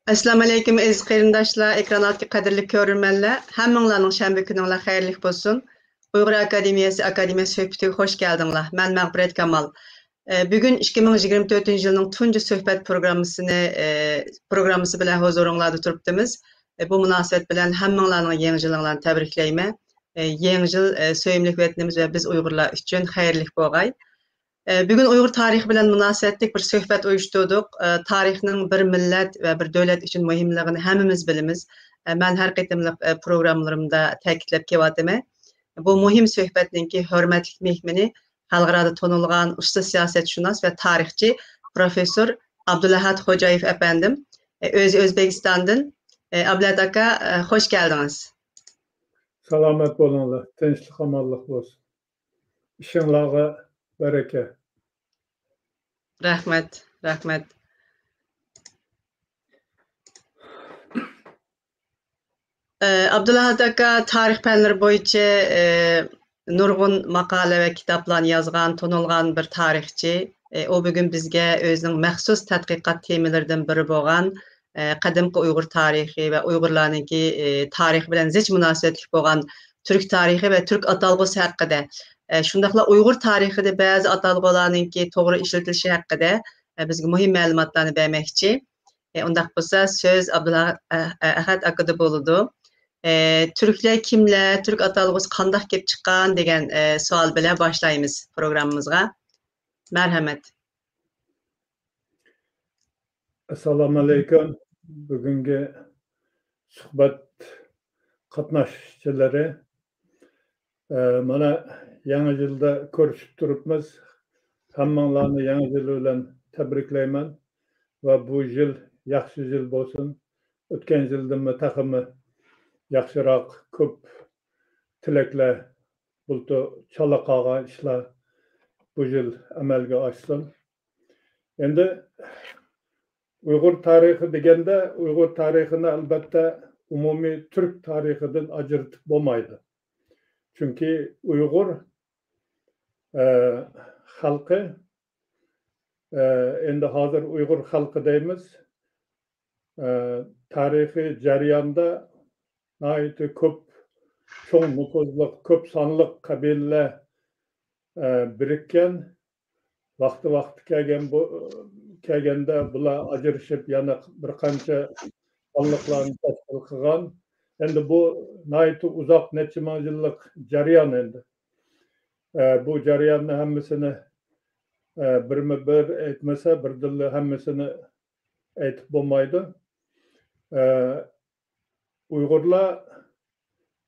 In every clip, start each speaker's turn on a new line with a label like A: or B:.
A: Assalamu alaykum aziz qarindoshlar, ekran ortidagi qadrli ko'rurmanlar. Hammanglarning shanba kuninglar xayrli bo'lsin. Uyg'ur Akademiyasi suhbatiga xush keldinglar. Men Mag'firat Kamal. Bugun 2024-yilning tunji suhbat programmasi bilan huzuringlarda turibdimiz. Bu munosabat bilan hammanglarning yangi yilinglarni tabriklayman. Yangi yil so'yimlik vatanimiz va biz Uyg'urlar uchun xayrli bo'lg'ay. Bugün Uyghur tarihi bilen münasebetlik bir söhbet uyuşturduk. Tarihinin bir millet ve bir devlet için mühimliğini hemimiz bilimiz. Ben her qetimliq programlarımda ta'kidlab kelyapman. Bu mühim söhbetninki hürmetli mehmini xalqarada tanılgan usta siyasetşünas ve tarihçi Profesör Abdulahat Xo'jayev efendim. Özbekistan'dan. Abdulahat aka hoş geldiniz.
B: Selamet olunlar, tinchlik amallik olsun. İşinlarga bereke.
A: Rahmet. Abdulahat aka tarih fənləri boyunca nurgun makale ve kitaplarını yazgan, tanılgan bir tarihçi. O bugün bizge özünün məxsus tədqiqat temalarından biri bolğan qadimki Uyghur tarihi ve Uyg'urlarningki tarih bilen zich münasebetlik bolğan Türk tarihi ve Türk atalgısı haqqida. Şundaqla Uyghur tarixida ba'zi atalgılarningki to'g'ri ishlatilishi haqida bizga muhim ma'lumotlarni bermoqchi. Undaq bo'lsa so'z Abdulahat akada bo'ladi. Türkler kimler, Türk atalgısı qandaq kelib chiqqan degan savol bilan boshlaymiz programmamizga. Marhamat.
B: Assalomu alaykum. Bugungi suhbat qatnashchilari, mana yangi yilda ko'rishib turibmiz. Hammanglarni yangi yil bilan tabriklayman va bu yil yaxshi yil bo'lsin. O'tgan yildan taximi yaxshiroq ko'p tilaklar bultu chala qolgan ishlar bu yil amalga oshsin. Endi Uyg'ur tarixi deganda Uyg'ur tarixini albatta umumiy Türk tarixidan ajratib bo'lmaydi. Çünkü Uyghur halkı, endi hazır Uyghur halkı deymiz, tarihi jarayonda nayeti köp çoğun nüfuzluk, köp sanlık kabileler birikken, vakti kelgende bular ajrashib yana bir qancha sanlıklarını tashkil qilgan. Endi bu nayeti uzak neçe yıllık jarayon endi. Bu jarayonni hammasini bir aytmasa, bir dilli hammasini aytib bo'lmaydi. Uyg'urlar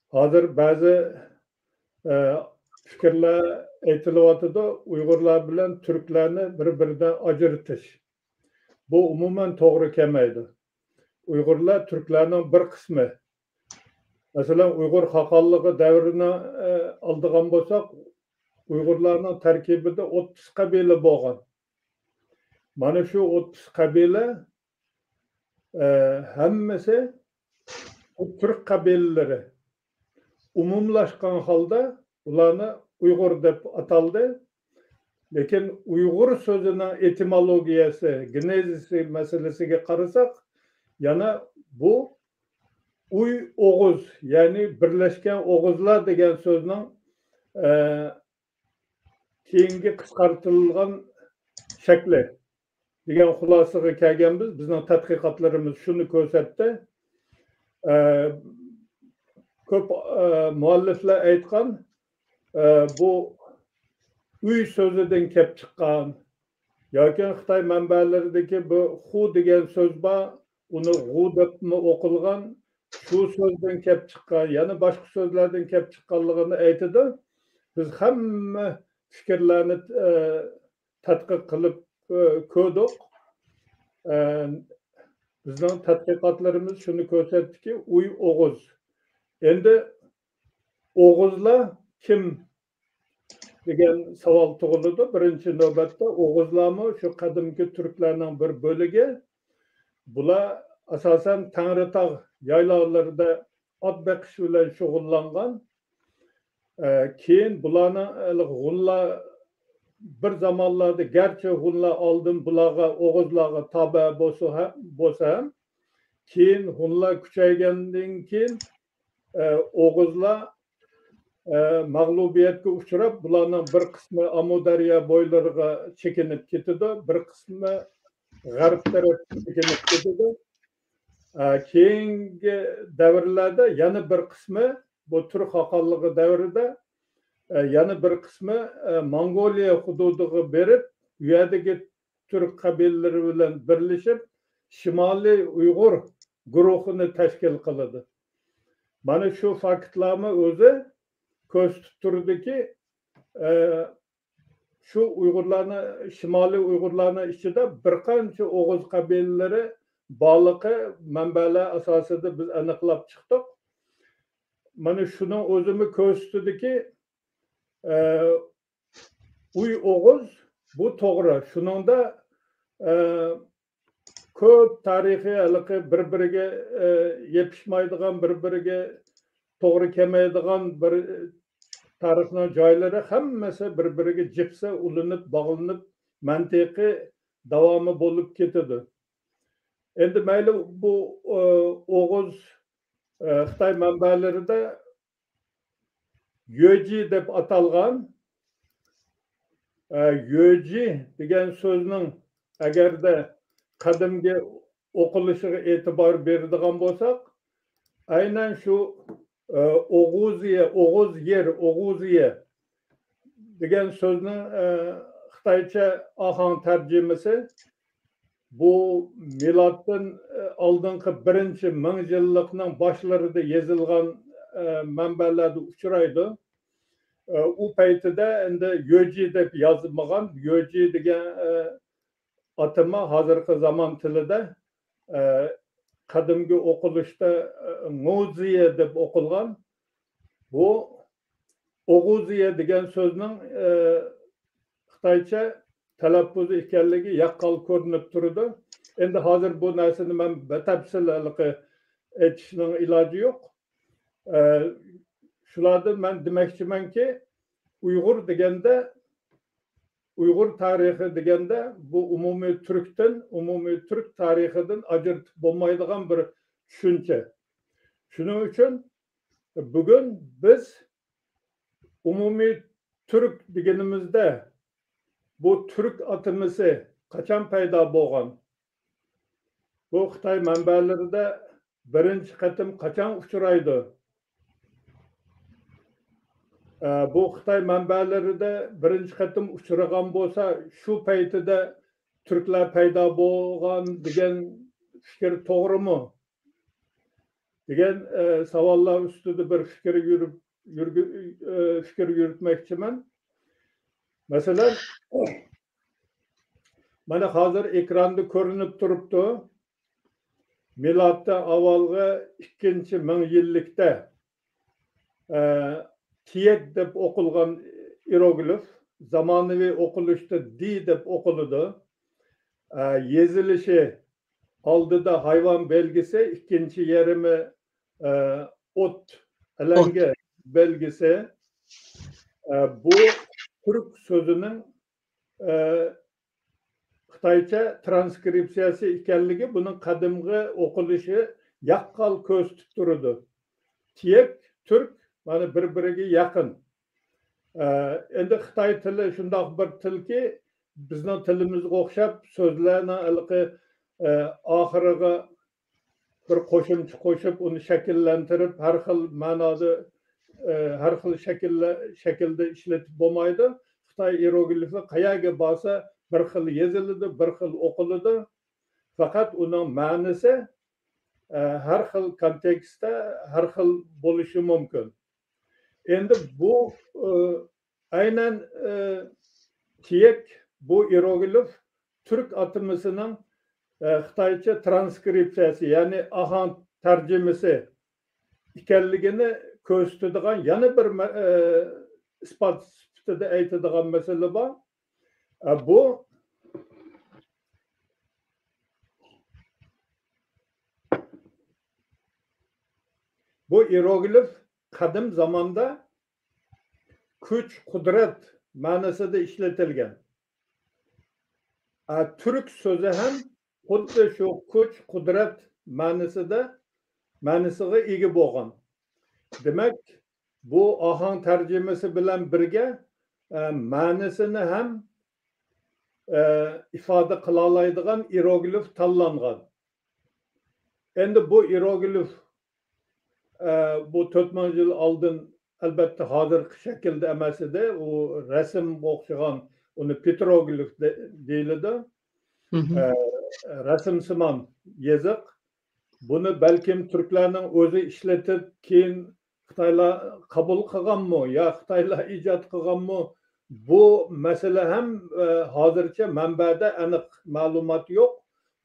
B: hozir ba'zi fikrlar aytilyotidi, Uyg'urlar bilan Türklarni bir-biridan ajratish. Bu umuman to'g'ri kelmaydi. Uyg'urlar Türklarning bir qismi. Mesela Uyghur Hakallığı devrini aldığan bolsak, Uygurlarının terkibinde 30 kabile bolğan. Mana şu 30 kabile hemmesi Türk kabileleri umumlaşkan halda ularını Uygur dep ataldı. Lekin Uygur sözünün etimologiyası, genezisi meselesiga qarasak, yana bu Uy Oğuz, yani Birleşken Oğuzlar degan sözün keyingi qisqartirilgan shakli degan xulosaga kelganmiz. Bizning tadqiqotlarimiz shuni ko'rsatdi. Ko'p mualliflar aytgan, bu uy so'zidan kelib chiqqan yoki Xitoy manbalaridagi bu xu degan so'z bor, uni g'u deb o'qilgan. Şu sözden kelib chiqqan, yana boshqa so'zlardan kelib chiqqanligini aytadi. Biz hamma fikrlarni tadqiq qilib ko'rdik. Bizning tadqiqotlarimiz shuni ko'rsatdiki, Uy Oğuz. Endi Oğuzlar kim degan savol tug'ildi. Birinchi navbatda Oğuzlarmi shu qadimgi Türklarning bir bo'ligi. Bular asosan Tangritog' yaylalarida ot beqish bilan shug'ullangan. Keyin bularni g'ullar bir zamonlarda garchi g'ullar oldin bularga Oğuzlarga tobe bo'lsa ham keyin Hunlar kuchaygandan keyin Oğuzlar mag'lubiyatga uchrab, bularning bir qismi Amudaryo bo'ylariga chekinib ketdi, bir qismi g'arb tarafga chekinib ketdi. Keyingi davrlarda yana bir qismi bu Turk xaqonligi davrida yana bir qismi Mongoliya hududiga berib, u yerdagi Turk qabilalari bilan birlashib, Shimoliy Uyg'ur guruhini tashkil qiladi. Mana shu faktlarni o'zi ko'z tuttirdiki, shu Uyg'urlarni, Shimoliy Uyg'urlarning ichida bir qancha O'g'iz qabilalari borligi manbalar asosida biz aniqlab chiqdik. Mana shuning o'zini ko'z tutdiki, uy O'g'iz bu to'g'ri. Shuningda ko'p tarixiy bir-biriga yepishmaydigan, bir-biriga to'g'ri kelmaydigan bir tarixning joylari hammasi bir-biriga jipsa ulinib, bog'lanib, mantiqiy davomi bo'lib ketadi. Endi mayli bu O'g'iz Xitoy manbalarida Yoji deb atalgan, Yoji degan so'zning agarda qadimgi o'qilishiga e'tibor beradigan bo'lsak, aynan shu O'g'uziya, O'g'iz yer, O'g'uziya degan so'zning Xitoycha ohang tarjimasi bu miloddan oldingi 1-ming yillikning boshlarida yozilgan manbalarda uchraydi. U paytida endi Yoji deb yozilmagan, Yoji degan atama hozirgi zamon tilida qadimgi o'qilishda Mo'ziya deb o'qilgan. Bu O'g'uziya degan so'zning Xitoycha talaffuzi ekanligi yaqqol ko'rinib turdi. Endi hozir bu narsani men batafsil aytishning iloji yo'q. Shularni men demoqchimanki, Uyg'ur deganda, Uyg'ur tarixi deganda bu umumiy Turkdan, umumiy Turk tarixidan ajratib bo'lmaydigan bir tushuncha. Shuning uchun bugun biz umumiy Turk deganimizda bu Turk atımisi qachon paydo bo'lgan? Bu Xitoy manbalarida birinchi qatim qachon uchraydi? Bu Xitoy manbalarida birinchi qatim uchragan bo'lsa, shu paytida Turklar paydo bo'lgan degan fikr to'g'rimi? Degan savollar ustida bir fikr yuritmoqchiman. Masalan, mana hozir ekranda ko'rinib turibdi. Miloddan avvalgi 2-ming yillikda Tiyek deb o'qilgan hieroglif, zamonaviy o'qilishda di deb o'qiladi. Yezilishi oldida hayvon belgisi, ikkinchi yarimi ot, alanga belgisi. Bu Türk so'zining Xitoycha transkripsiyasi ekanligi, buning qadimgi o'qilishi yaqqol ko'z tutib turadi. Tiyek, Türk mana bir-biriga yaqin. Endi Xitoy tili shundoq bir tilki, bizning tilimizga o'xshab so'zlarning oxiriga bir qo'shimcha qo'shib, uni shakllantirib, har xil ma'noda, har xil shaklda ishlatib bo'lmaydi. Xitoy hieroglifi qayerga borsa bir xil yoziladi, bir xil o'qiladi. Faqat uning ma'nosi har xil kontekstda har xil bo'lishi mumkin. Endi bu aynan Tiyek, bu hieroglif Türk atımısının Xitoycha transkripsiyasi, ya'ni ohang tarjimasi ekanligini ko'rsatadigan yana bir isbot sifatida aytadigan masala bor. Bu hieroglif qadim zamonda kuch, qudrat ma'nosida ishlatilgan. Türk so'zi ham xuddi shu kuch, qudrat ma'nisiga ega bo'lgan. Demak, bu ohang tarjimasi bilan birga ma'nisini ham ifoda qila oladigan iroglif tanlangan. Endi bu iroglif bu 4000 yil oldin albatta hozirgi shaklda emas edi, u rasmga o'xshagan uni petroglif deyiladi. Rasmsimon yeziq. Buni balkim turklarning o'zi ishlatib, keyin Xitoylar qabul qilganmi, yo Xitoylar ijod qilganmi? Bu masala ham hozircha manbada aniq ma'lumot yo'q.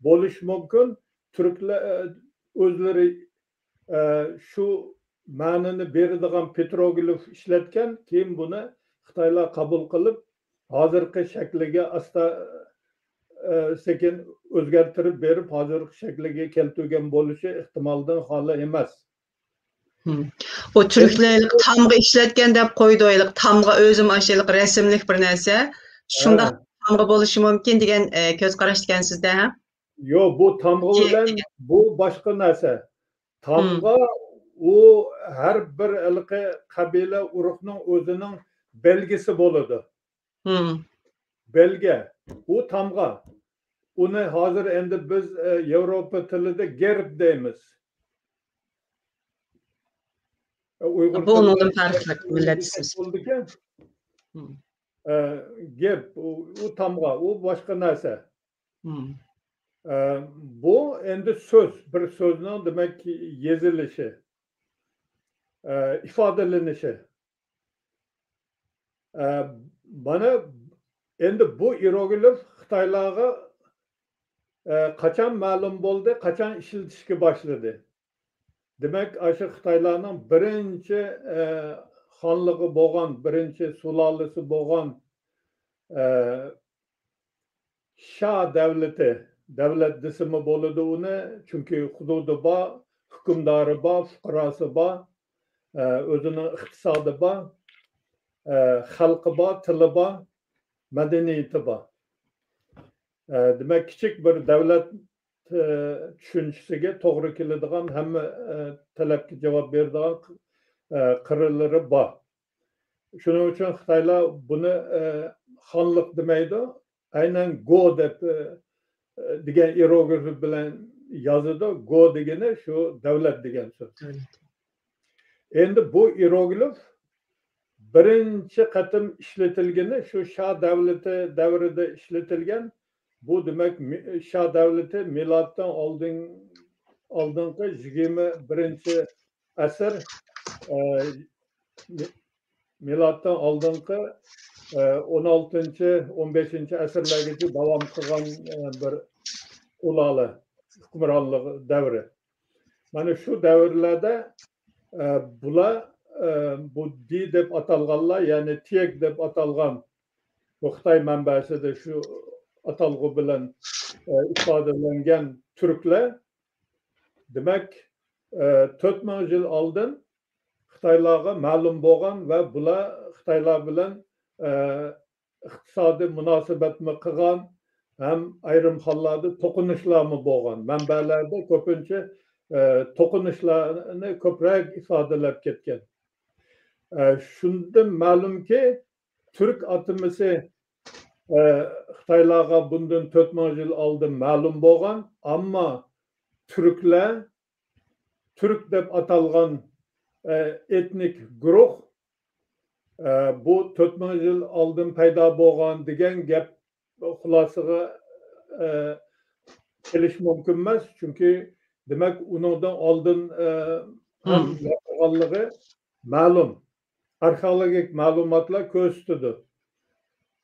B: Bo'lishi mumkin. Turklar o'zlari shu ma'nini beradigan petroglif ishlatgan, keyin buni Xitoylar qabul qilib, hozirgi shakliga asta sekin o'zgartirib berib, hozirgi shakliga keltirgan bo'lishi ehtimoldan xoli emas.
A: O Türklerlik tamga işletken dep koydoylik, tamga özüm aşılık resimlik bir narsa. Şunda tamga bo'lishi mumkin degan ko'z qarash ekan-sizda ham?
B: Yo'q, bu tamga bilan bu boshqa narsa. Tamga u har bir ilqi qabila urug'ning o'zining belgisi bo'ladi. Belge. U tamga. Uni hozir endi biz Yevropa tilida gerb deymiz.
A: Bu ondan farqli millatisiz.
B: Gerb, u tamga, u boshqa narsa. Bu endi so'z, bir so'zning demak yezilishi, ifodalanishi. Bana endi bu iroglif Xitoylarga qachon ma'lum bo'ldi, qachon ishlatishga boshladi. Demak, o'sha Xitoylarning birinchi xonligi bo'lgan, birinchi sulolasi bo'lgan Sha davlati, davlat disimi bo'ladi uni, chunki hududi bor, hukmdori bor, fuqarosi bor, o'zining iqtisodi bor, xalqi bor, tili bor, madaniyati bor. Demak, kichik bir davlat tushunchasiga to'g'ri keladigan, hamma talabga javob beradigan qirralari bor. Shuning uchun Xitoylar buni xonlik demaydi, aynan go deb degan iroglif bilan yozadi. Go degani shu davlat degan so'z. Endi bu iroglif birinchi qatim ishlatilgani shu Sha davlati davrida ishlatilgan. Bu demak Sha davlati miloddan oldingi 21 asr, miloddan oldingi 16-15 asrlargacha davom qilgan bir ulali hukmronlik davri. Mana shu davrlarda bular buddi deb atalganlar, ya'ni Tiek deb atalgan bu Xitoy manbasida shu atalg'u bilan ifodalangan turklar, demak 4000 yil oldin Xitoylarga ma'lum bo'lgan va bular Xitoylar bilan iqtisodiy munosabatmi qilgan, ham ayrim hollarda to'qinishlarmi bo'lgan. Manbalarda ko'pincha to'qinishlarni ko'proq ifodalab ketgan. Shundan ma'lumki, turk atimisi Xitoylarga bundan 4000 yil oldin ma'lum bo'lgan, ammo turklar, turk deb atalgan etnik guruh bu 4000 yil oldin paydo bo'lgan degan gap xulosiga kelish mumkin emas, chunki demak undan oldin ham yapilganligi ma'lum. Arxeologik ma'lumotlar ko'rsatdi.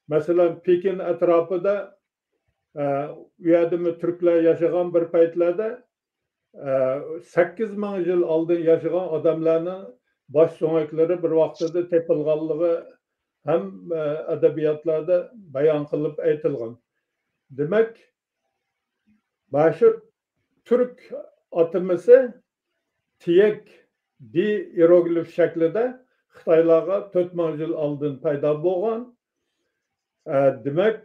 B: Masalan, Pekin atrofida u yerda turklar yashagan bir paytlarda 8000 yil oldin yashagan odamlarning bosh so'ngaklari bir vaqtida tepilganligi ham adabiyotlarda bayon qilib aytilgan. Demak, shu turk atimisi Tiek di iroglif shaklida Xitoylarga 4000 yil oldin paydo bo'lgan. Demak,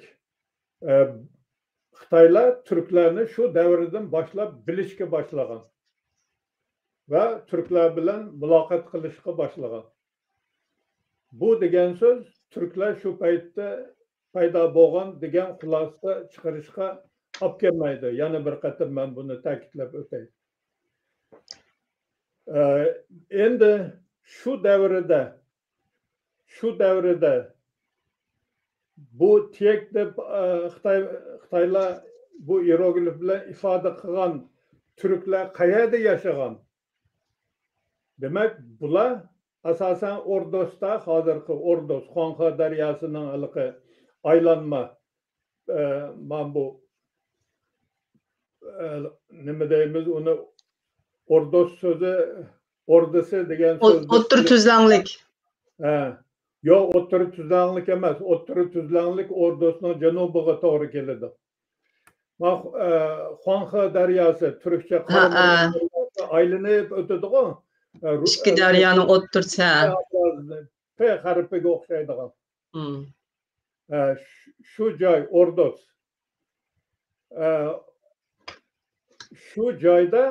B: Xitaylar Türklerini şu devreden başlap bilishga başlagan ve Türkler bilan muloqot qilishga başlagan. Bu degan so'z Türkler şu paytda paydo bo'lgan degan xulosa chiqarishga olib kelmaydi. Yana bir qator men buni ta'kidlab o'tay. Endi şu devrede bu tiyek deb Xitaylar bu hieroglif bilan ifoda qilgan Türkler qayerda yashagan? Demak, bular asosan Ordosda, hozirgi Ordos Xonqa daryosining halqi aylanma mana bu nima deymiz uni Ordos so'zi Ordosi degan so'z.
A: O'ttir tuzlanlik.
B: Yo'q, o'ttir tuzlanlik emas. O'ttir tuzlanlik Ordosning janubiga to'g'ri keladi. Xonqa daryosi turkcha aylanib o'tadi-ku.
A: İki daryoning o'ttirsa.
B: Harfiga o'xshaydigan. Shu joy Ordos. Shu joyda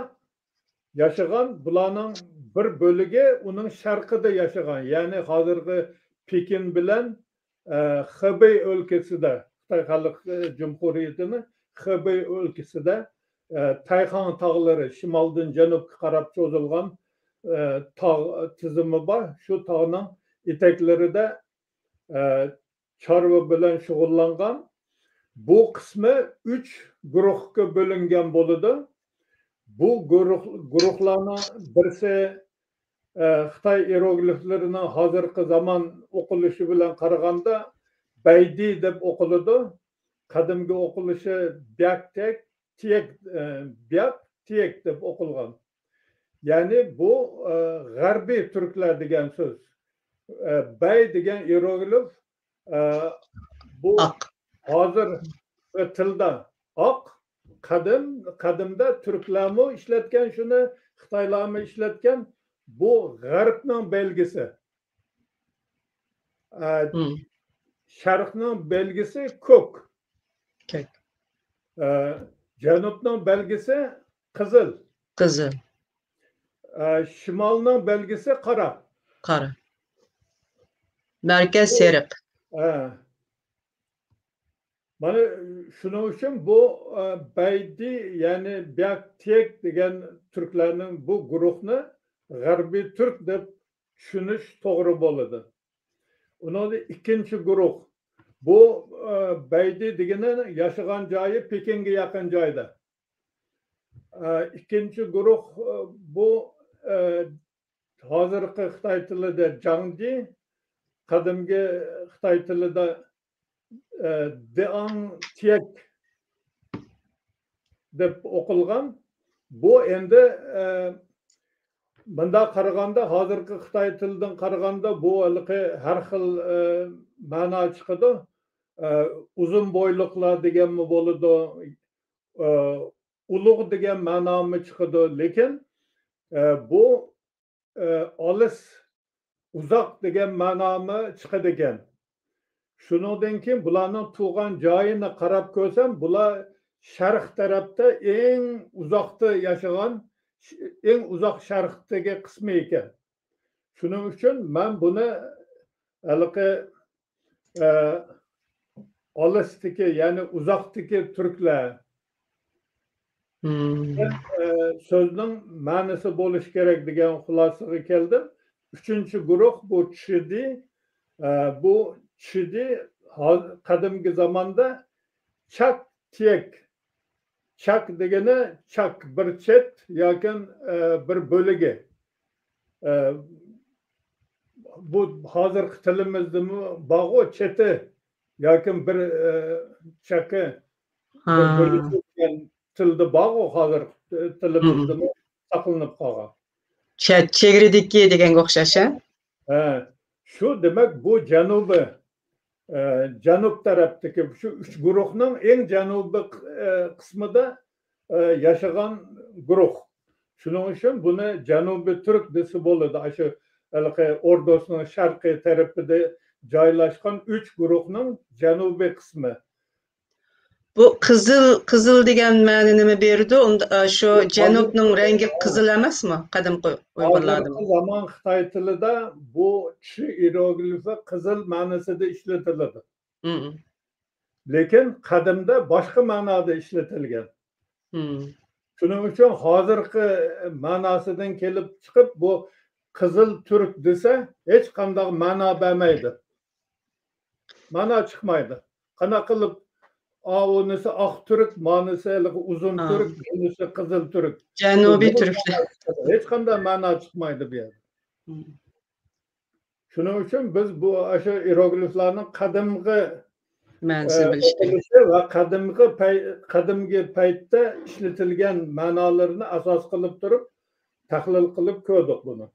B: yaşagan bularning bir bölüge uning sharqida yaşagan. Ya'ni hozirgi Pekin bilan Xibey o'lkasida, Xitoy Xalq Cumhuriyatining Xibey o'lkasida Tayxan tog'lari shimoldan janubga qarab cho'zilgan tog' tizimi bor. Shu tog'ning etaklarida chorva bilan shug'ullangan. Bu qismi 3 guruhga bo'lingan bo'ladi. Bu guruhlarning birisi Xitoy hierogliflarining hozirgi zaman o'qilishi bilan qaraganda Baydi deb o'qiladi. Qadimgi o'qilishi Byak Tiyek deb o'qilgan. Ya'ni bu g'arbiy turklar degan so'z. Bay degan hieroglif bu hozir tilda oq qadimda turklarmi ishlatgan shuni, Xitoylarmi ishlatgan, bu g'arbning belgisi. Sharqning belgisi ko'k. Janubning belgisi qizil. Shimolning belgisi qora.
A: Merkez seriq.
B: Mana shuning uchun bu Baydi, ya'ni Byak degan turklarning bu guruhni g'arbiy turk deb tushunish to'g'ri bo'ladi. Uning ikkinchi guruh bu Baydi degani yashagan joyi Pekinga yaqin joyda. İkinci guruh bu hozirgi Xitoy tilida Jangji, qadimgi Xitoy tilida Deang Tiyek deb o'qilgan. Bu endi bunda qaraganda, hozirgi Xitoy tilidan qaraganda bu har xil ma'no chiqadi. Uzun boyliqlar deganmi bo'ladi, ulug' degan ma'nomi chiqadi, lekin bu olis, uzoq degan ma'nomi chiqadi ekan. Shundan keyin bularning tug'an joyini qarab ko'rsam, bular sharq tarafda eng uzoqda yashagan, eng uzoq sharqdagi qismi ekan. Shuning uchun men buni olisdagi, ya'ni uzoqdagi turklar so'zning ma'nosi bo'lishi kerak degan xulosaga keldim. Uchinchi guruh bu Chidi. Bu Chidi qadimgi zamonda Chak Tiyek. Chak degani chak bir chet yoki bir bo'ligi. Bu hozirgi tilimizdami bog'u cheti yoki bir chaki bir bo'ligi tilda bog'u hozir tilimizda saqlanib qolgan.
A: Chegridiki deganga o'xshash.
B: Shu demak bu janub tarafdagi shu 3 guruhning eng janubiy qismida yashagan guruh. Shuning uchun buni janubiy turk desa bo'ladi. Shu Ordosning sharqiy tarafida joylashgan 3 guruhning janubiy qismi.
A: Bu kızıl degan ma'noni nima berdi? Unda şu Janubning rengi kızıl emasmi? Qadimgi Uyg'urlarda.
B: Hozirgi zaman Xitoy tilida bu kishi hieroglifi qizil ma'nosida ishlatiladi.
A: Hmm.
B: Lekin qadimda boshqa ma'noda ishlatilgan. Shuning uchun hozirgi ma'nosidan kelib chiqib bu qizil turk desa hech qanday ma'no bermaydi. Ma'no chiqmaydi. Qanaqa qilib unisi oq turk, ma'nosi uzun turk, bunisi qizil turk.
A: Janubiy turklar.
B: Hech qanday ma'no chiqmaydi bu yerda. Shuning uchun biz bu o'sha hierogliflarning qadimgi
A: ma'nosini bilishdi
B: va qadimgi paytda ishlatilgan ma'nolarni asos qilib turib tahlil qilib ko'rdik buni.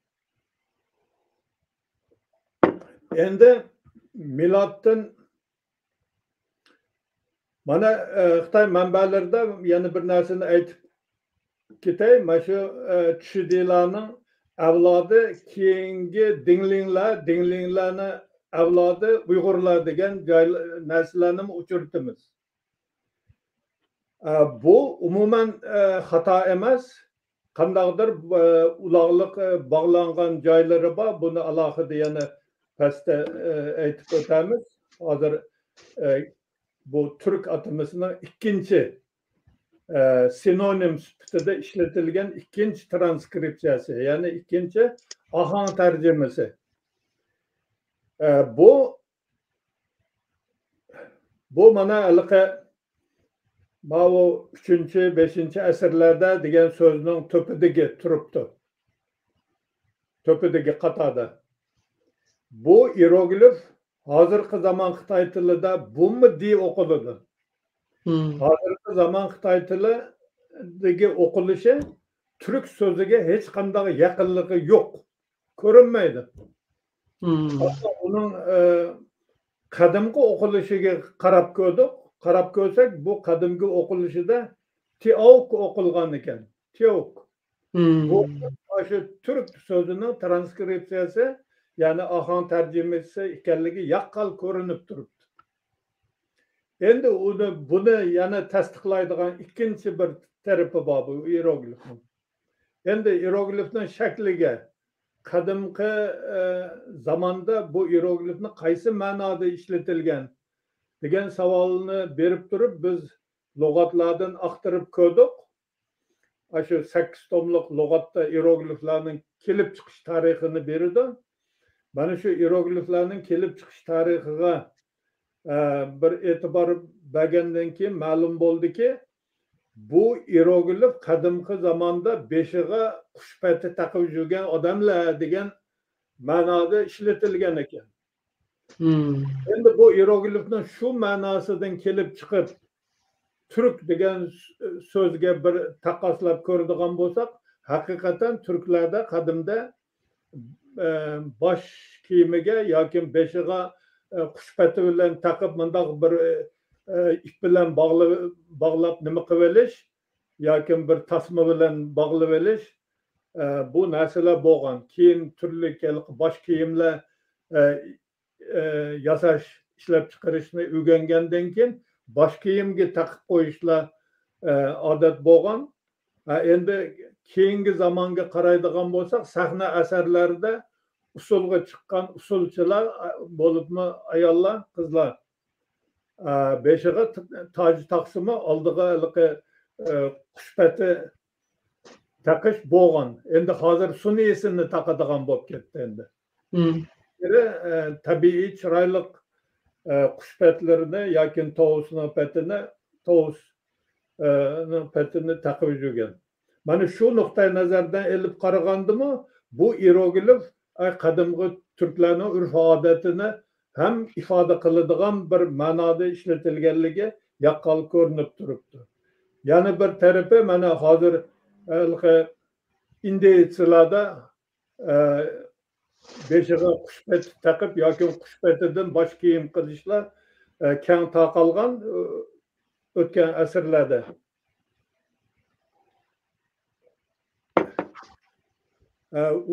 B: Endi miloddan mana Xitoy manbalarida yana bir narsani aytib ketay. Mana shu Tshudilarning avlodi keyingi dinglinglarni avlodi Uyg'urlar degan narsalarni uchirtimiz. Bu umuman xato emas. Qandaqdir uloqliq bog'langan joylari bor. Buni alohida yana pastda aytib o'tamiz. Hozir bu Türk atımısının ikinci sinonim sifatida ishlatilgan ikkinchi transkripsiyasi, ya'ni ikkinchi ahang tarjimasi. Bu mana bu 3. 5. asrlarda degan so'zning to'pidagi turibdi. To'pidagi qatorda. Bu hieroglif hozirgi zaman Xitoy tilida bumi deb o'qiladi. Hozirgi zaman Xitoy tilidagi o'qilishi turk so'ziga hech qanday yaqinligi yo'q. Ko'rinmaydi. Hatto uning qadimgi o'qilishiga qarab ko'rdik. Qarab ko'rsak, bu qadimgi o'qilishida teok o'qilgan ekan. Teok. Bu o'sha turk so'zining transkripsiyasi, ya'ni ahang tarjimasi ekanligi yaqqol ko'rinib turibdi. Endi buni yana tasdiqlaydigan ikkinchi bir tarafi bor bu hieroglifning. Endi hieroglifning shakliga qadimgi zamonda bu hieroglifni qaysi ma'noda ishlatilgan degan savolni berib turib biz lug'atlardan axtarib ko'rdik. Shu 8 tomliq lug'atda hierogliflarning kelib chiqish tarixini berdi. Mana shu hierogliflarning kelib chiqish tarixiga bir e'tibor bergandan keyin ma'lum bo'ldiki, bu hieroglif qadimgi zamonda beshig'a qushpati taqib yurgan odamlar degan ma'noda ishlatilgan ekan. Endi bu hieroglifning shu ma'nosidan kelib chiqib turk degan so'zga bir taqqoslab ko'radigan bo'lsak, haqiqatan turklarda qadimda bosh kiyimiga yoki beshig'a qushpati bilan taqib bundoq bir ip bilan bog'lab nima qilib olish yoki bir tasma bilan bog'lab olish bu narsalar bo'lgan. Keyin turli bosh kiyimlar yasash, ishlab chiqarishni o'rgangandan keyin bosh kiyimga taqib qo'yishlar odat bo'lgan. Endi keyingi zamonga qaraydigan bo'lsak, sahna asarlarida usulga chiqqan usulchilar bo'libmi ayollar, qizlar beshig'a toj taqsimi oldiga qushpati taqish bo'lgan. Endi hozir sun'iysini taqadigan bo'lib ketdi endi. Tabiiy chiroyli qushpatlarini yoki tovusning patini taqib yurgan. Mana shu nuqtai nazardan elib qaragandimi, bu hieroglif qadimgi turklarning urf-odatini ham ifoda qiladigan bir ma'noda ishlatilganligi yaqqol ko'rinib turibdi. Yana bir tarafi mana hozir indeychilarda beshig'a qushpat taqib yoki qushpatidan bosh kiyim qilishlar keng tarqalgan o'tgan asrlarda.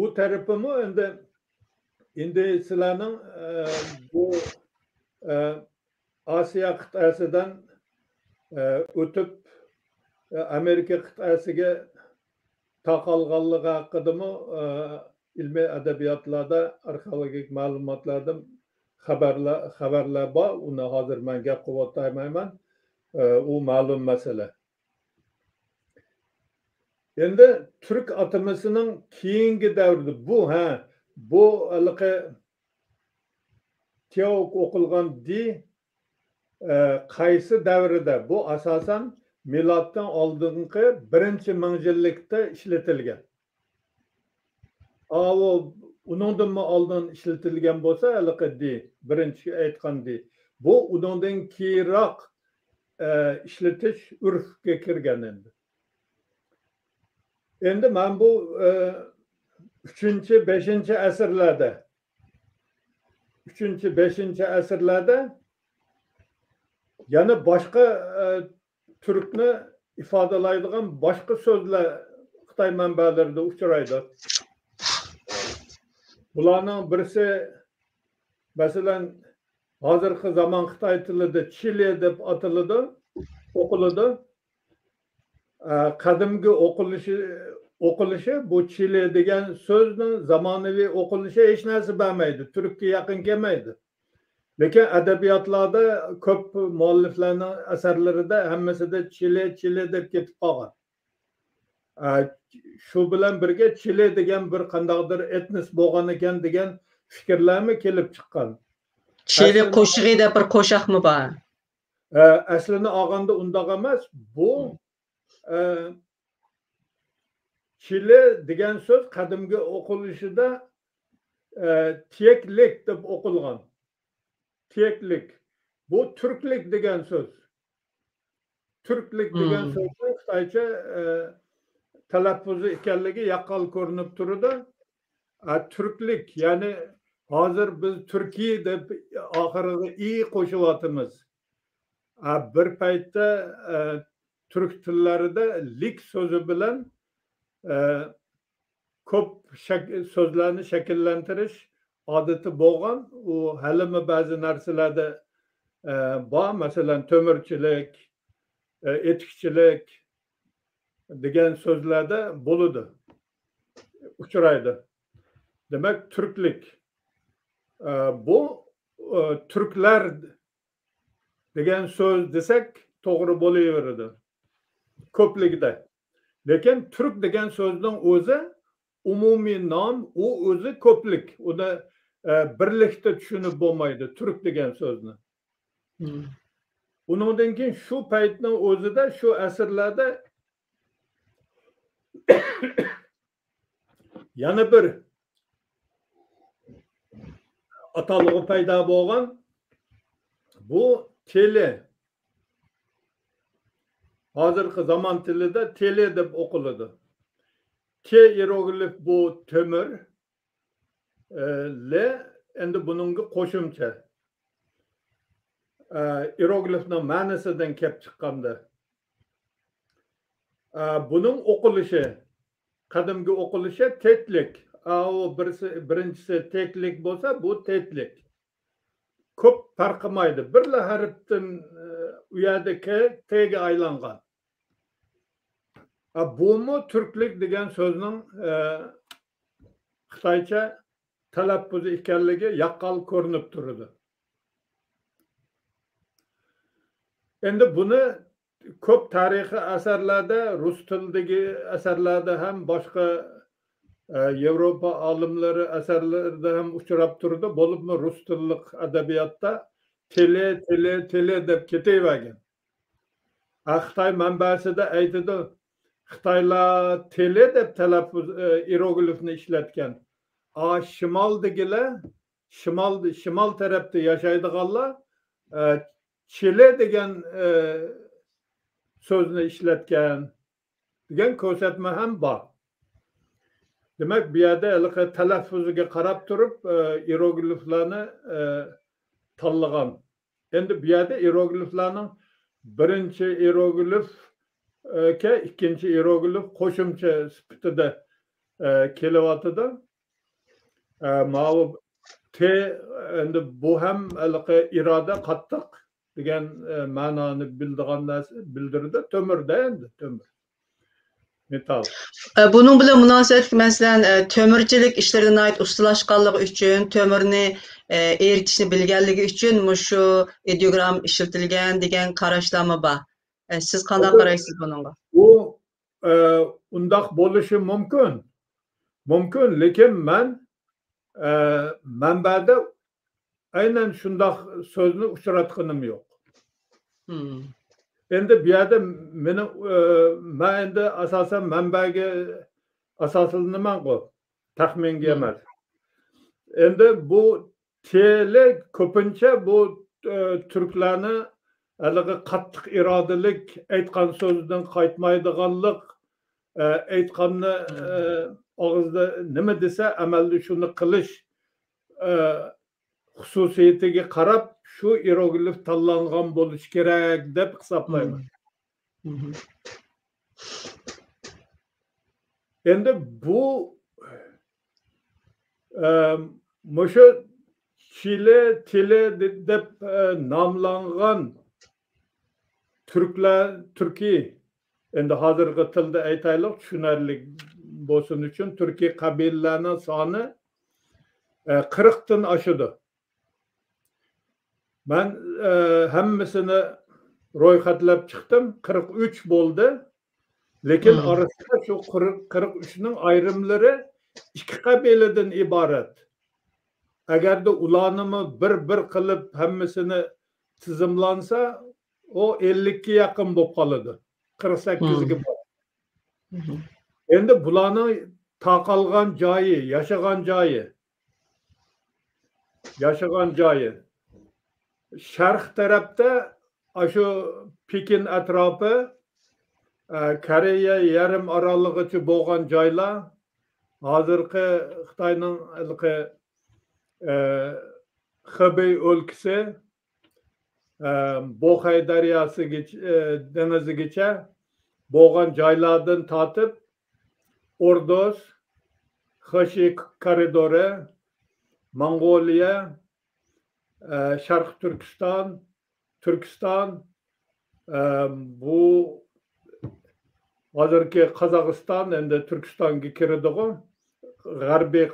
B: U tarafimi endi sizlarning bu Osiyo qit'asidan o'tib Amerika qit'asiga taqalganligi haqidami ilmiy adabiyotlarda, arxeologik ma'lumotlarda xabarlar bor. Uni hozir men gap qilib o'tmayman. U ma'lum masala. Endi Türk atımısının keyingi davrida bu haliqi teok o'qilgan qaysi davrida? Bu asosan miloddan oldingi 1-mingillikda ishlatilgan. Uningdan oldin ishlatilgan bo'lsa, haliqi birinchi aytgan bu uningdan keyinroq ishlatish urfga kirgan endi. Endi men bu 3-5 asrlarda 3-5 asrlarda yana boshqa Türkni ifodalaydigan boshqa so'zlar Xitoy manbalarida uchraydi. Bularning birisi masalan hozirgi zamon Xitoy tilida Chile deb ataladi, o'qiladi. Qadimgi o'qilishi bu Chile degan so'zning zamonaviy o'qilishi hech narsa bermaydi, Turkka yaqin kelmaydi. Lekin adabiyotlarda ko'p mualliflarning asarlarida hammasida Chile deb ketib qolgan. Shu bilan birga Chile degan bir qandaqdir etnis bo'lgan ekan degan fikrlarmi kelib chiqqan.
A: Chile qo'shig'i deb bir qo'shiqmi bor?
B: Aslini olganda undaq emas. Bu Chile degan so'z qadimgi o'qilishida teklik deb o'qilgan. Teklik. Bu Türklik degan so'z. Türklik degan so'zning Xitoycha talaffuzi ekanligi yaqqol ko'rinib turadi. Türklik, ya'ni hozir biz Turkiy deb oxiriga i qo'shyapmiz. Bir paytda Türk tillarida lik so'zi bilan ko'p so'zlarni shakllantirish odati bo'lgan. U halimi ba'zi narsalarda bor, masalan to'mirchilik, etikchilik degan so'zlarda bo'ladi, uchraydi. Demak, Türklik. Bu Türklar degan so'z desak to'g'ri bo'laveradi ko'pligida. Lekin Türk degan so'zning o'zi umumiy nom, u o'zi ko'plik. Uni birlikda tushunib bo'lmaydi Türk degan so'zni. Undan keyin shu paytning o'zida, shu asrlarda yana bir atalg'i paydo bo'lgan. Bu tele. Hozirgi zamon tilida tele deb o'qiladi. T hieroglif bu temir. Le endi buningga qo'shimcha. Hieroglifning ma'nosidan kelib chiqqanda. Buning o'qilishi, qadimgi o'qilishi teklik. Birinchisi teklik bo'lsa, bu teklik. Ko'p farq qilmaydi. Birla harfdan u yerda T'ga aylangan. Bu Türklik degan so'zning Xitoycha talaffuzi ekanligi yaqqol ko'rinib turadi. Endi buni ko'p tarixiy asarlarda, rus tilidagi asarlarda ham, boshqa Yevropa olimlari asarlarida ham uchrab turdi. Bo'libmi rus tillik adabiyotda tele deb ketavergan. Xitoy manbasida aytadi, Xitoylar tele deb talaffuz hieroglifni ishlatgan. Shimoldagilar, shimol tarafda yashaydiganlar Chile degan so'zni ishlatgan degan ko'rsatma ham bor. Demak, bu yerda talaffuziga qarab turib hierogliflarni tanlagan. Endi bu yerda hierogliflarning birinchi hieroglif ikkinchi hieroglif qo'shimcha sifatida kelyapti. Ma'lum T endi bu ham iroda qattiq degan ma'noni bildirdi. Tömürde endi, tömür. Metal.
A: Bunun bilan münasebet mesela tömürçilik işlerine ait ustalaşkanlığı için, tömürni eritishni bilganligi için mu şu ideogram işletilgan degan qarashlarmi bor? Siz qanday qaraysiz bunga?
B: Bu undaq bo'lishi mumkin. Mumkin, lekin men manbada aynan shundaq so'zni uchratganim yo'q. Endi bu yerda meni men endi asosan manbaga asoslanaman-ku, taxminga emas. Endi bu tele ko'pincha bu turklarni haligi qattiq irodalik aytgan so'zdan qaytmaydiganlik, aytganni og'izda nima desa amalda shuni qilish xususiyatiga qarab shu iroglif tanlangan bo'lishi kerak deb hisoblayman. Endi bu mushu Chile tili deb nomlangan Turkiy, endi hozirgi tilda aytaylik tushunarli bo'lsin uchun Turkiy qabilalarning soni 40 dan oshadi. Ben hammasini ro'yxatlab chiqdim, 43 bo'ldi. Lekin orasida shu 43 ning ayrimlari ikki qabiladan iborat. Agarda ularni bir qilib hammasini tizimlansa, o 50 ga yaqin bo'lib qoladi. 48 ga bor. Endi bularning taqalgan joyi, yaşagan joyi Sharq tarafda shu Pekin atrofi, Koreya yarim orollig'icha bo'lgan joylar, hozirgi Xitoyning Xibey o'lkasi, Boxay dengizigacha bo'lgan joylardan tortib Ordos, Xashi koridori, Mongoliya, Sharq Turkiston, bu hozirgi Qozog'iston, endi Turkistonga kiradi-ku. G'arbiy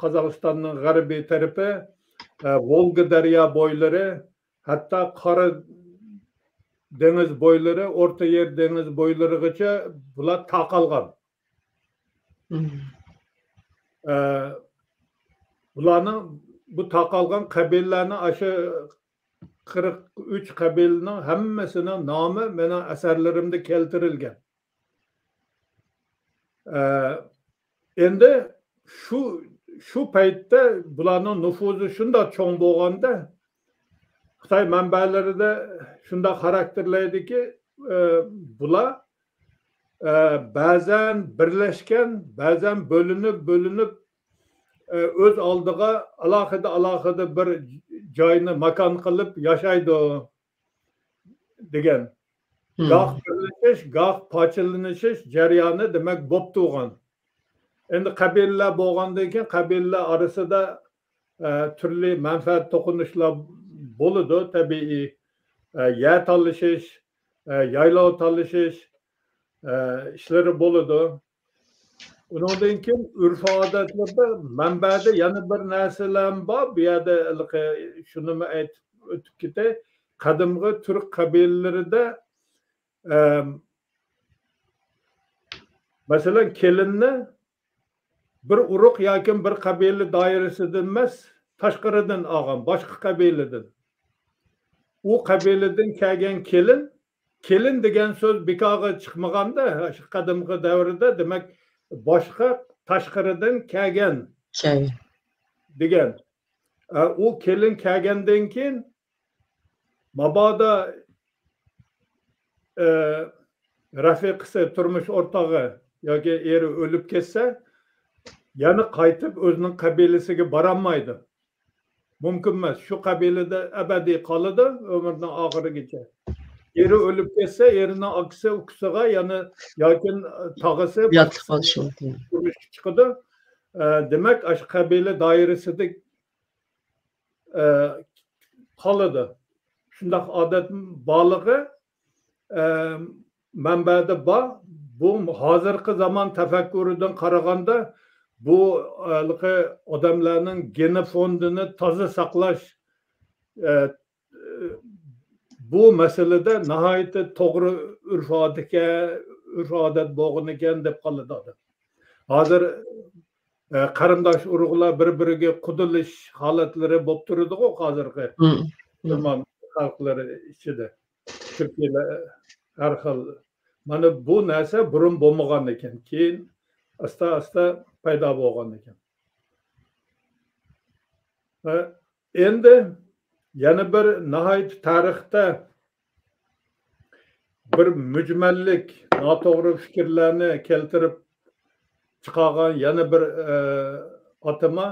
B: Qozog'istonning g'arbiy tarafi, Volga daryo bo'ylari, hatto Qora dengiz bo'ylari, O'rta Yer dengiz bo'ylarigacha bular taqalgan. Bularning bu taqalgan qabilalarning aşı 43 qabilaning hammasining nomi mening asarlarimda keltirilgan. Endi shu paytda bularning nufuzi shunday cho'ng bo'lganda, Xitoy manbalarida shunday xarakterlaydiki, bular ba'zan birlashgan, ba'zan bo'linib o'z oldiga alohida bir joyni makon qilib yashaydi degan. Goh birlashish, goh parchalanishish jarayoni demak bo'lib turgan. Endi qabilalar bo'lgandan keyin qabilalar orasida turli manfaat to'qinishlar bo'ladi, tabiiy. Yer talashish, yaylov talashish ishlari bo'ladi. Undan keyin urf-odatlarda manbada yana bir narsalar bor. Bu yerda shuni aytib o'tib ketay. Qadimgi turk qabilalarida masalan kelinni bir urug' yoki bir qabila doirasidan emas, tashqaridan olgan, boshqa qabiladan. U qabiladan kelgan kelin degan so'z bekorga chiqmaganda, shu qadimgi davrda demak boshqa tashqaridan kelgan degan. U kelin kelgandan keyin mabodo rafiqasi, turmush o'rtog'i yoki eri o'lib ketsa, yana qaytib o'zining qabilasiga borolmaydi. Mumkin emas. Shu qabilada abadiy qoladi umrining oxirigacha. Eri o'lib ketsa, erining akasi ukasiga yana yoki tog'asi turmushga chiqadi. Demak, shu qabila doirasida qoladi. shundoq odat borligi manbada bor. Bu hozirgi zamon tafakkuridan qaraganda bu odamlarning geni fondini toza saqlash bu masalada nihoyatda to'g'ri urf odat bo'lgan ekan deb qoladi odam. Hozir qarindosh urug'lar bir-biriga qudilish holatlari bo'lib turadi-ku hozirgi zamon xalqlari ichida. Turkiyada har xil. Mana bu narsa burun bo'lmagan ekan. Keyin asta-asta paydo bo'lgan ekan. Endi yana bir nihoyat tarixda bir mujmallik, noto'g'ri fikrlarni keltirib chiqargan yana bir atama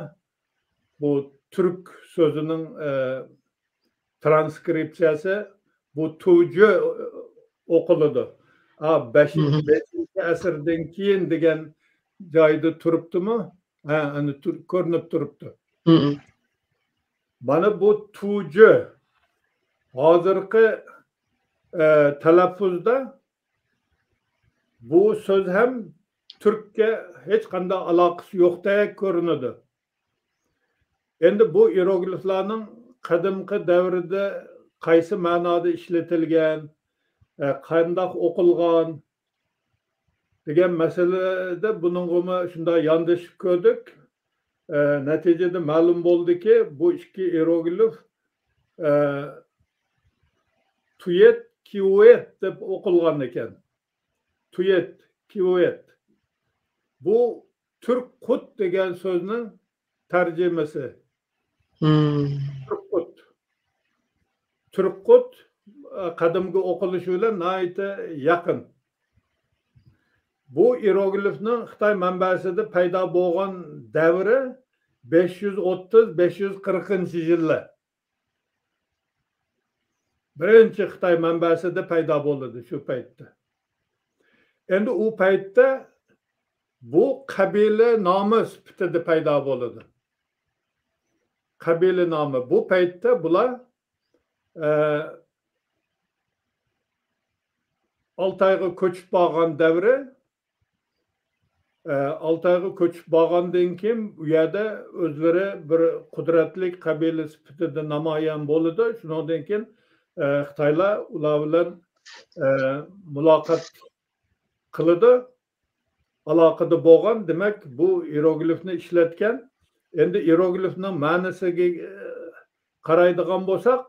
B: bu Türk so'zining transkripsiyasi bu tuji o'qiladi. 5-chi asrdan keyin degan joyda turibdimi? Ha, ana ko'rinib turibdi. Mana bu tuji hozirgi talaffuzda bu so'z ham Türk'e hech qanday aloqasi yo'qdek ko'rinadi. Endi bu hierogliflarning qadimgi davrida qaysi ma'noda ishlatilgan, qanday o'qilgan degan masalada buningga shunday yondashib ko'rdik. Natijada ma'lum bo'ldiki, bu ikki hieroglif tuyet, kivet deb o'qilgan ekan. Tuyet, kivet. Bu Türk qut degan so'zning tarjimasi. Türk qut qadimgi o'qilishi bilan nihoyatda yaqin. Bu hieroglifning Xitoy manbasida paydo bo'lgan davri 530-540-yillar. Birinchi Xitoy manbasida paydo bo'ldi shu paytda. Endi u paytda bu qabila nomi sifatida paydo bo'ldi. Qabila nomi. Bu paytda bular Altayga ko'chib borgan davri. Altayga ko'chib borgandan keyin u yerda o'zlari bir qudratli qabila sifatida namoyon bo'ldi. Shundan keyin Xitoylar ular bilan muloqot qildi. Aloqada bo'lgan, demak bu hieroglifni ishlatgan. Endi hieroglifning ma'nosiga qaraydigan bo'lsak,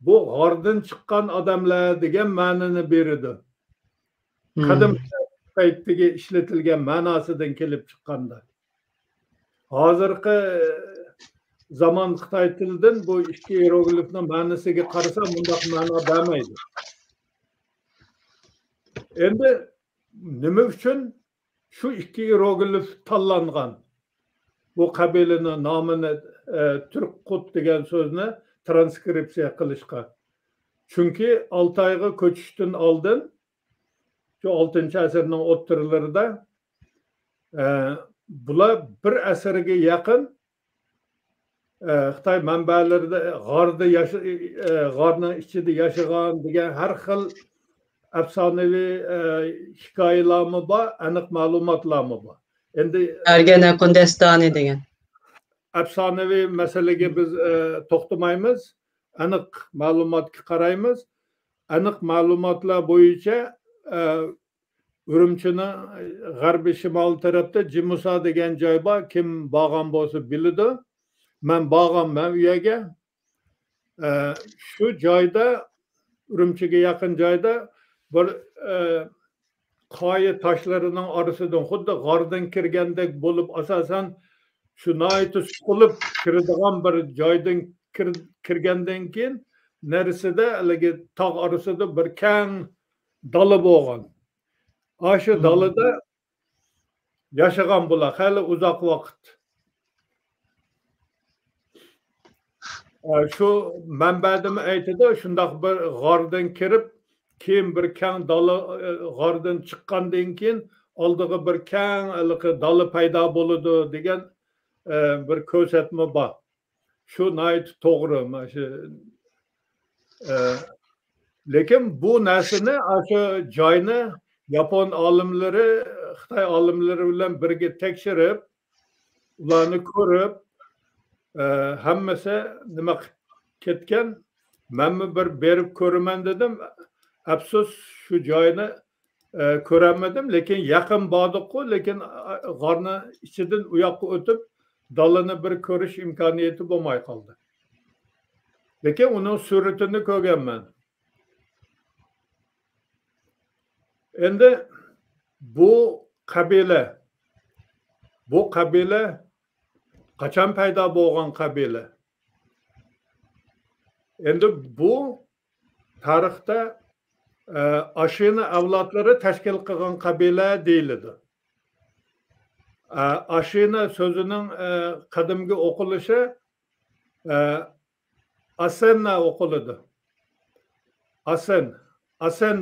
B: bu g'ordan chiqqan odamlar degan ma'noni beradi. Qadim paytdagi ishlatilgan ma'nosidan kelib chiqqanda. Hozirgi zamon Xitoy tilidan bu ikki hieroglifning ma'nosiga qarasa bunday ma'no bermaydi. Endi nima uchun shu ikki hieroglif tanlangan? Bu qabilaning nomini Türk qut degan so'zni transkripsiya qilishga. Chunki Altayga ko'chishdan oldin şu 6. asrning o'ttirlarida bular bir asrga yaqin Xitoy manbalarida g'orning ichida yashagan degan har xil afsonaviy hikoyalarmi bor, aniq ma'lumotlarmi bor. Endi
A: Ergenekon destani degan
B: afsonaviy masalaga biz to'xtamaymiz, aniq ma'lumotga qaraymiz. Aniq ma'lumotlar bo'yicha Urumchining g'arbiy shimol tarafda Jimusa degan joy bor. Kim borgan bo'lsa biladi. Men borganman u yerga. Shu joyda Urumchiga yaqin joyda bir qoya toshlarining orasidan xuddi g'ordan kirgandek bo'lib, asosan shu noyati suqilib kiradigan bir joydan kirgandan keyin narisida haligi tog' orasida bir keng dala bo'lgan. Shu dalada yashagan bular hali uzoq vaqt. Shu manbadimi aytadi, shundoq bir g'ordan kirib, keyin bir keng dala g'ordan chiqqandan keyin oldiga bir keng dala paydo bo'ladi degan bir ko'rsatma bor. Shu nihoyat to'g'ri. Mana shu Lekin bu narsani shu joyni Yapon olimlari, Xitoy olimlari bilan birga tekshirib, ularni ko'rib, hammasi nima qilib ketgan. Men bir berib ko'raman dedim. Afsus shu joyni ko'ramadim, lekin yaqin bordiq-ku, lekin g'orni ichidan u yoqqa o'tib, dalani bir ko'rish imkoniyati bo'lmay qoldi. Lekin uning suratini ko'rganman. Endi bu qabila qachon paydo bo'lgan qabila? Endi bu tarixda Ashina avlodlari tashkil qilgan qabila deyiladi. Ashina so'zining qadimgi o'qilishi Asenna o'qiladi. Asen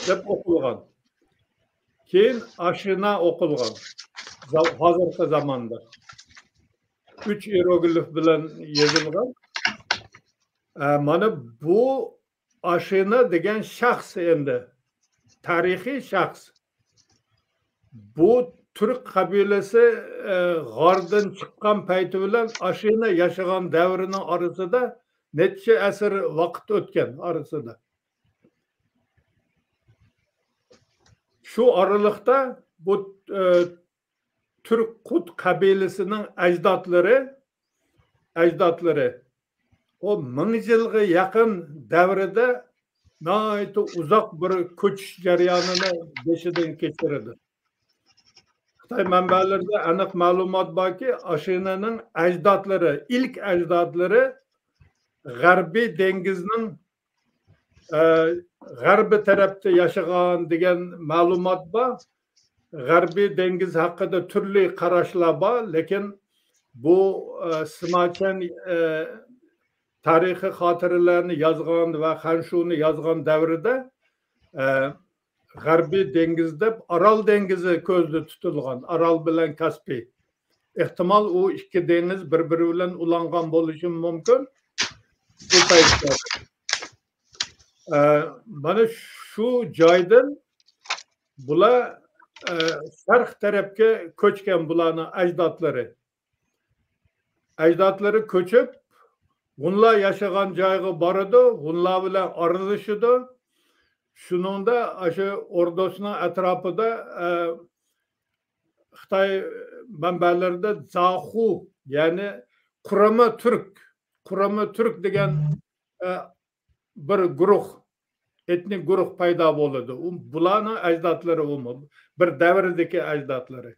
B: deb o'qilgan. Keyin Ashina o'qilgan. Hozirgi zamonda 3 hieroglif bilan yozilgan. Mana bu Ashina degan shaxs endi tarixiy shaxs. Bu Türk qabilasi g'ordan chiqqan payti bilan Ashina yashagan davrining orasida necha asr vaqt o'tgan orasida. Shu oralikda bu Türk Qut qabilasining ajdodlari o 1000 yilga yaqin davrida nihoyatda uzoq bir ko'chish jarayonini beshidan kechirdi. Xitoy manbalarida aniq ma'lumot borki, Ashinaning ilk ajdodlari G'arbiy dengizning g'arbi tarafda yashagan degan ma'lumot bor. G'arbiy dengiz haqida turli qarashlar bor, lekin bu Simochen tarixiy xotiralarni yozgan va Xanshuni yozgan davrida G'arbiy dengiz deb Orol dengizi ko'zda tutilgan, Orol bilan Kaspiy. Ehtimol u ikki dengiz bir-biri bilan ulangan bo'lishi mumkin. Bu paytda mana shu joydan bular sharq tarafga ko'chgan, bularning ajdodlari ko'chib, hunlar yashagan joyga boradi, hunlar bilan aralashadi. Shuningda o'sha Ordosining atrofida Xitoy manbalarida Zaxu, ya'ni Qurama Turk degan bir guruh, etnik guruh paydo bo'ladi. Bularning ajdodlari bir davrdagi ajdodlari.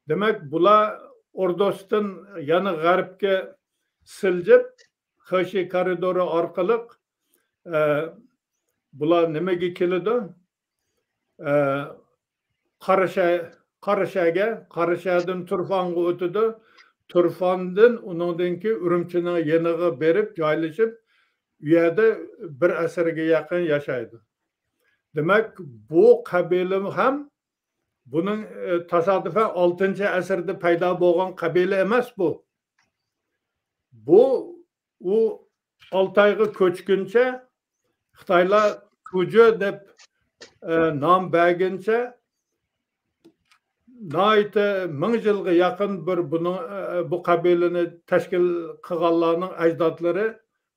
B: Demak, bular Ordosdan yana g'arbga siljib, Xashi koridori orqali bular nimaga keladi? Qarashadan Turfonga o'tadi. Turfondan undan keyin Urumchining yeniga berib joylashib, u yerda bir asrga yaqin yashaydi. Demak, bu qabila ham buning tasodifan 6-asrda paydo bo'lgan qabila emas bu. Bu u Oltoyga ko'chguncha Xitoylar Kujo deb nom berguncha nihoyatda 1000 yilga yaqin bu qabilani tashkil qilganlarning ajdodlari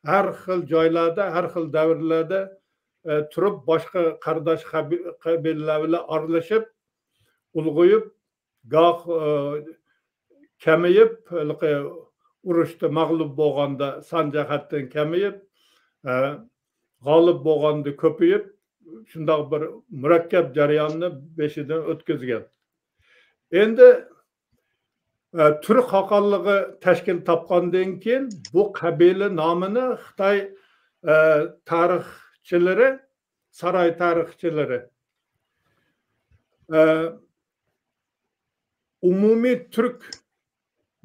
B: har xil joylarda, har xil davrlarda turib, boshqa qardosh qabilalar bilan aralashib, ulg'ayib, goh kamayib, urushda mag'lub bo'lganda son jihatdan kamayib, g'olib bo'lganda ko'payib, shundoq bir murakkab jarayonni beshidan o'tkazgan. Endi Turk xoqonligi tashkil topgandan keyin bu qabila nomini Xitoy tarixchilari, saroy tarixchilari umumiy turk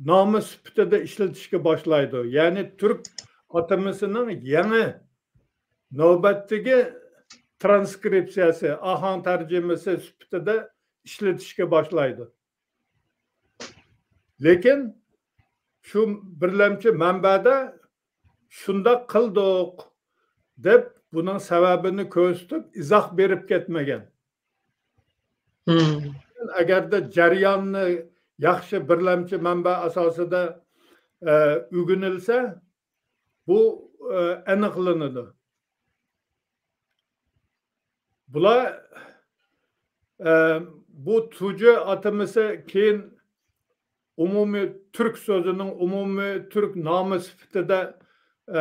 B: nomi sifatida ishlatishga boshlaydi. Ya'ni turk atamasining yangi navbatdagi transkripsiyasi, ahang tarjimasi sifatida ishlatishga boshlaydi. Lekin shu birlamchi manbada şunda kıldık dep bunun sebebini köstüp izah berip ketmegen. Agar da jarayonni yaxshi birlamchi manba asosida ügünilse bu aniqlanadi. Bular bu tuji atımısı keyin umumiy Türk sözünün umumiy Türk nomi sifatida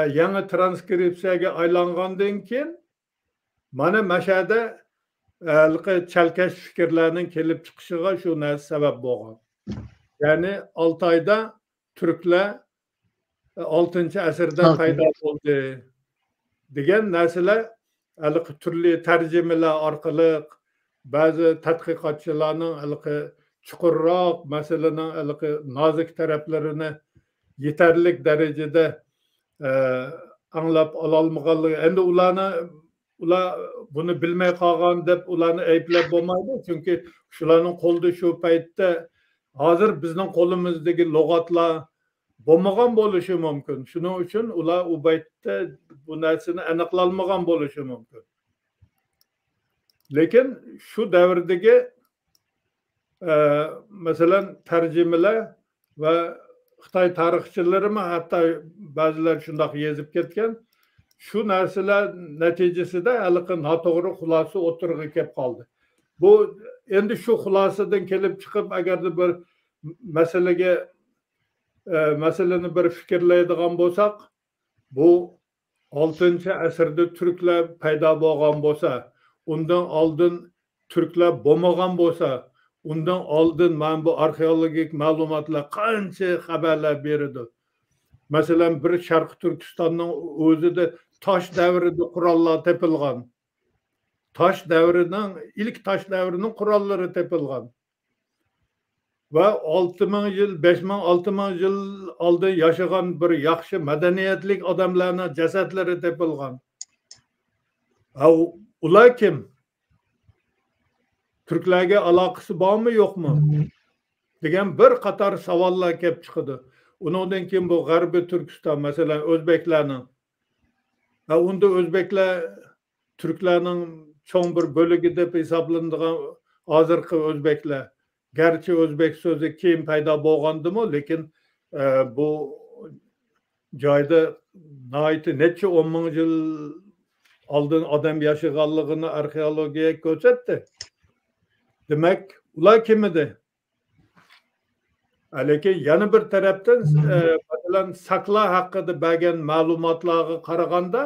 B: yangi transkripsiyaga aylangandan keyin mana mashada chalkash fikrlarning kelib chiqishiga shu narsa sabab bo'lgan. Ya'ni Altayda Türklar 6. asrda paydo bo'ldi degan narsalar turli tarjimalar orqali ba'zi tadqiqotchilarning chuqurroq masalaning nozik taraflarini yetarli darajada anglab ololmaganligi, endi ular buni bilmay qolgan deb ularni ayblab bo'lmaydi, chunki shularning qo'lida shu paytda hozir bizning qo'limizdagi lug'atlar bo'lmagan bo'lishi mumkin. Shuning uchun ular u paytda bu narsani aniqlolmagan bo'lishi mumkin. Lekin shu davrdagi masalan tarjimalar va Xitoy tarixchilari hatto ba'zilar shundoq yozib ketgan, shu narsalar natijasida haliqi noto'g'ri xulosa o'tirg'i kelib qoldi. Bu endi shu xulosadan kelib chiqib agarda bir masalani bir fikrlaydigan bo'lsak, bu 6. asrda Türklar paydo bo'lgan bo'lsa, undan oldin Türklar bo'lmagan bo'lsa, undan oldin mana bu arxeologik ma'lumotlar qancha xabarlar berdi. Masalan, bir Sharq Turkistonning o'zida tosh davrida qurollar topilgan. İlk tosh davrining qurollari topilgan. Va 6000 yil, 5000, 6000 yil oldin yashagan bir yaxshi madaniyatli odamlarning jasadlari topilgan. Ular kim? Türklarga aloqasi bormi, yo'qmi? degan bir qator savollar kelib chiqdi. Undan keyin bu G'arbiy Turkiston, masalan, O'zbeklarning. Unda O'zbeklar Türklarning cho'ng bir bo'ligi deb hisoblanadigan hozirgi O'zbeklar. Garchi O'zbek so'zi keyin paydo bo'lgandimi, lekin bu joyda necha 10 ming yil oldin odam yashaganligini arxeologiya ko'rsatdi. Demak, ular kim edi? Lekin yana bir tarafdan masalan Saklar haqida bergan ma'lumotlarga qaraganda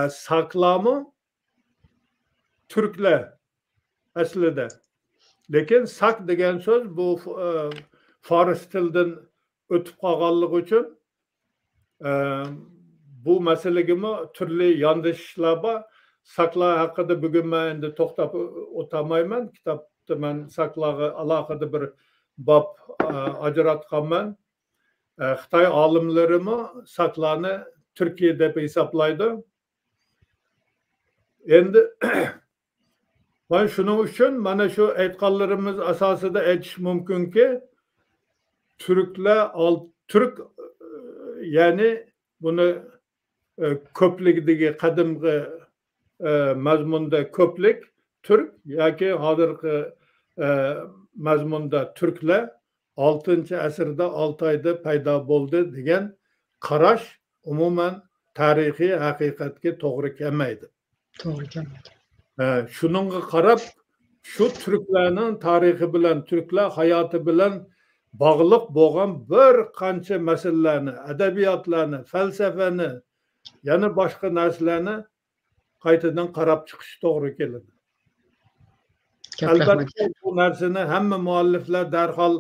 B: Saklarmi Türklar aslida. Lekin sak degan so'z bu fors tilidan o'tib qolganligi uchun bu masalaga turli yondashishlar bor. Saklar haqida bugun men endi to'xtab o'tamayman. Kitobda men saklarga alohida bir bob ajratganman. Xitoy olimlari saklarni Turkiya deb hisoblaydi. Endi ben shuning uchun mana shu aytganlarimiz asosida aytish mumkinki, Türk ya'ni buni ko'pligidagi qadimgi mazmunda ko'plik Türk yoki hozirgi mazmunda Türklar 6. asrda Altayda paydo bo'ldi degan qarash umuman tarixiy haqiqatga to'g'ri kelmaydi.
A: To'g'ri kelmaydi.
B: Shuningga qarab, shu Türklarning tarixi bilan, Türklar hayoti bilan bog'liq bo'lgan bir qancha masalalarni, adabiyotlarni, falsafani, yana boshqa narsalarni qaytadan qarab chiqish to'g'ri keladi. Albatta bu narsani hamma mualliflar darhol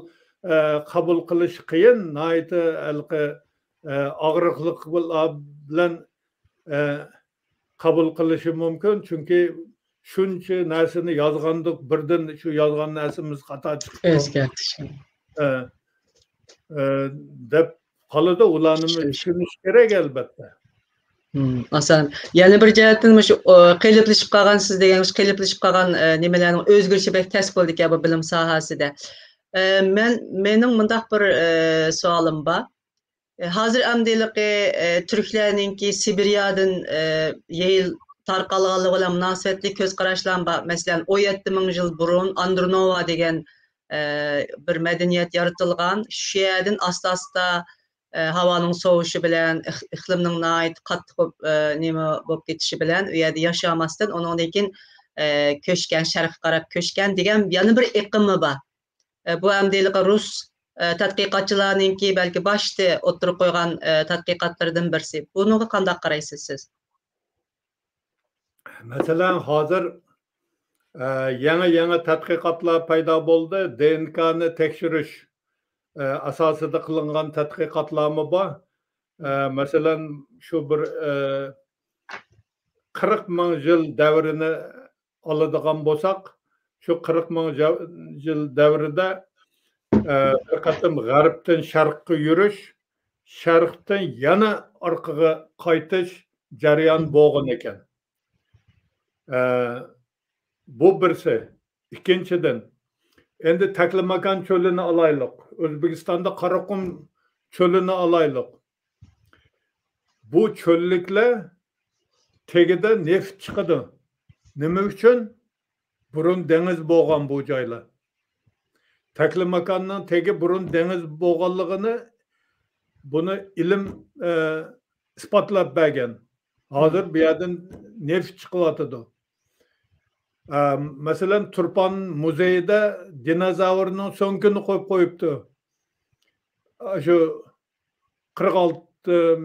B: qabul qilish qiyin, og'riqli bilan qabul qilishi mumkin, chunki shuncha narsani yozgandik, birdan shu yozgan narsamiz xato chiqdi. Deb qoladi, ularni tushunish kerak albatta.
A: Asan, yana bir jihatdan shu qiyinlashib qolgan, siz deganingiz qiyinlashib qolgan nimalarning o'zgarishi bek tas bo'ldi bu bilim sohasida. Mening mundaq bir savolim bor. Hazır amdeliqi Türklerninki Sibiryadan yeyil tarqalğanlığı bilen münasebetli köz qaraşlan bar. Mesela 17 ming yıl burun Andronova degen bir medeniyet yaratılgan. Şu yerden asta havanın soğuşu bilen, iklimning nayt qattiq nima bolup ketişi bilen u yerda yaşamasdan onun lekin köşken, şarkı qarab köşken degen yana bir iqimi bar. Bu amdeliqi Rus tadqiqatçılarınki belki başta oturup koygan tadqiqatlardan birisi. Bunu qanday qaraysiz siz?
B: Mesela hazır yangi tadqiqotlar paydo bo'ldi. DNK'ni tekshirish asosida qilingan tadqiqotlarmi bor? Masalan, shu bir 40 ming yil davrini oladigan bo'lsak, shu 40 ming yil davrida bir qatim g'arbdan sharqqa yurish, sharqdan yana orqaga qaytish jarayon bo'lgan ekan. Bu birisi. İkinciden, endi Taklamakan çölünü alaylık. Özbekistan'da Karakum çölünü alaylık. Bu çöllükler tegide neft çıkıdı. Nima üçün? Burun deniz boğan bu joylar. Taklamakanның tegi burun deniz boğanlığını bunu ilim ispatlap bergen. Hazır bir yerden neft çıkıvatıdı. Mesela Turpan Müzeyinde dinozavrның sönkünü koyuptu. Şu 46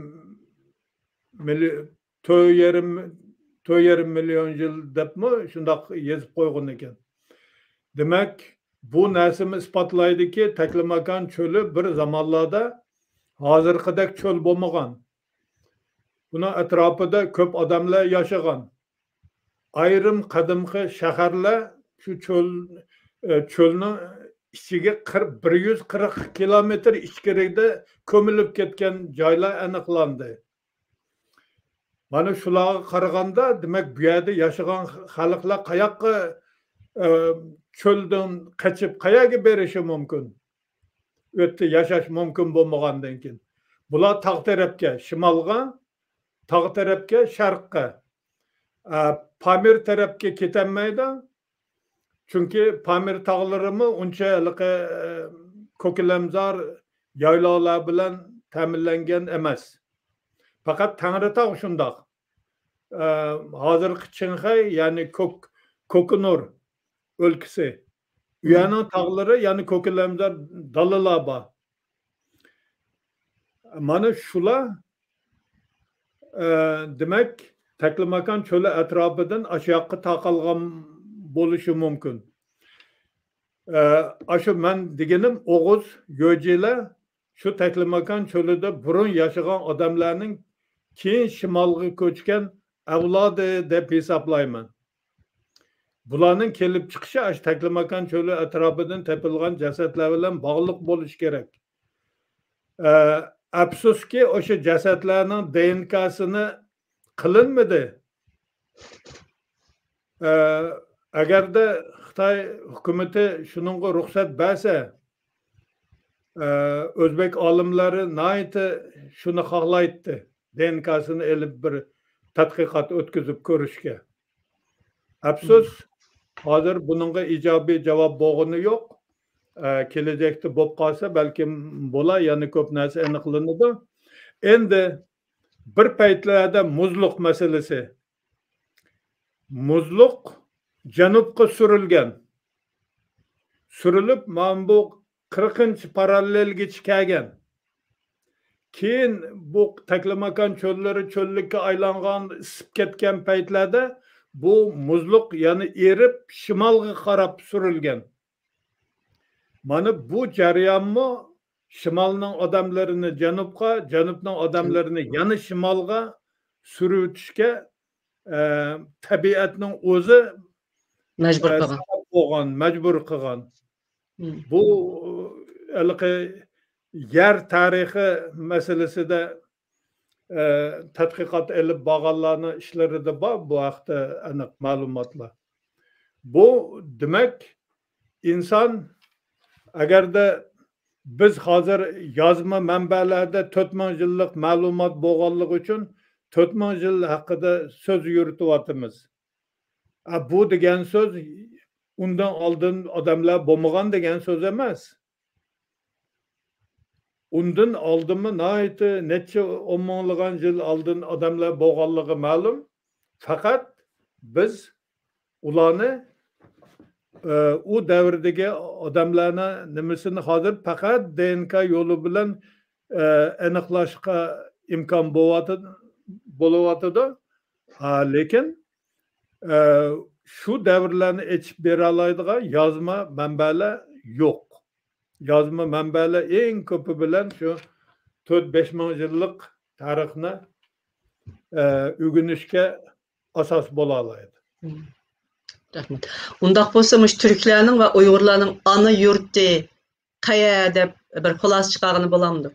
B: milyon yıl depmi şundaq yazıp koygun eken. Demek bu nesimi ispatlaydı ki Taklamakan çölü bir zamanlarda hazırkıdak çöl bolmagan. Buna etrafında köp adamlar yaşagan. Ayrım qadimqi shaharlar shu cho'lni ichiga 140 kilometr ichkarida ko'milib ketgan joylar aniqlandi. Mana shularga qaraganda, demak bu yerda yashagan xalqlar qayoqqa cho'ldan qochib qayerga berishi mumkin? U yerda yashash mumkin bo'lmagandan keyin. Bular tog' tarafga, shimolga, tog' tarafga, sharqqa, Pamir tarafga ketenmeydi. Çünkü Pamir tağlarımı unchalık kokilemzar yaylalar bilen ta'minlangan emas. Fakat Tangritog shundoq. Hozirgi Qinxay, ya'ni Kokinur o'lkasi. U yerning tog'lari, ya'ni kokilemzar dalalar bor. Mana shular demek Taklamakan çölü etrafından aşağı taqalgan bo'lishi mumkin. Aşı men degenim Oğuz, Göceler şu Taklamakan çölüde burun yaşagan adamlarning keyin shimolga ko'chgan avlodi deb hisoblayman. Bularning kelib chiqishi aş Taklamakan çölü etrafından tepilgan jasadlar bilan bog'liq bo'lishi kerak. Afsuski o'sha jasadlarning DNK'sini qilinmadi. Agar da Xitoy hukumati shuningga ruxsat bersa, o'zbek olimlari nihoyatda shuni xohlaydi. DNK'sini elib bir tadqiqot o'tkazib ko'rishga. Afsus, hozir buningga ijobiy javob bo'lgani yo'q. Kelajakda bo'lib qolsa balkim bo'lar, yana ko'p narsa aniqlanadi. Endi bir paytlarda muzluq meselesi. Muzluq janubga surilgan. Surilib, mana bu 40 parallelga chiqagan. Keyin bu Taklamakan cho'llari cho'llikka aylangan, isib ketgan paytlarda bu muzluq yani erib shimolga qarab surilgan. Mana bu jarayonmi Şimalның adamlarını janubga, janubның adamlarını yana shimolga surutishga tabiatning o'zi majbur qilgan. Bu yer tarixi masalasida tadqiqot elib borganlarning ishlarida bor bu haqda aniq ma'lumotlar. Bu demak inson agarda biz hozir yozma manbalarda 4000 yillik ma'lumot bo'lganligi uchun 4000 yil haqida so'z yurityapmiz. Bu degan so'z undan oldin odamlar bo'lmagan degan so'z emas. Undan oldinmi nihoyatda necha 10 minglagan yil oldin odamlar bo'lganligi ma'lum. Faqat biz ularni u davrdagi odamlarni nimasini hozir faqat DNK yo'li bilan aniqlashga imkon bo'layotidi. Lekin şu davrlarni ichib bera oladigan yozma manbalar yo'q. Yozma manbalar eng ko'pi bilan shu 4-5 ming yillik tarixni o'rganishga asos bo'la oladi.
A: Rahmat. Undaq bolsa mush Türklerning va Uyg'urlarning ana yurti qayerda deb bir xulosa chiqargani bo'lamdi?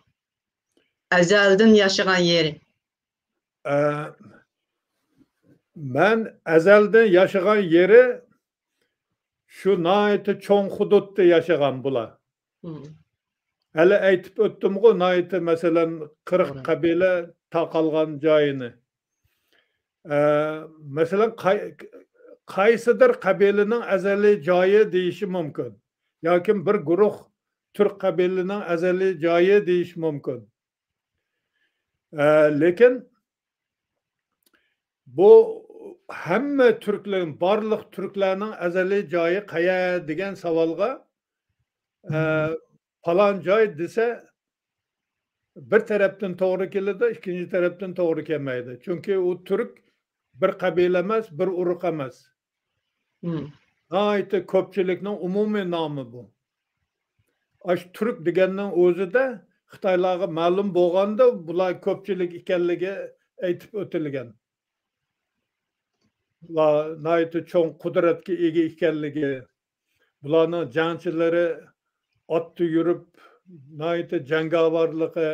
A: Azaldan yashagan yeri.
B: Ben azaldan yashagan yeri şu nihoyatda cho'ng hududda yashagan bular. Hali aytib o'tdim-ku, nihoyatda masalan 40 qabila taqalgan joyini. Masalan qaysidir qabilaning azaliy joyi deyishi mumkin. Yoki bir guruh Türk qabilaning azaliy joyi deyish mumkin. Lekin bu hamma Türklerin, barliq Türklerning azaliy joyi qayerda degan savolga falan joy desa bir tarafdan to'g'ri keladi, ikkinchi tarafdan to'g'ri kelmaydi. Chunki u Türk bir qabila emas, bir urug' emas. Nihoyatda ko'pchilikning umumiy nomi bu. Ash Türk deganning o'zida Xitoylarga ma'lum bo'lganda bular ko'pchilik ekanligi aytib o'tilgan. Bular nihoyatda cho'ng qudratga ega ekanligi, bularning jangchilari otda yurib nihoyatda jangovarligi,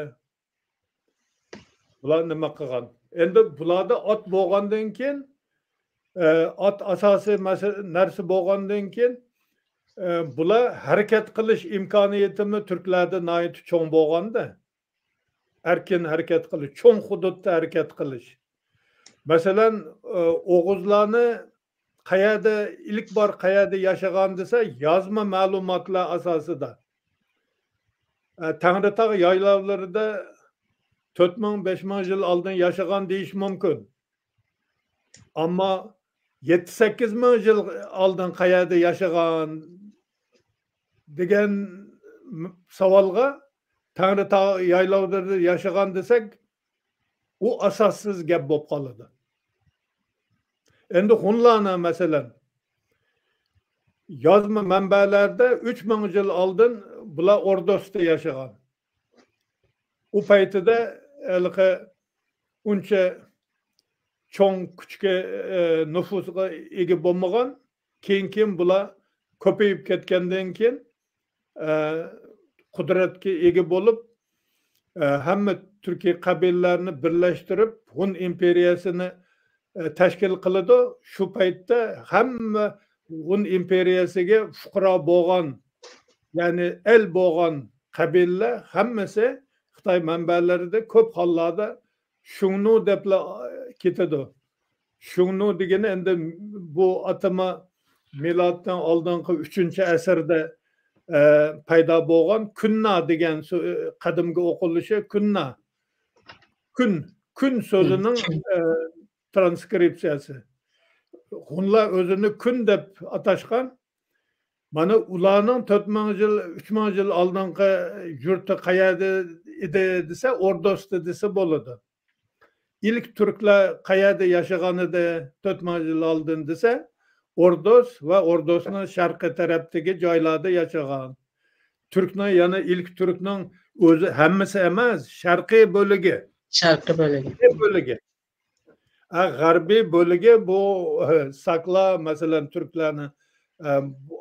B: bular nima qilgan? Endi bularda ot bo'lgandan keyin ot asosiy narsa bo'lgandan keyin bular harakat qilish imkoniyatini Türklarda nihoyatda cho'ng bo'lganda, erkin harakat qilish, cho'ng hududda harakat qilish. Masalan, Oğuzlarni qayerda ilk bor qayerda yashagan desa, yozma ma'lumotlar asosida. Tangritog' yaylovlarida 4000-5000 yil oldin yashagan deyish mumkin. Ammo 7-8 ming yil oldin qayerda yashagan degan savolga Tangritog' yaylovlarida yashagan desak, u asossiz gap bo'lib qoladi. Endi Hunlarni masalan yozma manbalarda 3000 yil oldin bular Ordosda yashagan. U paytida uncha cho'ng kuchga nüfusga ega bo'lmagan, keyin bular ko'payib ketgandan keyin qudratga ega bo'lib hamma Türkiye qabilalarini birlashtirib Hun imperiyasini tashkil qiladi. Shu paytda hamma Hun imperiyasiga fuqaro bo'lgan, ya'ni el bo'lgan qabilalar hammasi Xitoy manbalarida ko'p hollarda Shungnu deb ketadi. Shungnu degani endi bu atama miloddan oldingi 3-asrda paydo bo'lgan kunna degan qadimgi o'qilishi kunna. Kun so'zining transkripsiyasi. Hunlar o'zini kun deb atashgan. Mana ularning 4000 yil, 3000 yil oldingi yurti qayerda edi desa, Ordosda desa bo'ladi. İlk Türkler qayerda yashagan edi 4000 yil oldin desa, Ordos va Ordosning sharqiy tarafdagi joylarda yashagan. Türkning, yana ilk Türkning o'zi hammasi emas, sharqiy bo'ligi.
A: Sharqiy bo'ligi.
B: G'arbiy bo'ligi bu Sakla, masalan Türklarni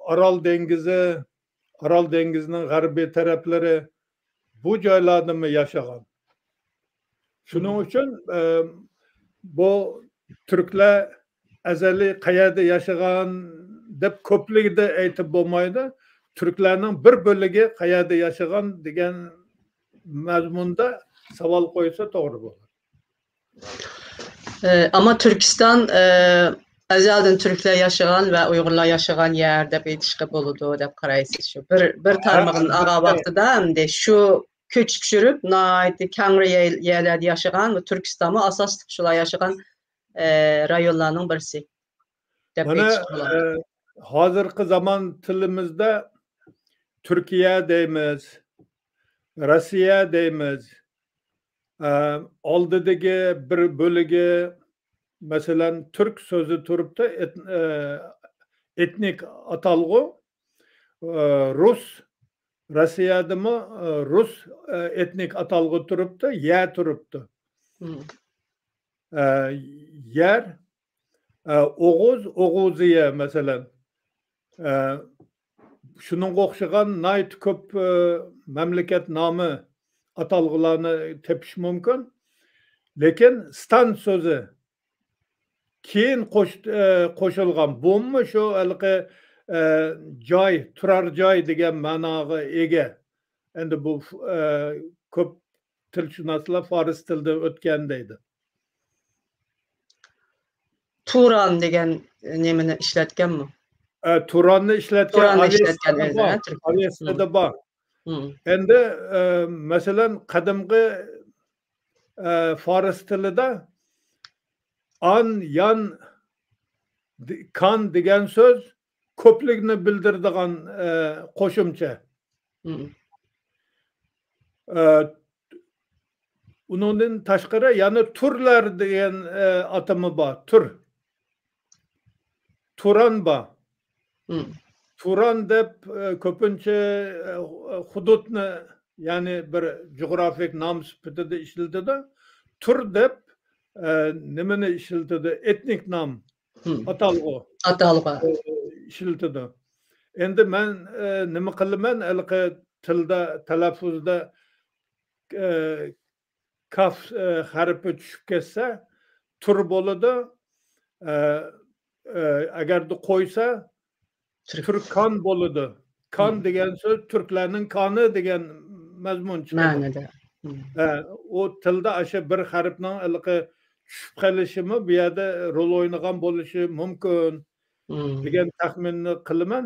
B: Aral dengizining g'arbiy taraflari bu joylarda mı yashagan. Shuning uchun bu Türkler azali qayerda yashagan deb ko'pligida aytib bo'lmaydi. Türklerinin bir bölügi qayerda yaşagan degan mazmunda savol qo'ysa to'g'ri bo'ladi.
A: Ama Türkistan ezelden Türkler yaşayan ve Uygurlar yaşayan yerde bir ilişki buludu dep qaraysiz şu. Bir tarmağın ağa vaqtida hem şu köçüp sürüp naiti Kangri yerlerde yaşayan ve Türkistan'ı asas tutuşular yaşayan rayonlarının birisi.
B: Mana hozirgi zaman tilimizde Türkiye deymiz, Rossiya deymiz. Oldidagi bir bölügi mesela Türk sözü turibdi, etnik atalg'u Rus, Rossiyadami Rus etnik atalg'u turibdi, ya turibdi. Yer Oğuz, Oğuziye mesela. Şunun o'xshagan nayt ko'p mamlakat nomi atalg'ularni tepish mumkin. Lekin stan so'zi keyin qo'shilgan. Bumi shu halqi joy, turar joy degan ma'noga ega. Endi bu ko'p tilshunoslar fors tilida o'tgan deydi.
A: Turan degan nemini ishlatganmi?
B: Turanni ishlatgan aviasiyada bor. Endi masalan qadimgi fors tilida an, yan, kan degan so'z ko'plikni bildiradigan qo'shimcha. Undan tashqari yana turlar degan atimi bor. Tur. Turan bor. Turan deb ko'pincha hududni, ya'ni bir geografik nom sifatida ishlatiladi. Tur deb nimani ishlatiladi? Etnik nom, atalg'u. Ishlatiladi. Endi men nima qilaman? Alqi tilda, talaffuzda kaf harfi tushib ketsa, tur bo'ladi. Agarda qo'ysa Türkan bo'ladi. Kan degan so'z Türklarning koni degan mazmun chiqadi. O tilda asha bir harfning alqi tushib qolishimi bu yerda rol o'ynagan bo'lishi mumkin degan taxminni qilaman.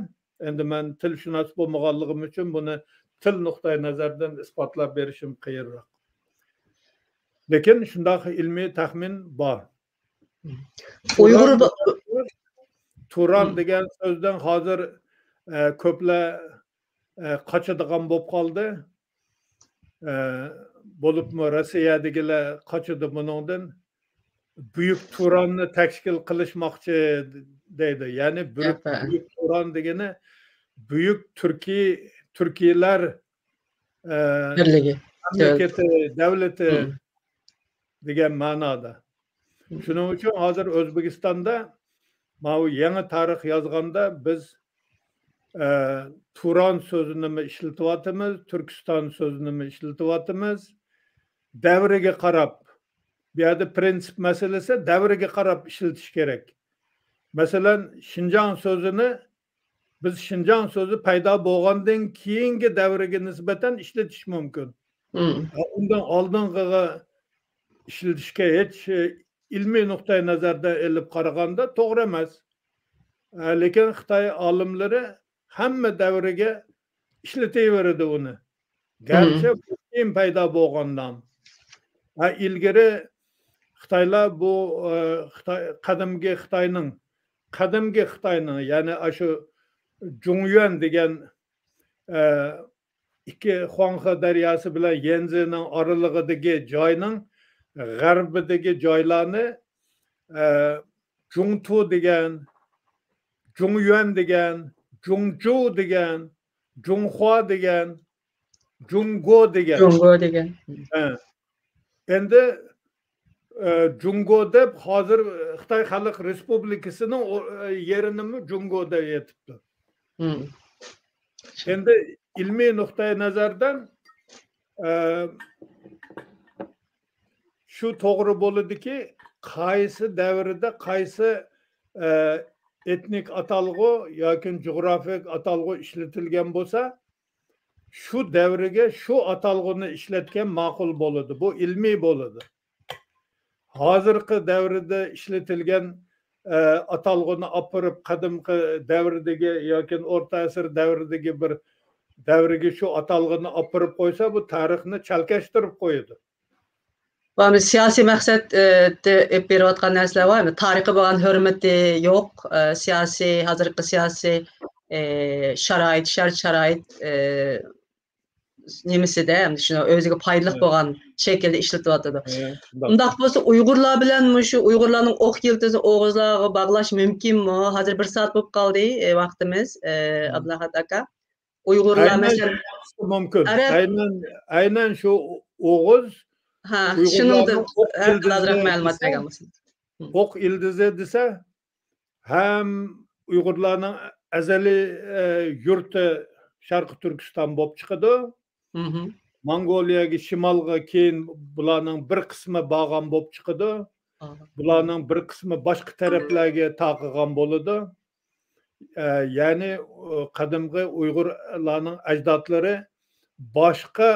B: Endi men tilshunos bo'lmaganligim uchun buni til nuqtai nazaridan isbotlab berishim qiyinroq. Lekin shunday ilmiy taxmin bor. Turan degan so'zdan hozir ko'plar qochadigan bo'lib qoldi. Bo'libmi Rossiyadagilar qochadi bundan. Buyuk Turanni tashkil qilishmoqchi deydi. Ya'ni buyuk Turan degani buyuk Turkiylar birligi, mamlakati, davlati degan ma'noda. Shuning uchun hozir O'zbekistonda bu yangi tarix yozganda biz Turan so'zini ishlatyapmiz, Turkiston so'zini ishlatyapmiz. Davriga qarab, bu yerda prinsip masalasi davriga qarab ishlatish kerak. Masalan, Şinjan so'zini biz Şinjan so'zi paydo bo'lgandan keyingi davriga nisbatan ishlatish mumkin. Undan oldingiga ishlatishga hech ilmiy nuqtai nazarda elib qaraganda to'g'ri emas. Lekin Xitoy olimlari hamma davriga ishlataveradi uni. Garchi keyin paydo bo'lgandan. Ilgari Xitoylar bu qadimgi Xitoyning, ya'ni shu Jungyuan degan ikki Xuanxe daryosi bilan Yanzining oralig'idagi joyning g'arbidagi joylarni Jungtu degan, Jungyuan degan, Jungju degan, Junghua degan, Jungo degan. Endi Jungo deb hozir Xitoy Xalq Respublikasining yerini Jungo deb yetibdi. Endi ilmiy nuqtai nazardan shu to'g'ri bo'ladiki, qaysi davrda qaysi etnik atalgı yoki coğrafik atalgı işletilgan bo'lsa, şu davriga şu atalg'ini ishlatgan ma'qul bo'ladi. Bu ilmiy bo'ladi. Hozirgi davrda ishlatilgan atalg'ini opirib qadimgi davrdagi yoki o'rta asr davridagi bir davriga shu atalg'ini opirib qo'ysa, bu tarixni chalkashtirib qo'yadi.
A: Biz siyasi maqsad berayotgan narsalar bormi? Tarixga bo'lgan hurmati yo'q, siyasi, hozirgi siyasi sharoit, shart-sharoit nemisida, shuni o'ziga foydali bo'lgan shaklda ishlatyotadi. Undaq bo'lsa, Uyg'urlar bilan shu Uyg'urlarning o'q yildizi O'g'izlarga bog'lash mumkinmi? Hozir 1 soat bo'lib qoldi vaqtimiz, Abdullahat aka. Uyg'urlar masalan
B: mumkin. Aynan shu O'g'iz
A: shuningdek ozroq ma'lumot bergan bo'lsangiz.
B: O'q ildizi desa, ham Uyg'urlarning azaliy yurti Sharqi Turkiston bo'lib chiqadi. Mongoliyaga shimolga keyin bularning bir qismi borgan bo'lib chiqadi. Bularning bir qismi boshqa taraflarga taqilgan bo'ladi. Ya'ni qadimgi Uyg'urlarning ajdodlari boshqa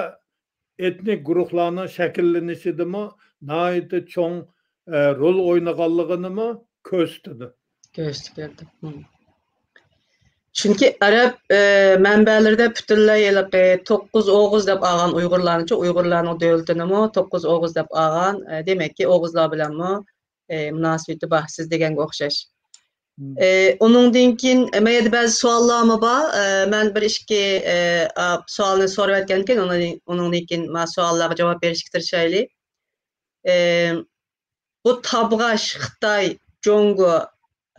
B: etnik guruhlarning shakllanishidimi nihoyatda cho'ng rol o'ynaganligini ko'rsatdi.
A: Berdi. Chunki arab manbalarida butunlay 9 O'g'iz deb olgan Uyg'urlarni, Uyg'urlarning davlatini 9 O'g'iz deb olgan, demakki O'g'izlar bilanmi munosabati baxtsiz deganga o'xshash. Onundan keyin mayda ba'zi savollarmi bor. Men bir ikki savolni so'rab o'tganken, onundan keyin men savollarga javob berishga tirishaylik. Bu Tabg'ash, Xitoy, Jongo,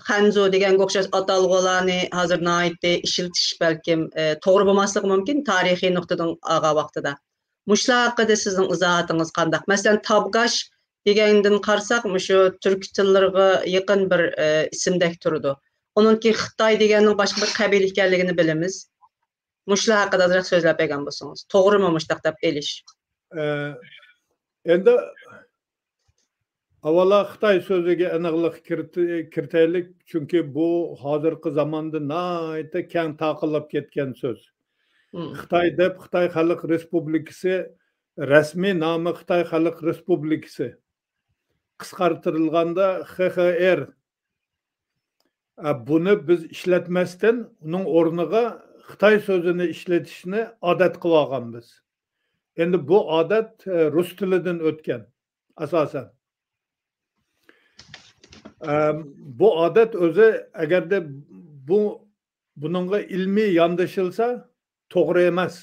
A: Hanzo degan o'xshash atalg'ularni hozir nihoyatda ishlatish balkim to'g'ri bo'lmasligi mumkin tarixiy nuqtadan olgan vaqtida. Mushlar haqida sizning izohatingiz qanday? Masalan, Tabg'ash degandan qarasak, shu turk tillariga yaqin bir ismdek turadi. Onunki Xitoy deganning boshqa bir qabila ekanligini bilamiz. Mushlar haqida ozroq so'zlab bergan bo'lsangiz, to'g'rimi mushtaq deb elish?
B: Endi avvalo Xitoy so'ziga aniqlik kiritaylik, chunki bu hozirgi zamonda nihoyatda keng taqilib ketgan so'z. Xitoy deb Xitoy Xalq Respublikasi rasmiy nomi Xitoy Xalq Respublikasi. Qisqartirilganda XXR. Buni biz ishlatmasdan uning o'rniga Xitoy so'zini ishlatishni odat qilib olganmiz. Endi bu odat rus tilidan o'tgan asosan. Bu odat o'zi agarda buningga ilmiy yondashilsa to'g'ri emas.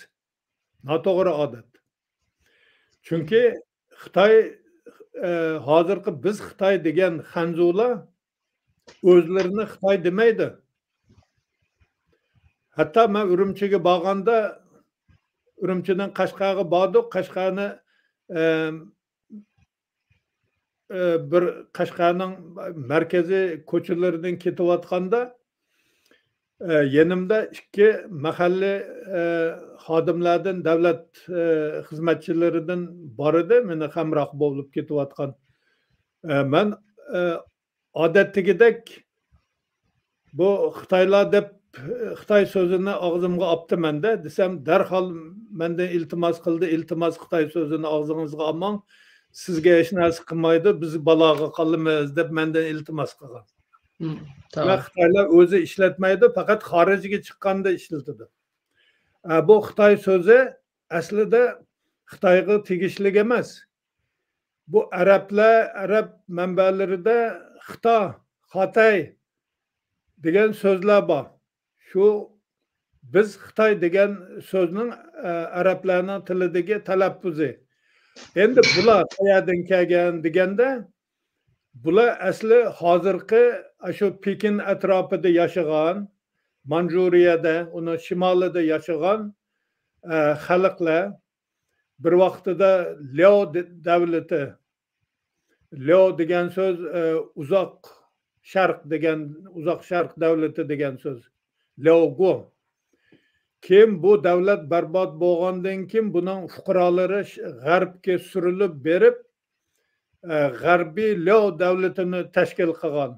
B: Noto'g'ri odat. Chunki Xitoy hozirgi biz Xitoy degan Hanzular o'zlarini Xitoy demaydi. Hatto men Urumchiga borganda, Urumchidan Qashqarga bordik, Qashqarni bir Qashqarning markaziy ko'chalaridan ketayotganda yanimda ikki mahalliy xodimlardan, davlat xizmatchilaridan bor edi, meni hamroh bo'lib ketayotgan. Men odatdagidek bu Xitoylar deb Xitoy so'zini og'zimga olibman-da, desam darhol mendan iltimos qildi, iltimos Xitoy so'zini og'zingizga olmang, sizga hech narsa qilmaydi, biz baloga qolamiz deb mendan iltimos qilgan. Va Xitoylar o'zi ishlatmaydi, faqat xorijga chiqqanda ishlatadi. Bu Xitoy so'zi aslida Xitoyga tegishli emas. Bu arab manbalarida Xitoy degan so'zlar bor. Shu biz Xitoy degan so'zning arablarning tilidagi talaffuzi. Endi bular qayerdan kelgan deganda, bular asli hozirgi shu Pekin atrofida yashagan, Manjuriyada, uni shimolida yashagan xalqlar bir vaqtida Liao davlati, Liao degan so'z uzoq sharq davlati degan so'z. Liaogu. Kim bu davlat barbod bo'lgandan keyin buning fuqarolari g'arbga surilib berib, g'arbiy Liao davlatini tashkil qilgan.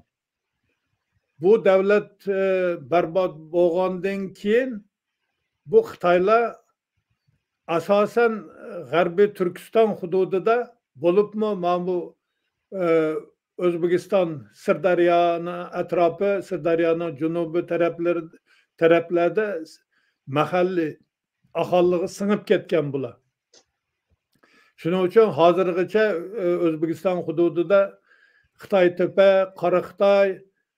B: bu davlat barbod bo'lgandan keyin bu Xitoylar asosan G'arbiy Turkiston hududida bo'libmi mana bu O'zbekiston Sirdaryoni atrofi, Sirdaryoning janubiy taraflarda mahalliy aholiga singib ketgan bular. Shuning uchun hozirgacha O'zbekiston hududida Xitoytepa, Qora Xitoy,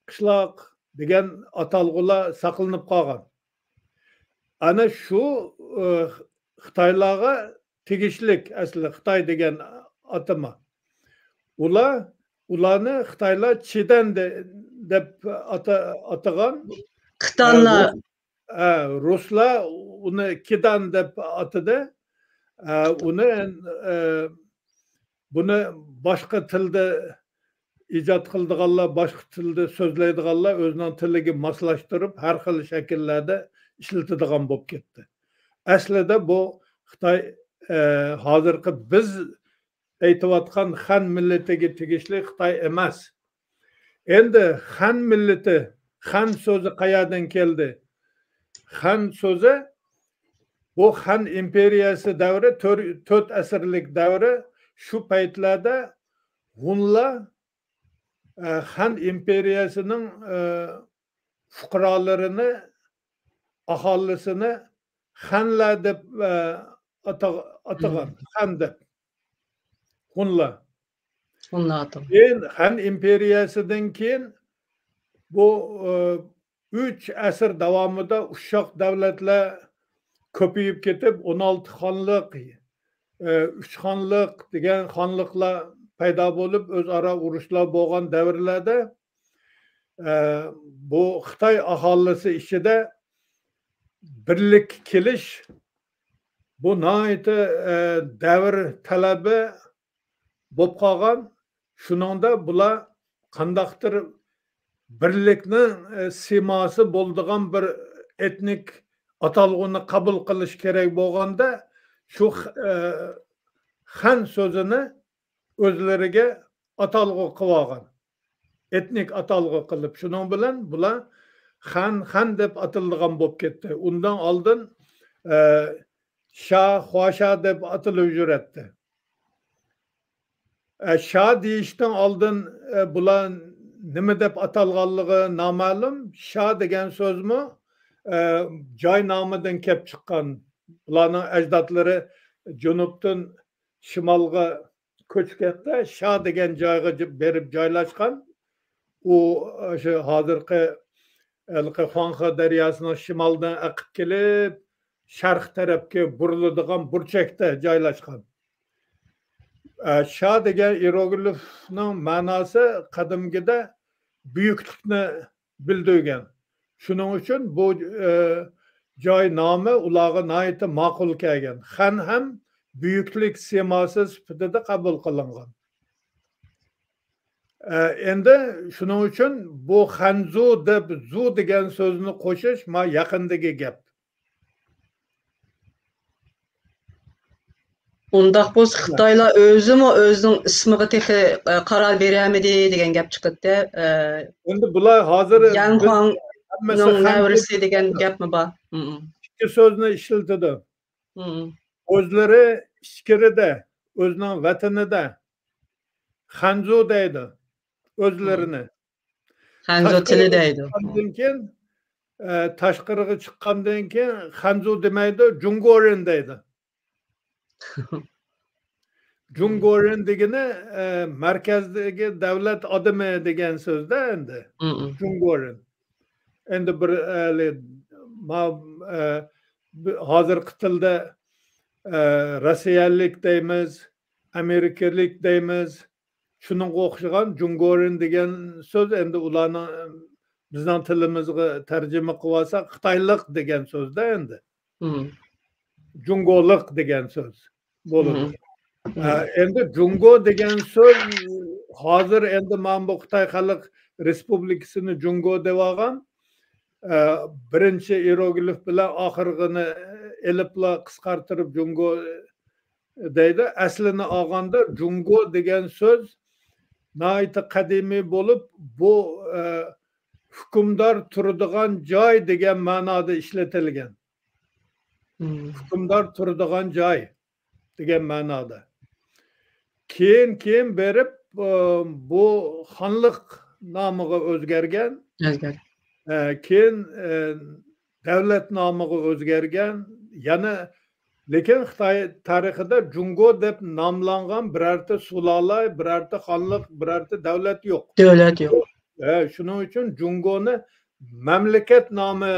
B: Qishloq degan atalg'ular saqlanib qolgan. Ana shu Xitoylarga tegishlik asli Xitoy degan atama. Ularni Xitoylar Chidan deb atagan.
A: Xitoylar
B: Ruslar uni Kidan deb atadi. Buni boshqa tilda ijod qildiganlar, boshqa tilda so'zlaydiganlar o'zining tiliga moslashtirib har xil shakllarda ishlatadigan bo'lib ketdi. Aslida bu Xitoy hozirgi biz aytayotgan Han millatiga tegishli Xitoy emas. Endi Han millati, Han so'zi qayerdan keldi? Han so'zi bu Han imperiyasi davri, 4 asrlik davri. Shu paytlarda Hunlar Han imperiyasining fuqarolarini, aholisini Hanlar deb atagan. Han deb. Hunlar. Han imperiyasidan keyin bu 3 asr davomida uşaq davlatlar ko'payib ketib 16 xonliq, 3 xonliq degan xonliqlar paydo bo'lib o'zaro urushlar bo'lgan davrlarda bu Xitoy aholisi ichida birlik kelish bu nihoyatda davr talabi bo'lib qolgan. Shuningda bular qandaqdir birlikning simosi bo'ladigan bir etnik atalg'uni qabul qilish kerak bo'lganda shu Han so'zini o'zlariga atalg'u qilib olgan. Etnik atalg'u qilib. Shuning bilan bular Han deb atiladigan bo'lib ketdi. Undan oldin Shah, Xosha deb atilib yuradi. Shah deyishdan oldin bular nima deb atalganligi noma'lum. Shah degan so'zmi joy nomidan kelib chiqqan. Bularning ajdodlari janubdan shimolga ko'chganda Shah degan joyga berib joylashgan. U o'sha hozirgi Xonxa daryosining shimoldan oqib kelib sharq tarafga buriladigan burchakda joylashgan. Shah degan hieroglifning ma'nosi qadimgida buyuklikni bildirgan. Shuning uchun bu joy nomi ularga nihoyatda ma'qul kelgan. Han ham buyuklik simosi sifatida qabul qilingan. Endi shuning uchun bu Hanzu deb zu degan so'zni qo'shish ma yaqindagi gap.
A: Undaq bo'lsa Xitoylar o'zimi o'zining ismiga texi qaror bermedi degan gap chiqdi.
B: Endi bular hozir
A: Yanxuangning navrisi degan gapmi bor?
B: Ikki so'zni ishlatadi. O'zlari ichkarida, o'zining vatanida Hanzu deydi. O'zlarini.
A: Hanzu tili deydi.
B: Ondan keyin tashqariga chiqqandan keyin Hanzu demaydi, Jungoren deydi. Jungoren degani markazdagi davlat odami degan so'zda endi. Jungoren. Endi bir hozirgi tilda Rossiyalik deymiz, Amerikalik deymiz. Shuning o'xshagan Jungoren degan so'z endi ularning bizning tilimizga tarjima qilib olsak Xitoylik degan so'zda endi. Jungolik degan so'z bo'ladi. Endi Jungo degan so'z hozir endi mana bu Xitoy Xalq Respublikasini Jungo deb olgan. Birinchi hieroglif bilan oxirgini elibla qisqartirib Jungo deydi. Aslini olganda Jungo degan so'z nihoyatda qadimiy bo'lib, bu hükümdar turadigan joy degan ma'noda ishlatilgan. Hükümdar turadigan joy degan ma'noda. Keyin berib bu xonlik nomiga o'zgargan. Keyin davlat nomiga o'zgargan. Yana lekin Xitoy tarixida Jungo deb nomlangan birorta sulola, birorta xonlik, birorta davlat yo'q.
A: Davlat yo'q.
B: Shuning uchun Jungoni mamlakat nomi,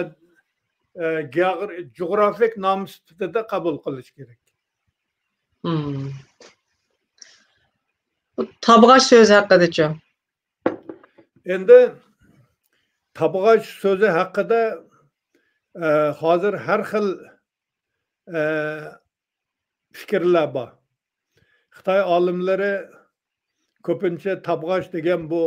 B: geografik nom sifatida qabul qilish kerak.
A: Tabg'ash so'zi haqida-chi?
B: Endi tabg'ash so'zi haqida hozir har xil fikrlar bor. Xitoy olimlari ko'pincha tabg'ash degan bu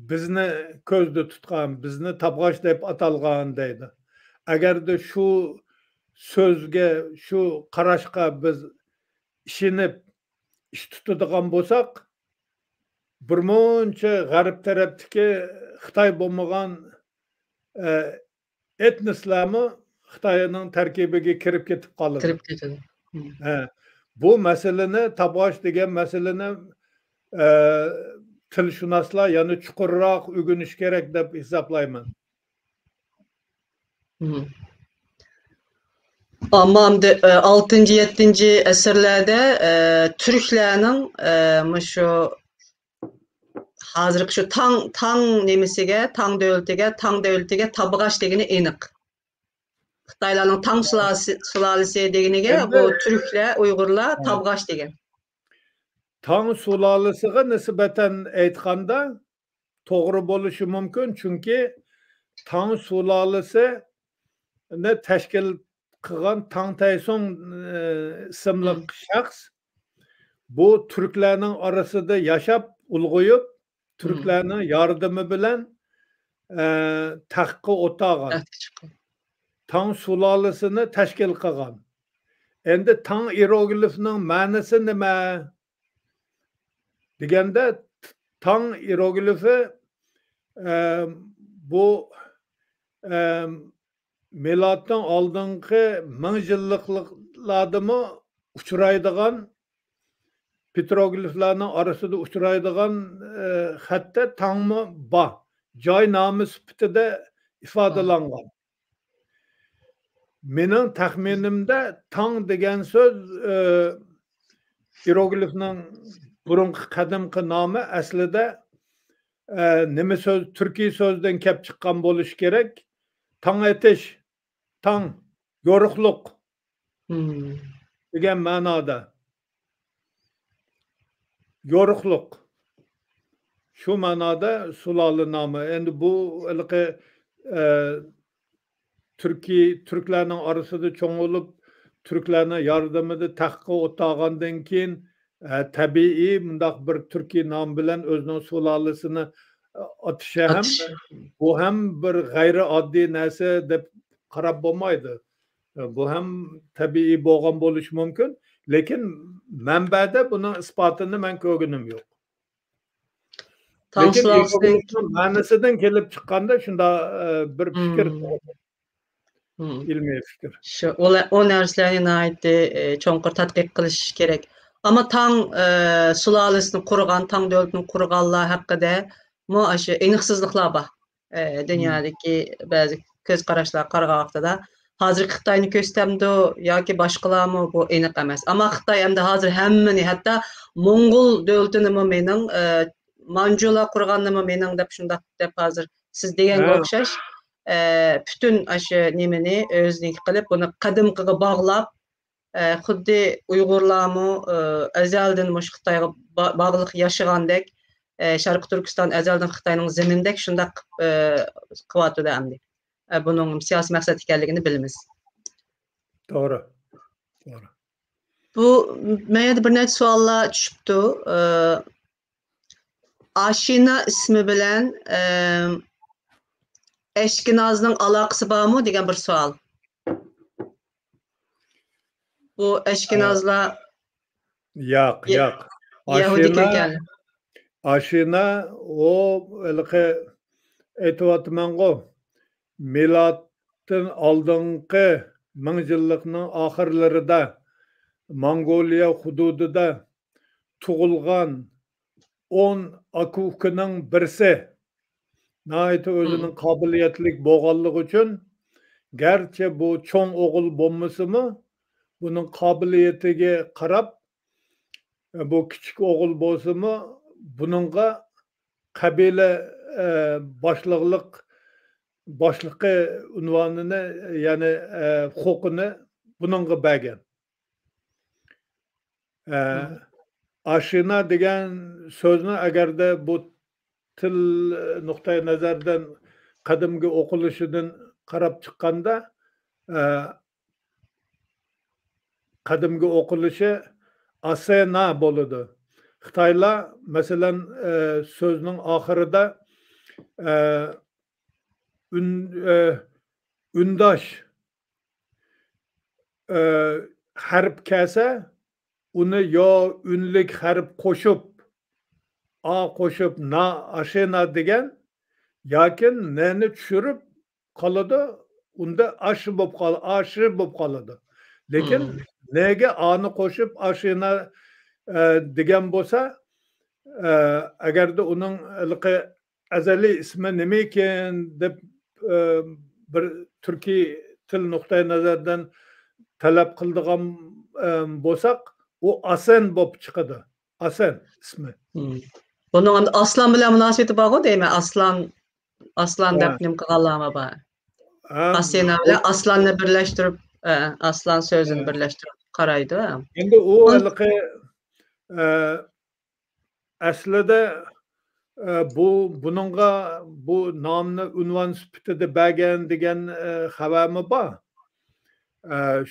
B: bizni ko'zda tutgan, bizni tabg'ash deb atalgan deydi. Agarda shu so'zga, shu qarashga biz ishinib ish tutadigan bo'lsak, birmuncha g'arb tarafdagi Xitoy bo'lmagan etnislarmi Xitoyning tarkibiga kirib ketib qoladi.
A: Kirib ketadi.
B: Bu masalani, tabg'ash degan masalani tilshunoslar yana chuqurroq o'rganish kerak deb hisoblayman.
A: Ama 6-7 asrlarda Türklerning şu hozirgi shu tang nemisiga, tang davlatiga tabg'ash degani aniq. Xitoylarning tang sulolasi deganiga bu turklar, uyg'urlar tabg'ash degan.
B: Tang sulolasiga nisbatan aytganda to'g'ri bo'lishi mumkin, chunki tang sulolasini tashkil qilgan Tang Taysong ismli shaxs bu turklarning orasida yashab, ulg'ayib, turklarning yordami bilan taxtga o'tgan. Tang sulolasini tashkil qilgan. Endi tang hieroglifining ma'nosi nima? Deganda tang hieroglifi bu miloddan oldingi 1000 yilliklardami uchraydigan petrogliflarning orasida uchraydigan xatda tangmi bor. Joy nomi sifatida ifodalangan. Mening taxminimda tang degan so'z hieroglifning burungi qadimgi nomi aslida nima so'z, turkiy so'zdan kelib chiqqan bo'lishi kerak. Tang etish, tang, yorug'liq degan ma'noda. Yorug'liq. Shu ma'noda sulola nomi. Endi bu turklarning orasida cho'ng'ilib, turklarning yordamida taxtga o'tgandan keyin tabiiy bundoq bir turkiy nom bilan o'zining sulolasini atishi ham bu ham bir g'ayrioddiy narsa deb qarab bo'lmaydi. Bu ham tabiiy bo'lgan bo'lishi mumkin, lekin manbada buning isbotini men ko'rganim yo'q. Lekin ma'nosidan kelib chiqqanda shunda bir fikr, ilmiy fikr.
A: Shu o narsalarga oid cho'nqur tadqiq qilish kerak. Ama tang sulolasini qurgan, tang davlatini qurganlar haqida mu shu aniqsizliklar bor. Dunyodagi ba'zi ko'z qarashlar qarag'oqda hozirgi Xitoyni ko'rstamdi yoki boshqalarmi bu aniq emas. Ama Xitoy endi hozir hammani, hatto Mo'ng'ul davlatini mening Manjular qurganini mening deb shundaq deb hozir siz deganga o'xshash bütün shu nimani o'ziniki qilib, buni qadimqiga bog'lab, xuddi Uyg'urlarmi azaldan mush Xitoyga bog'liq yashagandek, Sharq Turkiston azaldan Xitoyning zimindek shundaq qilyapti endi. Buning siyosiy maqsad ekanligini bilamiz.
B: To'g'ri. To'g'ri.
A: Bu menga bir necha savollar tushibdi. Ashina ismi bilan Eşkinazning aloqasi bormi degan bir savol. Bu Eşkinazlar
B: yo'q. Aşina o aytyapman-go milatdan aldınqı mingillikning oxirlarida Mongoliya hududida tug'ilgan 10 aka-ukaning birisi o'zining qobiliyatli bo'lganligi uchun garchi bu cho'ng o'g'il bo'lmasimi buning qobiliyatiga qarab bu kichik o'g'il bo'lsimi buningga qabila boshliqi unvonini ya'ni huquqini buningga bergan. Ashina degan so'zni agarda bu til nuqtai nazaridan qadimgi o'qilishidan qarab chiqqanda qadimgi o'qilishi asena bo'ladi. Xitoylar masalan so'zning oxirida undosh harf kelsa uni yo unlik harf qo'shib a qo'shib na ashena degan yoki neni tushirib qoladi unda ashi bo'lib qoladi. Lekin nega ani qo'shib ashena degan bo'lsa agarda uning azaliy ismi nima ekan deb bir turkiy til nuqtai nazaridan talab qiladigan bo'lsak u Asen bo'lib chiqadi. Asen ismi.
A: Bunun aslan bilan münasebeti bağlı değil mi? Aslan dep nim qilganlarmi bor. Asena bilan aslanni birlashtirib, aslan sözünü birlashtirib qaraydi.
B: Endi u aslida bu nomni unvon sifatida bergan degan xabarmi bor.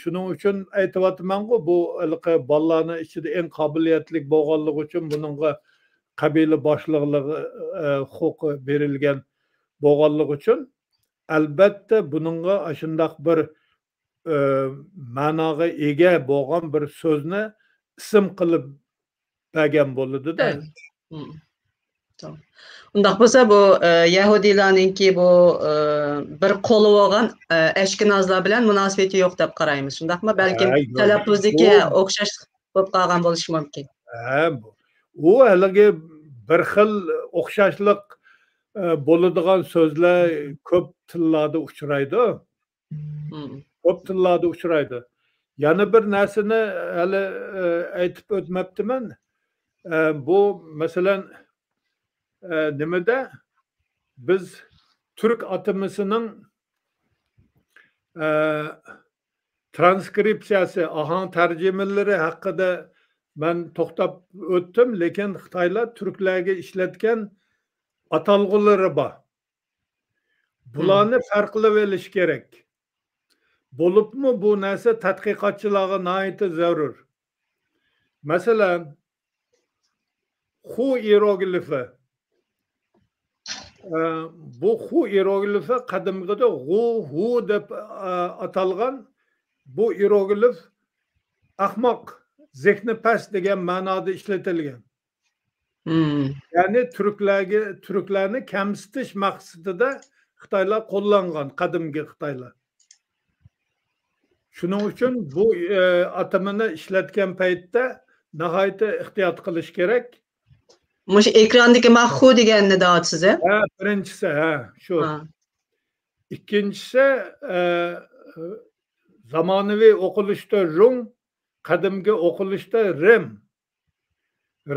B: Shuning uchun aytyapman-ku bu bolalarning ichida eng qobiliyatli bo'lganligi uchun buningga qabila boshliqligi huquqi berilgan bo'lganligi uchun albatta buningga shundoq bir ma'noga ega bo'lgan bir so'zni ism qilib bergan bo'ladi-da.
A: Tamam. Undaq bo'lsa bu Yahudilarninki bu bir qo'li bo'lgan Ashkenazlar bilan munosabati yo'q deb qaraymiz. Shundaqmi? Balki talaffuzdagi o'xshash bo'lib qolgan bo'lishi mumkin.
B: U haligi bir xil o'xshashlik bo'ladigan so'zlar ko'p tillarda uchraydi. Ko'p tillarda uchraydi. Yana bir narsani hali aytib o'tmabdiman. Bu masalan nimada biz Türk atimisining transkripsiyasi, ahang tarjimalari haqida ben to'xtab o'tdim, lekin Xitoylar turklarga ishlatgan atalg'ulari bor. Bularni farqlab olish kerak. Bo'libmi bu narsa tadqiqotchilarga nihoyatda zarur. Masalan, Hu hieroglifi. Bu Hu hieroglifi qadimgida Hu deb atalgan bu hieroglif ahmoq, zehni past degan ma'noda ishlatilgan. Ya'ni turklarni kamsitish maqsadida Xitoylar qo'llangan, qadimgi Xitoylar. Shuning uchun bu atimini ishlatgan paytda nihoyatda ehtiyot qilish kerak.
A: Mush ekrandagi mahhu deganni deyapsiz,
B: birinchisi, shu. Ikkinchisi zamonaviy o'qilishda Rum, qadimgi o'qilishda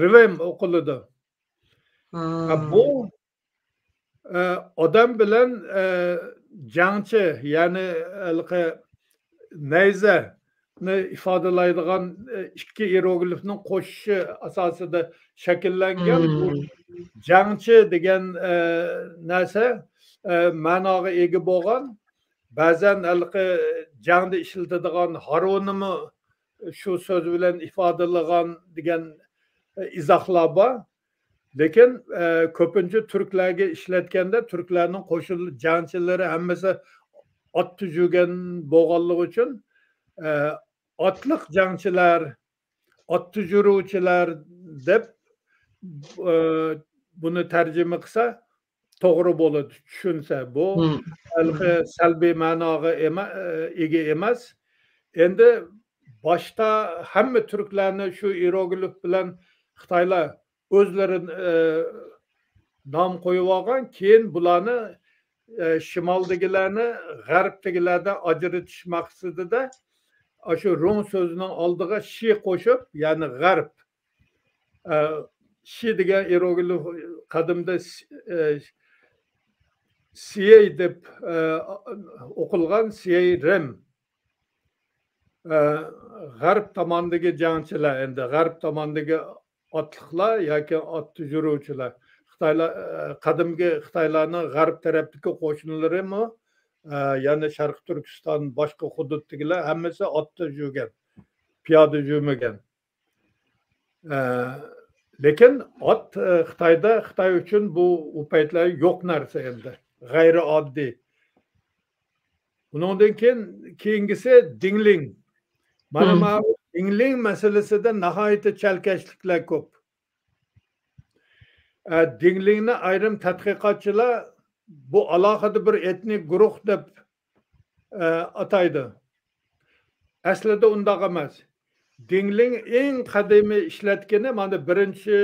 B: Rivem o'qiladi. Bu odam bilan jangchi, ya'ni nayzani ifodalaydigan ikki hieroglifning qo'shishi asosida shakllangan bu jangchi degan narsa ma'noga ega bo'lgan. Ba'zan jangda ishlatadigan Harunimi shu so'z bilan ifodalagan degan izohlar bor. Lekin ko'pincha turklarga ishlatganda turklarning qo'shin jangchilari hammasi ot tujugan bo'lganligi uchun otliq jangchilar, ot tujuruvchilar deb buni tarjima qilsa to'g'ri bo'ladi, tushunsa. Bu salbiy ma'noga ega emas. Endi boshda hamma turklarni shu hieroglif bilan Xitoylar o'zlari nom qo'yib olgan, keyin bularni shimoldagilarni g'arbdagilardan ajratish maqsadida shu Rum so'zining oldiga shi qo'shib, ya'ni g'arb. Shi degan hieroglif qadimda Siyey deb o'qilgan, Siyey Rem. G'arb tomondagi jangchilar, endi g'arb tomondagi otliqlar yoki otda yuruvchilar. Xitoylar qadimgi Xitoylarning g'arb tarafdagi qo'shinlarimi, ya'ni Sharq Turkiston, boshqa hududdagilar hammasi otda yurgan, piyoda yurmagan. Lekin ot Xitoyda, Xitoy uchun bu u paytlar yo'q narsa endi, g'ayrioddiy. Undan keyingisi dingling. Mana bu dingling masalasida nihoyatda chalkashliklar ko'p. Dinglingni ayrim tadqiqotchilar bu alohida bir etnik guruh deb ataydi. Aslida undaq emas. Dingling eng qadimiy ishlatgani mana birinchi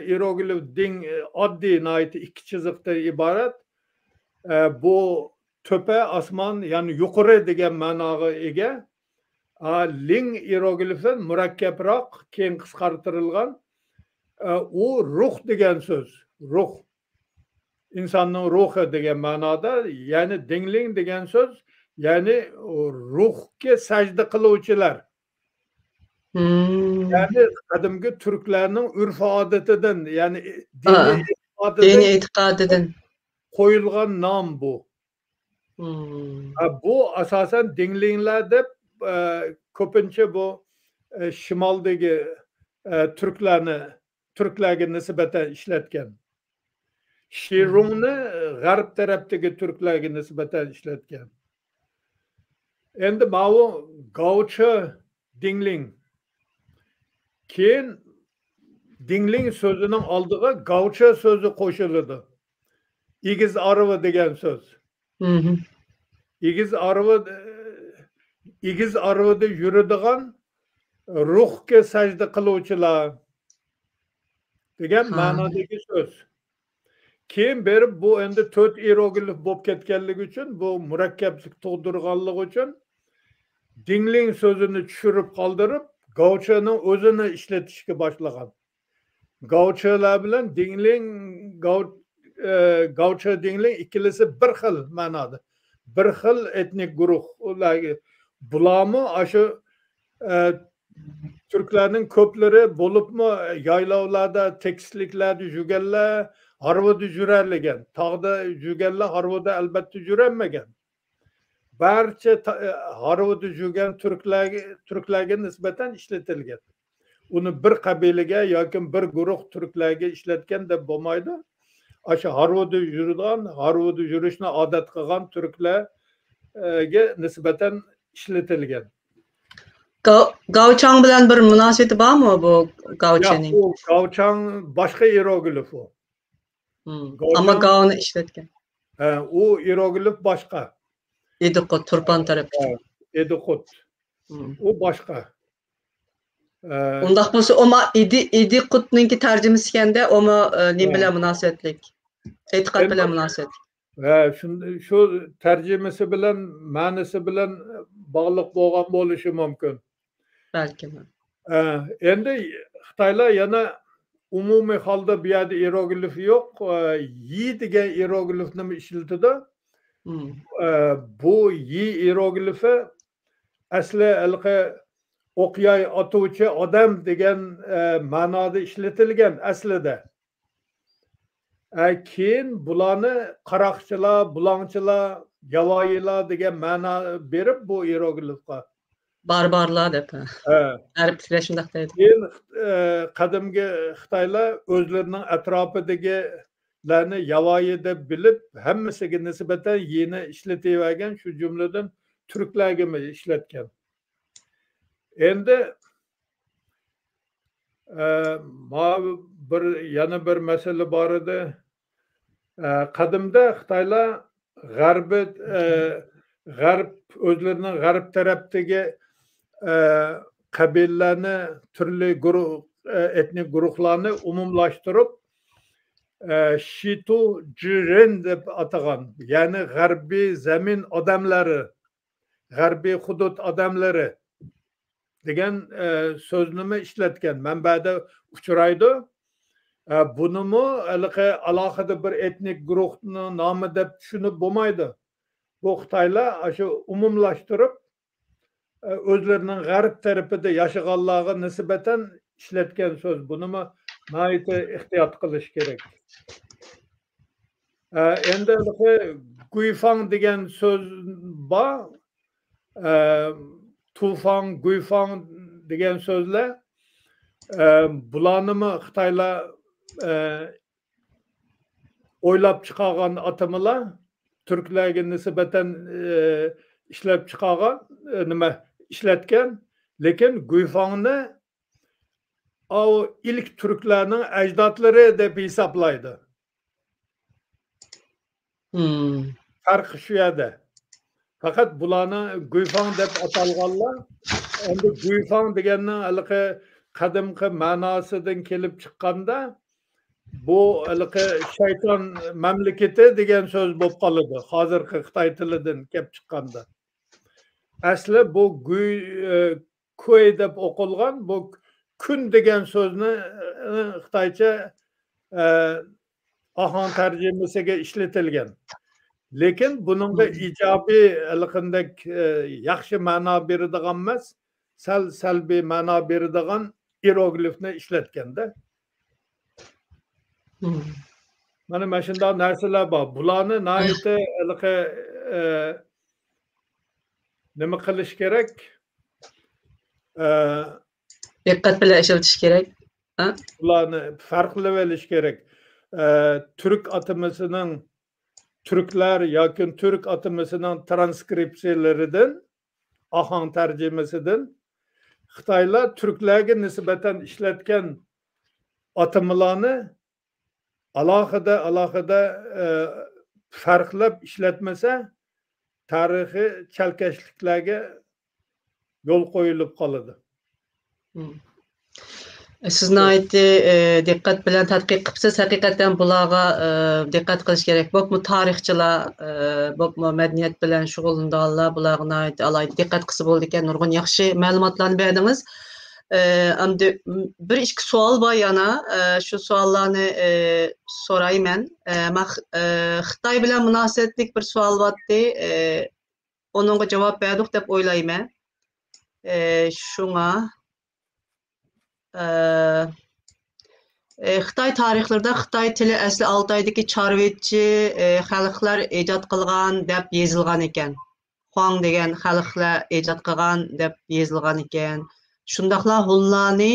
B: hieroglif ding oddiy nihoyatda ikki chiziqdan iborat. Bu to'pa osmon, ya'ni yuqori degan ma'noga ega. Ling hieroglifdan murakkabroq, keyin qisqartirilgan. U ruh degan so'z. Ruh. İnsanның ruhi degan ma'noda, ya'ni dingling degan so'z, ya'ni ruhga sajda qiluvchilar. Ya'ni qadimgi turklarning urf-odatidan, ya'ni diniy e'tiqodidan qo'yilgan nom bu. Bu asosan dinglinglar deb ko'pincha bu shimoldagi turklarga nisbatan ishlatgan. Shirungni g'arb tarafdagi turklarga nisbatan ishlatgan. Endi bu gavcho dingling. Keyin dingling so'zining oldiga gavcho so'zi qo'shiladi. Igiz arvi degan so'z. Igiz arvida yuradigan ruhga sajda qiluvchilar degan ma'nodagi so'z. Keyin berib bu endi 4 hieroglif bo'lib ketganligi uchun, bu murakkablik tug'dirganligi uchun dingling so'zini tushirib qoldirib, gavchoning o'zini ishlatishga boshlagan. Gavcholar bilan dingling, gavcho dingling ikkilisi bir xil ma'noda. Bir xil etnik guruh. Bularmi shu turklarning ko'plari bo'libmi yaylovlarda, tekisliklarda yurganlar, harvada yurarligan. Tog'da yurganlar harvada albatta yurolmagan. Barcha harvada yurgan turklarga nisbatan ishlatilgan. Uni bir qabilaga yoki bir guruh turklarga ishlatgan deb bo'lmaydi. Shu harvada yurgan, harvada yurishni odat qilgan turklarga nisbatan ishlatilgan.
A: Gavchang bilan bir munosabati bormi bu gavchaning?
B: Yo'q, gavchang boshqa hieroglif u.
A: Ama gavni ishlatgan.
B: U hieroglif boshqa.
A: Ediqut, Turpan tarafı.
B: Ediqut. U boshqa.
A: Undaq bo'lsa, Ediqutninki tarjimasi ekanda, umi nim bilan munosabatlik? E'tiqod bilan munosabatlik.
B: Shu tarjimasi bilan, ma'nosi bilan bog'liq bo'lgan bo'lishi mumkin.
A: Balki.
B: Endi Xitoylar yana umumiy holda bu yerda hieroglif yo'q, yi degan hieroglifni ishlatadi. Bu yi hieroglifi asli o'qyay otuvchi odam degan ma'noda ishlatilgan aslida. Keyin bularni qaroqchilar, bulongchilar, yavoyilar degan ma'no berib bu hieroglifga.
A: Barbarlar deb. Arablar shunday deydi.
B: Keyin qadimgi Xitoylar o'zlarining atrofidagilarni yavoyi deb bilib, hammasiga nisbatan yeni ishlatavergan, shu jumladan turklarga ishlatgan. Endi yana bir mesele var idi. Qadimda Xitoylar g'arb o'zlarining g'arb tarafdagi qabilalarni, turli guruh etnik guruhlarni umumlashtirib Shitu Jiren deb atagan. Yani g'arbiy zamin odamlari, g'arbiy hudud odamlari degan so'zni ishlatgan. Manbada uchraydi. Bunimi alohida bir etnik guruhning nomi deb tushunib bo'lmaydi. Bu Xitoylar shu umumlashtirib o'zlarining g'arb tarafida yashaganlarga nisbatan ishlatgan so'z. Bunimi nihoyatda ehtiyot qilish kerak. Endi Guifang degan so'z bor. Tufang, Guifang degan so'zlar bularnimi Xitoylar o'ylab chiqargan atamalar, turklarga nisbatan ishlab chiqargan, ishlatgan, lekin Guifangni ilk turklarning ajdodlari deb hisoblaydi. Farqi shu yerda. Faqat bularni Guifang deb atalganlar, endi Guifang deganning qadimgi ma'nosidan kelib chiqqanda bu shayton mamlakati degan so'z bo'lib qoladi. Hozirgi Xitoy tilidan kelib chiqqanda. Asli bu Kuy deb o'qilgan, bu kun degan so'zni Xitoycha ahon tarjimasiga ishlatilgan. Lekin buningga ijobiy qanday yaxshi ma'no beradigan emas, salbiy ma'no beradigan hieroglifni ishlatganda. Mana shunday narsalar bor. Bularni nihoyatda nima qilish kerak?
A: Diqqat bilan ishlatish kerak.
B: Bularni farqlab olish kerak. Türk atamasining Türkler yoki Türk atamasining transkripsiyalaridan, ahon tarjimasidan Xitoylar turklarga nisbatan ishlatgan atamalarni alohida farqlab ishlatmasa tarixiy chalkashliklarga yo'l qo'yilib qoladi.
A: Sizni aytdi, diqqat bilan tadqiq qilibsiz, haqiqatan bularga diqqat qilish kerak. Bu tarixchilar, bu madaniyat bilan shug'ullanganlar bularga alayda diqqat qilsa bo'ldi ekan. Nurg'un yaxshi ma'lumotlarni berdingiz. Endi bir ikki savol bor yana. Shu savollarni so'rayman. Xitoy bilan munosabatlik bir savol bordi. Onunga javob berdik deb o'ylayman. Shunga Xitoy tarixlarida Xitoy tili asli Altaydagi chorvatchi xalqlar ijod qilgan deb yozilgan ekan. Huang degan xalqlar ijod qilgan deb yozilgan ekan. Shundaqla Hunlarni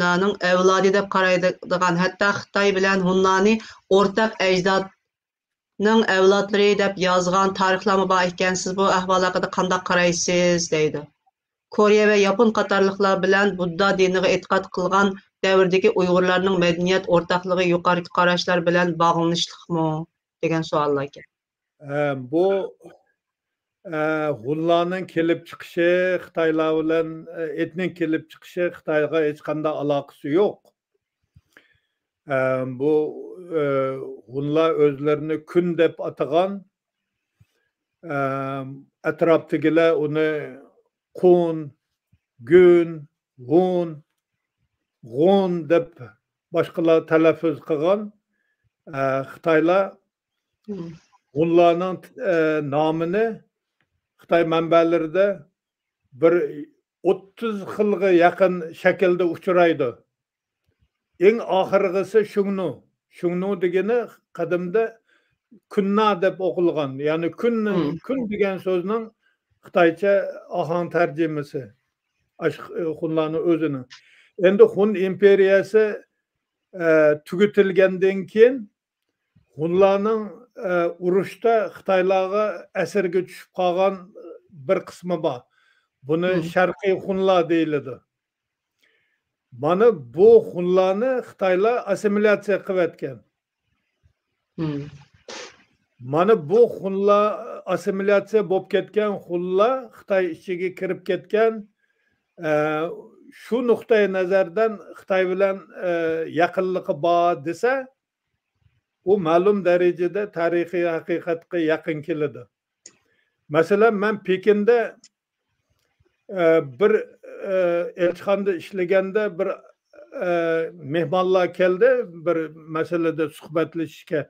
A: naning avlodi deb qaraydigan, hatto Xitoy bilan Hunlarni o'rtaq ajdodning avlodlari deb yozgan tarixlarmi bor ekan. Siz bu ahvol haqida qanday qaraysiz deydi. Koreya ve Yapon qatorliqlar bilan Budda diniga e'tiqod qilgan davrdagi Uyg'urlarning madaniyat o'rtaqligi yuqori qarashlar bilan bog'lanishliqmi degan savollar ekan.
B: Bu Hunlarning kelib chiqishi, Xitoylar bilan etnik kelib chiqishi Xitoyga hech qanday aloqasi yo'q. Bu Hunlar o'zlarini kun deb atagan, atrofdagilar uni Qun, Gün, G'un deb boshqalar talaffuz qilgan. Xitoylar Hunlarning nomini Xitoy manbalarida bir 30 xilga yaqin shaklda uchraydi. Eng oxirgisi Shungnu degani qadimda kunna deb o'qilgan. Ya'ni kun degan so'zning Xitoycha ahon tarjimasi. Hunlarning o'zini. Endi Hun imperiyasi tugatilgandan keyin Hunlarning urushda Xitoylarga asirga tushib qolgan bir qismi bor. Buni Sharqiy Xunlar deyiladi. Mana bu Xunlarni Xitoylar assimilyatsiya qilayotgan. Mana bu Xunlar assimilyatsiya bo'lib ketgan Xunlar Xitoy ichiga kirib ketgan. Shu nuqtai nazardan Xitoy bilan yaqinligi bor desa, u ma'lum darajada tarixiy haqiqatga yaqin keladi. Masalan, men Pekinda bir elchixonada ishlaganda bir mehmonlar keldi, bir masalada suhbatlashishga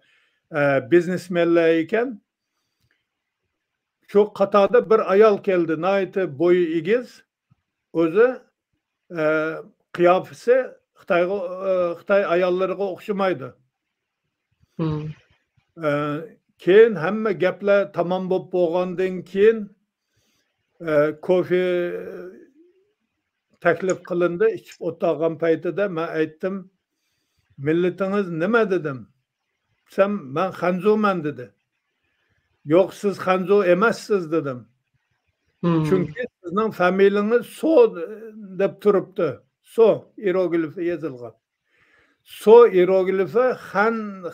B: biznesmenlar ekan. Shu qatorda bir ayol keldi, nihoyatda bo'yi egiz, o'zi qiyofasi Xitoy ayollariga o'xshamaydi. Keyin hamma gaplar tamom bo'lib bo'lgandan keyin kofe taklif qilindi, ichib o'tirgan paytida men aytdim, millatingiz nima dedim. Sen men Xanzuman dedi. Yo'q, siz Xanzu emassiz dedim. Chunki sizning familiyangiz So deb turibdi. So hieroglifi yozilgan. So hieroglifi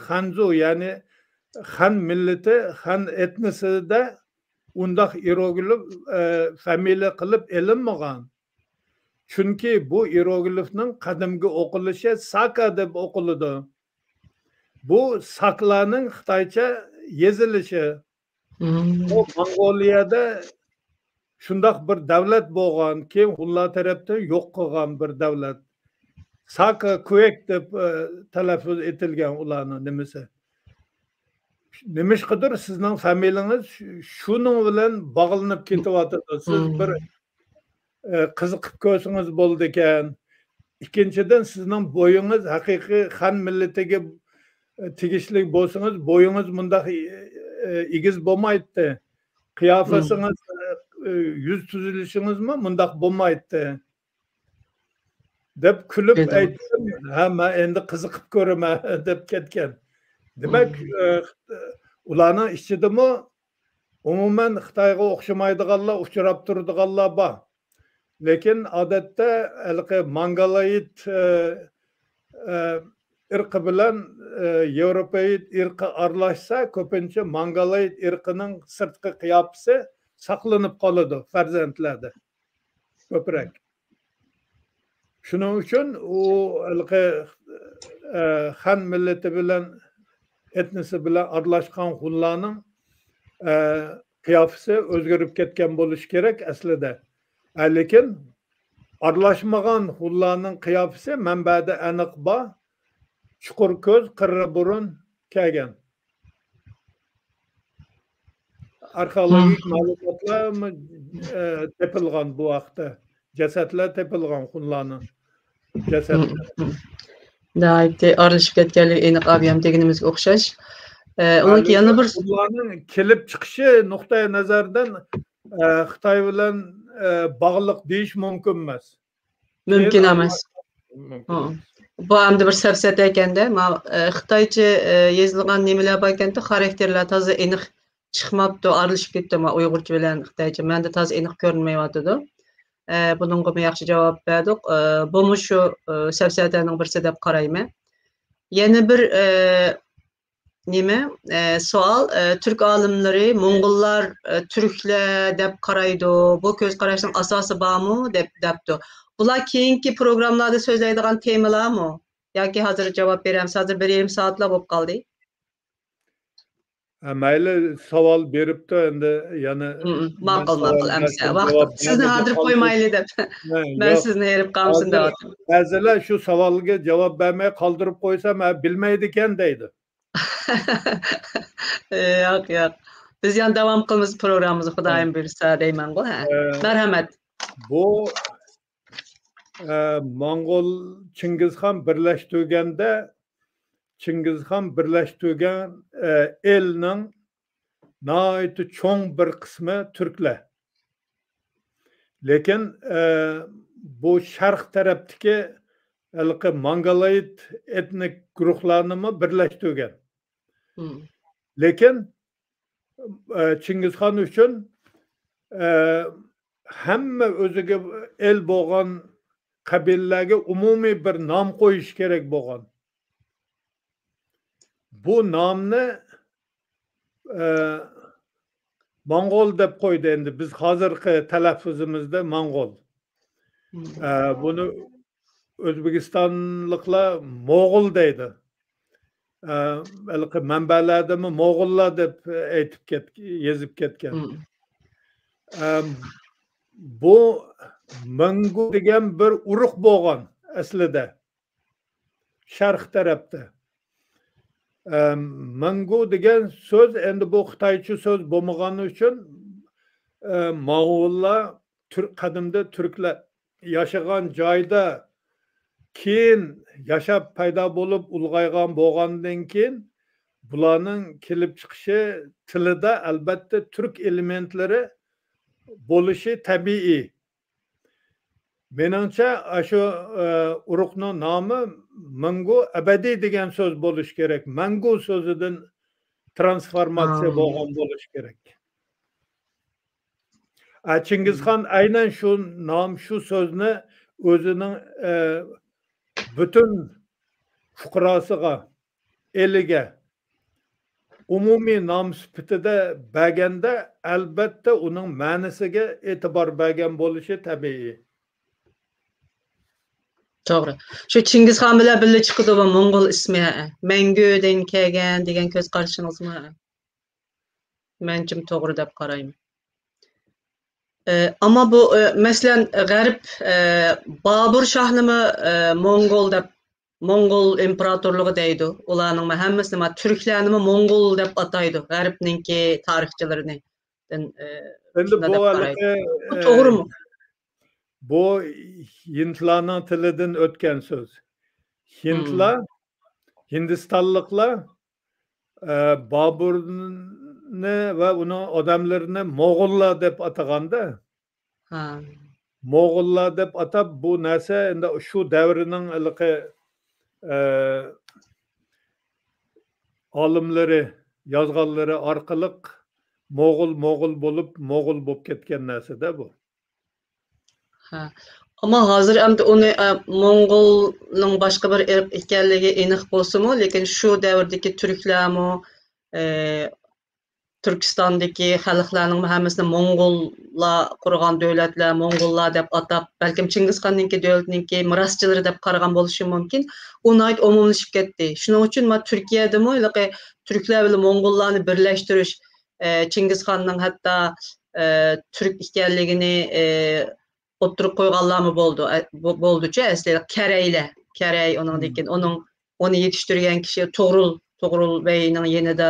B: Xanzu, ya'ni Xan millati, Xan etnisida undaq hieroglif familiya qilib elinmagan. Chunki bu hieroglifning qadimgi o'qilishi Saka deb o'qiladi. Bu Saklarning Xitoycha yozilishi. O Mongoliyada shundaq bir davlat bo'lgan, keyin Xunlar tarafdan yo'q qilgan bir davlat. Saka Kuek deb talaffuz etilgan ularning nimasi. Nimishqidir sizning familiyangiz shuning bilan bog'lanib ketyapti. Siz bir qiziqib ko'rsangiz bo'ldi ekan. Ikkinchidan sizning bo'yingiz haqiqiy Xan millatiga tegishli bo'lsangiz, bo'yingiz bundaq egiz bo'lmaydi. Qiyofasingiz, yuz tuzilishingizmi bundaq bo'lmaydi. Deb kulib aytdim, ha men endi qiziqib ko'raman deb ketgan. Demak, ularning ichidami umuman Xitoyga o'xshamaydiganlar, uchrab turadiganlar bor. Lekin odatda Mongoloid irqi bilan Yevropoid irqi aralashsa, ko'pincha Mongoloid irqining sirtqi qiyofasi saqlanib qoladi farzandlarda ko'proq. Shuning uchun u Xan millati bilan etnisi bilan aralashgan Xunlarning qiyofasi o'zgarib ketgan bo'lishi kerak aslida. Lekin aralashmagan Xunlarning qiyofasi manbada aniq bor. Chuqur ko'z, qirra burun kelgan. Arxeologik ma'lumotlar tepilgan bu vaqtda. Jasadlar tepilgan Xunlarning jasadlari.
A: Daiti aralashib ketganligi aniq avyam deganimizga o'xshash. Uniki yana bir
B: Xunlarning kelib chiqishi nuqtai nazardan Xitoy bilan bog'liq deyish mumkin emas.
A: Mumkin emas. Bu hamda bir safsata ekanda, Xitoycha yozilgan nimalar bor ekanda, xarakterlar toza aniq chiqmabdi, aralashib ketdi Uyg'urcha bilan Xitoycha. Menda toza aniq ko'rinmayotdi. Bunga yaxshi javob berdik. Bu shu safsataning birisi deb qarayman. Yana bir nima savol, Türk olimlari Mo'ng'ullar Türklar deb qaraydi. Bu ko'z qarashning asosi bormi debdi. Bular keyingi programlarda so'zlaydigan temalarmi? Yoki hozir javob beramiz. Hozir 1,5 soatlar bo'lib qoldi.
B: Mayli, savol beribdi endi yana
A: ma'qul amsa. Vaqt sizni qoldirib qo'ymayli deb. Men sizni erib qolsin deyapman.
B: Ba'zilar shu savolga javob bermay qoldirib qo'ysa, men bilmaydi ekan deydi.
A: Yo'q. Biz yana davom qilamiz programmamizni, Xudoyim buyursa deyman-ku. Marhamat.
B: Bu Mong'ol Chingizxon birlashtirganda Chingizxon birlashtirgan elning nihoyatda cho'ng bir qismi turklar. Lekin bu sharq tarafdagi Mongoloid etnik guruhlarni birlashtirgan. Lekin Chingizxon uchun hamma o'ziga el bo'lgan qabilalarga umumiy bir nom qo'yish kerak bo'lgan. Bu nomni Mongol deb qo'ydi endi. Biz hozirgi talaffuzimizda Mongol. Buni O'zbekistonliklar Mo'g'ul deydi. Balki manbalardami Mo'g'ullar deb yezib ketgan. Bu Mangu degan bir urug' bo'lgan aslida. Sharq tarafda. Mangu degan so'z endi bu Xitoycha so'z bo'lmagani uchun Mo'g'ullar qadimda turklar yashagan joyda keyin yashab paydo bo'lib ulg'aygan bo'lgandan keyin bularning kelib chiqishi tilida albatta turk elementlari bo'lishi tabiiy. Menimcha shu urug'ning nomi Mangu abadiy degan so'z bo'lishi kerak. Mangu so'zidan transformatsiya bo'lgan bo'lishi kerak. Chingizxon aynan shu nom, shu so'zni o'zining butun fuqarosiga, eliga umumiy nom sifatida berganda albatta uning ma'nosiga e'tibor bergan bo'lishi tabiiy.
A: To'g'ri. Shu Chingizxon bilan birga chiqdi bu Mo'ngol ismi. Mangudan kelgan degan ko'z qarashingizmi? Menchim to'g'ri deb qarayman. Ama bu mesela G'arb Babur Shohnimi Mo'ngol imperatorluğu deydi. Ularning hammasini Türklarni Mo'ngol deb ataydi. G'arbninki tarixchilarini.
B: Endi bu
A: to'g'rimi?
B: Bu Hintlarning tilidan o'tgan so'z. Hintlar, Hindistonliklar Baburni va uning odamlarini Mo'g'ullar deb ataganda. Mo'g'ullar deb atab bu narsa endi shu davrining olimlari yozganlari orqali Mo'g'ul bo'lib ketgan narsa-da bu.
A: Ama hazır endi onu Mo'ngolning boshqa bir irq ekanligi aniq bo'lsa-mu, lekin shu davrdagi turklarmi, Turkistondagi xalqlarning hammasini Mo'ngollar qurgan davlatlar, Mo'ngollar deb atab, balkim Chingizxonningki davlatninki miroschilari deb qaragan bo'lishi mumkin. Unayt umumlashib ketdi. Shuning uchun Turkiyadami turklar bilan Mo'ngollarni birlashtirish, Chingizxonning hatto turk ekanligini o'ttirib qo'yganlarmi bo'ldi-chi, aslida Karay onu yetishtirgan kishi To'g'rul Beyning yanida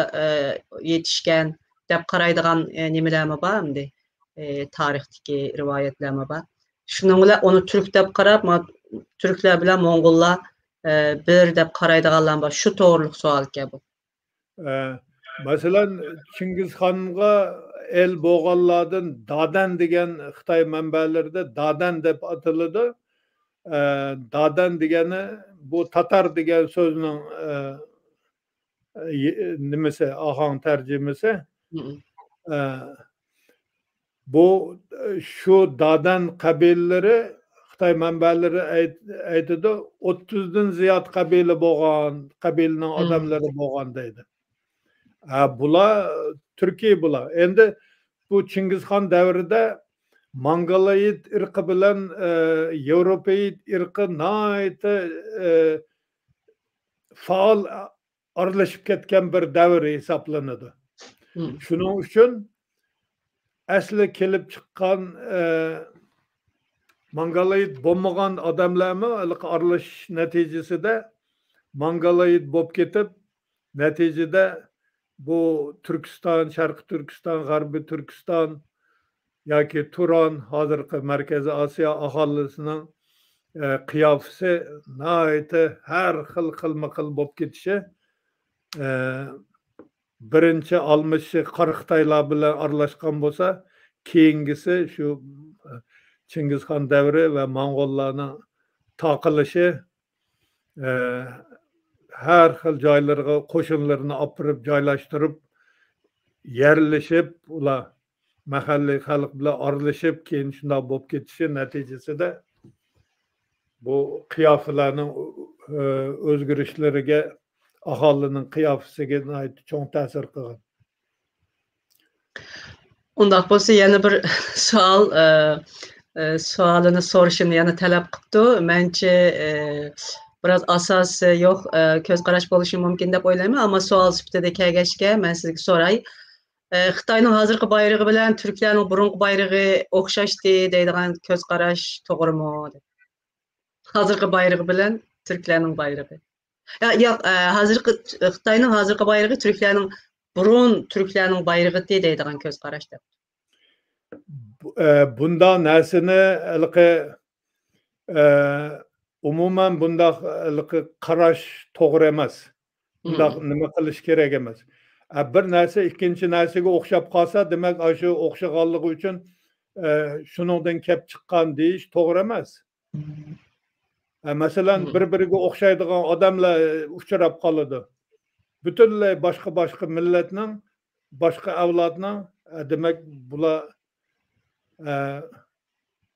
A: yetishgan deb qaraydigan nimalarmi bor endi? Tarixdagi rivoyatlarmi bor? Shuning bilan onu turk deb qarab, turklar bilan Mo'ngollar bir deb qaraydiganlar bor. Shu to'g'riliq savol-ku bu.
B: Masalan, Chingizxonga el bo'lganlardan Dadan degan Xitoy manbalarida Dadan deb atiladi. Dadan degani bu Tatar degan so'zning nimasi, ahang tarjimasi. Bu shu Dadan qabilalari Xitoy manbalari aytadi 30 dan ziyod qabilaning odamlari bo'lgan deydi. Bular Turkiy bular. Endi bu Chingizxon davrida Mongoloid irqi bilan Yevropoid irqi nihoyatda faol aralashib ketgan bir davr hisoblanadi. Shuning uchun asli kelib chiqqan Mongoloid bo'lmagan odamlarmi aralashish natijasida Mongoloid bo'lib ketib, natijada bu Turkiston, Sharqi Turkiston, G'arbiy Turkiston yoki Turon, hozirgi Markaziy Osiyo aholisining qiyofasi nihoyatda har xilma-xil bo'lib ketishi, birinchi almishi Qoraqitoylar bilan aralashgan bo'lsa, keyingisi shu Chingizxon davri va Mo'ng'ollarning taqilishi, har xil joylarga qo'shinlarni olib borib joylashtirib, yerlashib, ular mahalliy xalq bilan aralashib, keyin shunday bo'lib ketishi natijasida bu qiyofalarning o'zgarishlariga, aholining qiyofasiga cho'ng ta'sir qilgan.
A: Undaq bolsa yana bir sual sualini soruşunu yana talab qıptı. Mence biraz asası yo'q ko'z qarash bo'lishi mumkin deb o'ylayman, ammo savol sifatida kelgachga men sizga so'ray. Xitoyning hozirgi bayrog'i bilan turklarning burungi bayrog'i o'xshashdi deydigan ko'z qarash to'g'rimi? Hozirgi bayrog'i bilan turklarning bayrog'i. Yo'q, hozirgi Xitoyning hozirgi bayrog'i turklarning burun turklarning bayrog'i deydigan ko'z qarash deb.
B: Bunda narsani umuman bunda qarash to'g'ri emas. Bunda nima qilish kerak emas. Bir narsa ikkinchi narsaga o'xshab qolsa, demak, shu o'xshaganligi uchun shuningdan kelib chiqqan deyish to'g'ri emas. Masalan, bir-biriga o'xshaydigan odamlar uchrab qoladi. Butunlay boshqa millatning, boshqa avlodning, demak, bular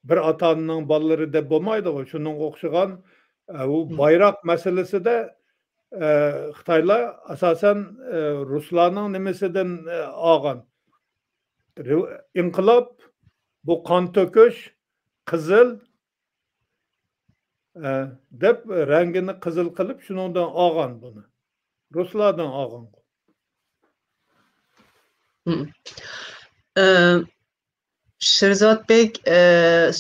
B: bir ota-onaning bolalari deb bo'lmaydi. Shuningga o'xshagan u bayroq masalasida Xitoylar asosan ruslarning nimasidan olgan. Inqilob bu qon to'kish, qizil deb rangini qizil qilib shundan olgan buni. Ruslardan olgan.
A: Shirzodbek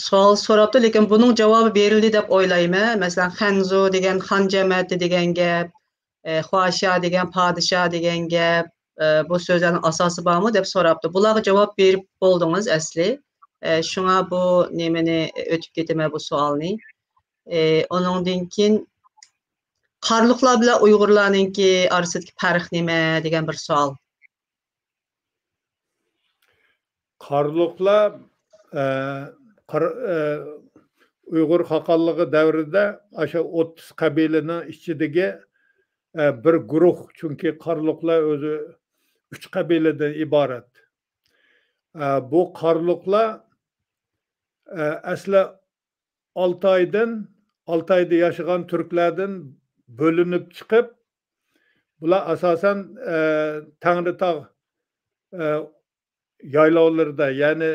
A: savol so'rabdi, lekin buning javobi berildi deb o'ylayman. Masalan, Xanzu degan xon jamiyati degan gap, Xuasha degan podsho degan gap, bu so'zlarning asosi bormi deb so'rabdi. Bularga javob berib bo'ldingiz asli. Shunga bu nimani o'tib ketaman bu savolni. Onundan keyin Qarluqlar bilan Uyg'urlarningki orasidagi farq nima degan bir savol.
B: Qarluqlar Uyg'ur xaqanligi davrida o'sha 30 qabilaning ichidagi bir guruh, chunki Qarluqlar o'zi 3 qabiladan iborat. Bu Qarluqlar asli Altayda yashagan turklardan bölünüp chiqib, bular asosan Tangritog' yaylovlarida, ya'ni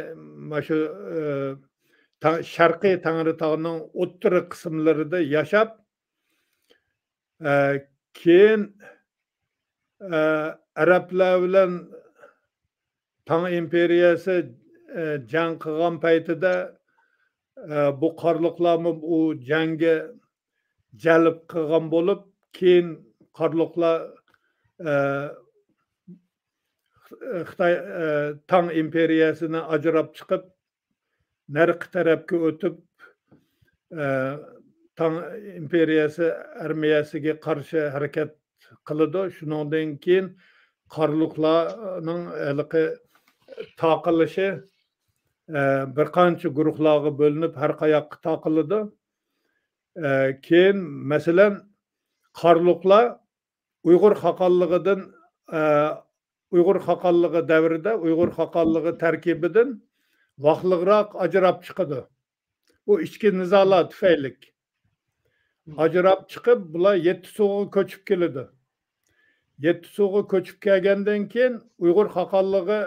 B: shu sharqiy Tangritog'ning o'ttiri qismlarida yashab, keyin arablar bilan Tang imperiyasi jang qilgan paytida bu Qarluqlarni u jangga jalb qilgan bo'lib, keyin Qarluqlar Xitoy Tang imperiyasini ajrab chiqib, narqi tarafga o'tib, Tang imperiyasi armiyasiga qarshi harakat qiladi. Shundan keyin Qarluqlarning taqilishi bir qancha guruhlarga bo'linib har qayoqqa taqiladi. Keyin masalan Qarluqlar Uyg'ur xaqanligidan Uyg'ur xaqanligi davrida Uyg'ur xaqanligi tarkibidan vaqtliroq ajrab chiqadi. Bu ichki nizolar tufayli ajrab chiqib, bular Yettisuga ko'chib keladi. Yettisuga ko'chib kelgandan keyin Uyg'ur xaqanligi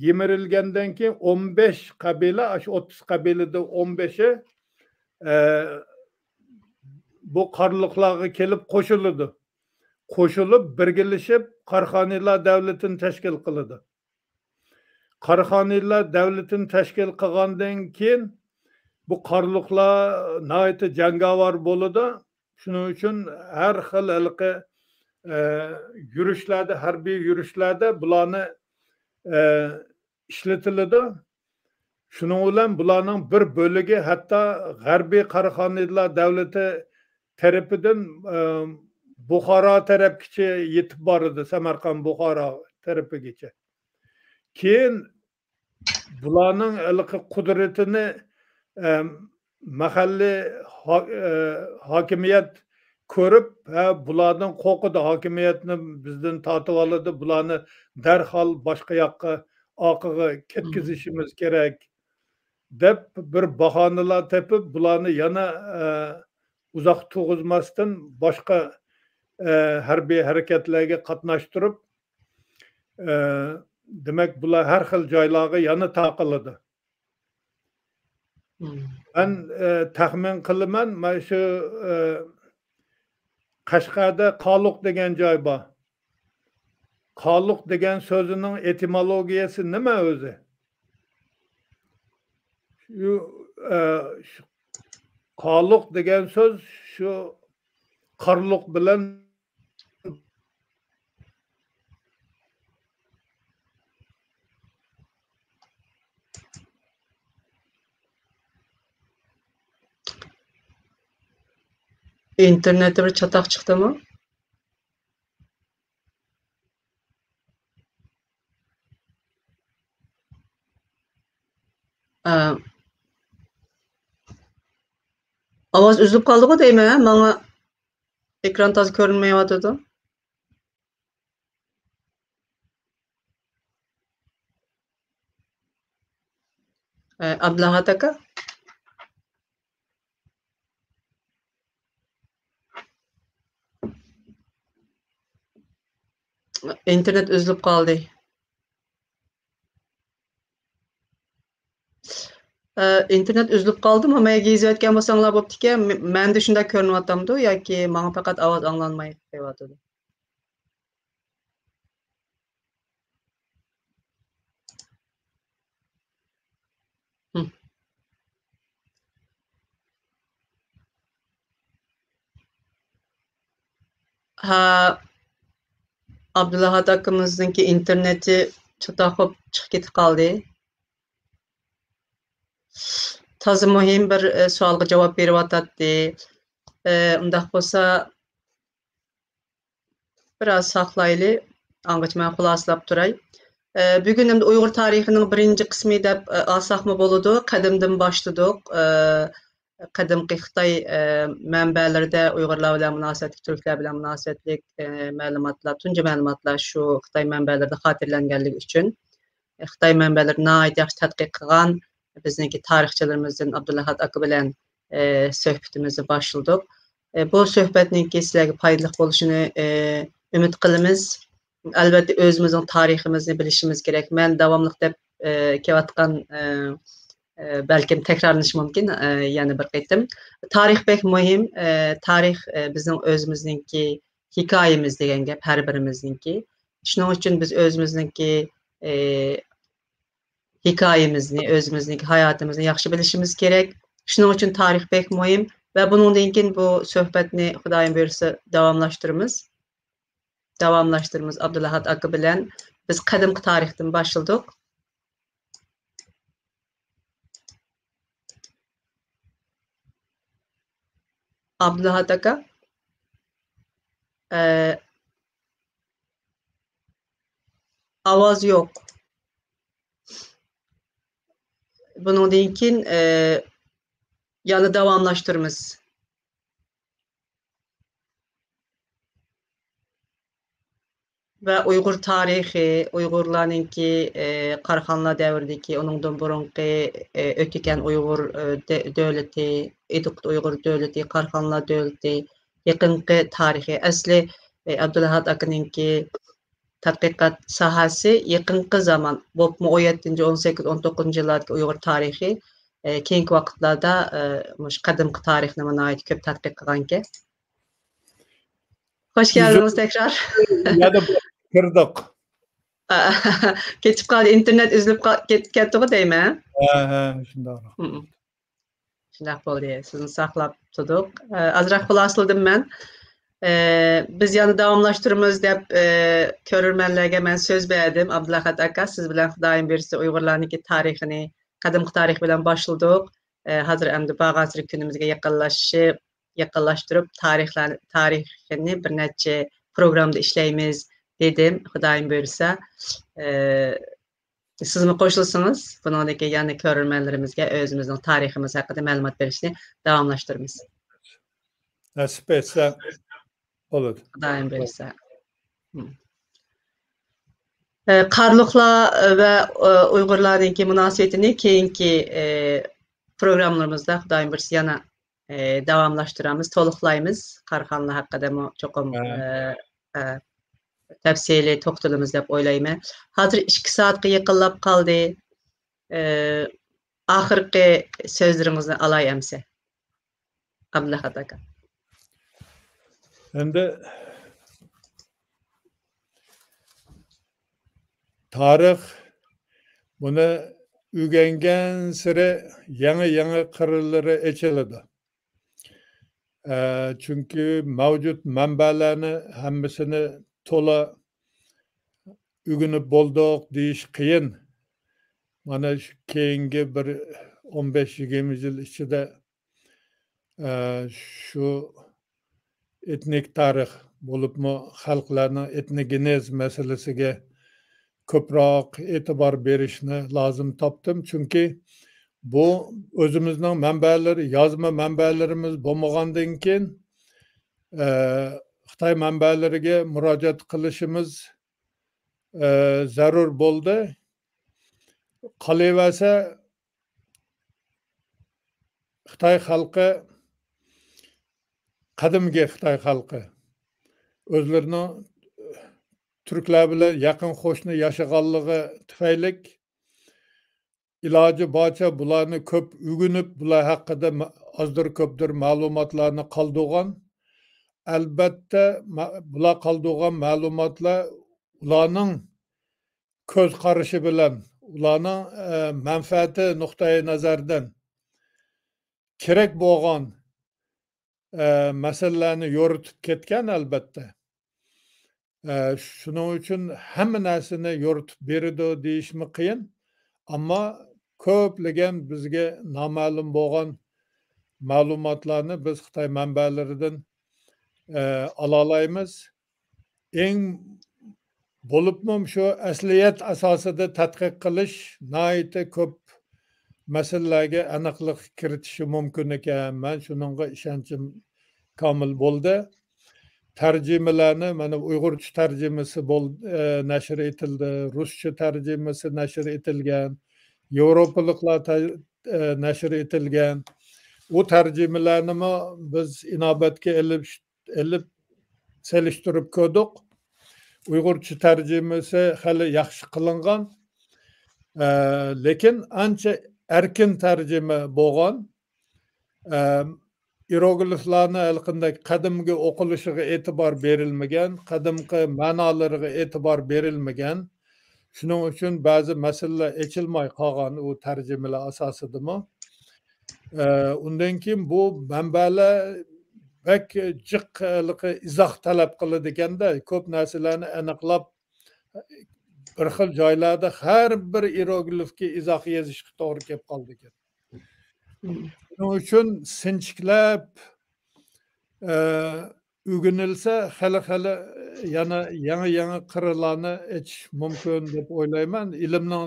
B: yemirilgandan keyin 15 qabila, shu 30 qabilada 15i bu Qarluqlarga kelib qo'shiladi. Qo'shilib, birgalashib Qarxoniylar davlatini tashkil qiladi. Qarxoniylar davlatini tashkil qilgandan keyin bu Qarluqlar nihoyat jangovar bo'ladi. Shuning uchun har xil yurishlarda, harbiy yurishlarda bularni ishlatiladi. Shuning bilan bularning bir bo'ligi hatto G'arbiy Qarxoniylar davlati tarafidan Buxoro tarafgacha yetib boradi, Samarqand Buxoro tarafigacha. Keyin bularning qudratini mahalliy hokimiyat ko'rib, bulardan qo'rqidi, hokimiyatni bizdan tortib oladi, bularni darhol boshqa yoqqa orqaga ketkizishimiz kerak deb bir bahonalar tepib bularni yana uzoq to'g'izmasdan boshqa harbiy harakatlarga qatnashtirib demak bular har xil joylarga yana taqiladi. Ben taxmin qilaman mana shu Qashqarda Qoluq degan joy bor. Qoluq degan so'zining etimologiyasi nima o'zi? Shu Qoluq degan so'z shu qarluq bilan
A: İnternette bir çatak çıktı mı? Avaz üzülüp kaldı mı değil mi? Bana ekran tazı görünmeye vardı. Abdullah aka. İnternet üzülüp kaldı. İnternet üzülüp kaldı mı? Maya giyiziyotgan bo'lsanglar bo'ptiki, menda shunday ko'rinyaptimi yoki menga faqat ovoz anglanmay qo'yapti? Ha, Abdullah akamizningki interneti chatoqib chiqib ketib qoldi. Toza muhim bir savolga javob beryapti. Undaq bo'lsa biraz saqlayli, angacha men xulosalab turay. Bugun endi Uyg'ur tarixining birinchi qismi deb olsaqmi bo'ladi. Qadimdan boshladik. Qadimgi Xitoy manbalarida Uyg'urlar bilan munosabatli, turklar bilan munosabatli ma'lumotlar, tunji ma'lumotlar shu Xitoy manbalarida xotirlanganligi uchun Xitoy manbalari nihoyat yaxshi tadqiq qilgan bizningki tarixchilarimizdan Abdullah aka bilan suhbatimizni boshladik. Bu suhbatninki sizlarga foydali bo'lishini umid qilamiz. Albatta o'zimizning tariximizni bilishimiz kerak. Men davomli deb kelayotgan balkim takrorlanishi mumkin yana bir qaytim. Tarix pek muhim. Tarix bizning o'zimizningki hikoyamiz degan gap har birimizningki. Shuning uchun biz o'zimizningki hikoyamizni, o'zimizningki hayotimizni yaxshi bilishimiz kerak. Shuning uchun tarix pek muhim ve bundan keyin bu suhbatni Xudoyim buyursa davomlashtiramiz Abdullah aka bilan. Biz qadimgi tarixdan boshladik. Abdullah aka ovoz yo'q. Bundan keyin yana davomlashtiramiz. Ve Uyghur tarihi, Uyg'urlarninki Qarxonlar davridagi, onundan burungi o'tgan Uyg'ur davlati, Ediqt Uyg'ur davlati, Qarxonlar davlati, yaqinqi tarihi. Asli Abdullah akaninki tadqiqot sohasi yaqinqi zaman, bo'pmi 17, 18, 19 yillardagi Uyg'ur tarihi, keyingi vaqtlarda qadimgi tarixni nihoyat ko'p tadqiq qilganki. Hoş geldiniz tekrar.
B: Ya da kırdık.
A: Geçip kaldı. İnternet üzülüp ketdi değil mi?
B: Şunday.
A: Şunday bo'ldi. Sizni saqlab turdik. Azroq xulosaladim men. Biz yana davomlashtiramiz deb ko'rurmanlarga men so'z berdim. Abdullah aka, siz bilan Xudoyim bersa Uyg'urlarniki tarixini, qadimgi tarix bilan boshladik. Hozir endi bag'asir kunimizga yaqinlashtirib tarixini bir necha programda ishlaymiz dedim. Xudoyim buyursa siz mi qo'shilsangiz bundan keyin yana ko'rurmanlarimizga o'zimizning tariximiz haqida ma'lumot berishni davomlashtiramiz.
B: Nasip etse olur.
A: Xudoyim buyursa. Qarluqlar ve Uyg'urlarninki munosabatini keyingi programlarımızda Xudoyim bilsa yana davamlaştıramiz, to'liqlaymiz. Qarxanlar haqida cho'qim tafsili to'xtalamiz deb o'ylayman. Hozir 2 soatga yaqinlab qoldi. Oxirgi so'zlaringizni alay emsa. Abdulahad aka.
B: Endi tarix buni o'rgangan siri yangi qirralari ochiladi. Çünkü mavjud manbalarni hammasini to'la o'rganib bo'ldik deyish qiyin. Mana shu keyingi bir 15-20 yil ichida shu etnik tarix bo'libmi xalqlarning etnogenez masalasiga ko'proq e'tibor berishni lozim topdim. Chunki bu o'zimizning manbalari, yozma manbalarimiz bo'lmagandan keyin Xitoy manbalariga murojaat qilishimiz zarur bo'ldi. Qolaversa Xitoy xalqi, qadimgi Xitoy xalqi o'zlarining turklar bilan yaqin qo'shni yashaganligi tufayli iloji boricha bularni ko'p o'rganib, bular haqida ozdir ko'pdir ma'lumotlarni qoldirgan. Albatta bular qoldirgan ma'lumotlar ularning ko'z qarashi bilan, ularning manfaati nuqtai nazaridan kerak bo'lgan masalalarni yoritib ketgan albatta. Shuning uchun hamma narsani yoritib beradi deyishmi qiyin. Ammo ko'plagan bizga noma'lum bo'lgan ma'lumotlarni biz Xitoy manbalaridan ola olamiz. Eng bo'libmi shu asliyat asosida tadqiq qilish nihoyatda ko'p masalalarga aniqlik kiritishi mumkin ekan. Men shuningga ishonchim komil bo'ldi. Tarjimalarni mana Uyg'urcha tarjimasi nashr etildi, Ruscha tarjimasi nashr etilgan, Yevropaliklar nashr etilgan. U tarjimalarni biz inobatga ilib selishtirib ko'rdik. Uyg'urcha tarjimasi hali yaxshi qilingan, lekin ancha erkin tarjima bo'lgan. Hierogliflarni qanday qadimgi o'qilishiga e'tibor berilmagan, qadimgi ma'nolariga e'tibor berilmagan. Shuning uchun ba'zi masalalar ochilmay qolgan u tarjimalar asosidami. Undan keyin bu manbalar bak jiq izoh talab qiladi ekanda, ko'p narsalarni aniqlab bir xil joylarda har bir hieroglifga izoh yozishga to'g'ri kelib qoldi ekan. Shuning uchun sinchiklab o'rganilsa hali yana yangi qirralarni achish mumkin deb o'ylayman. Ilmning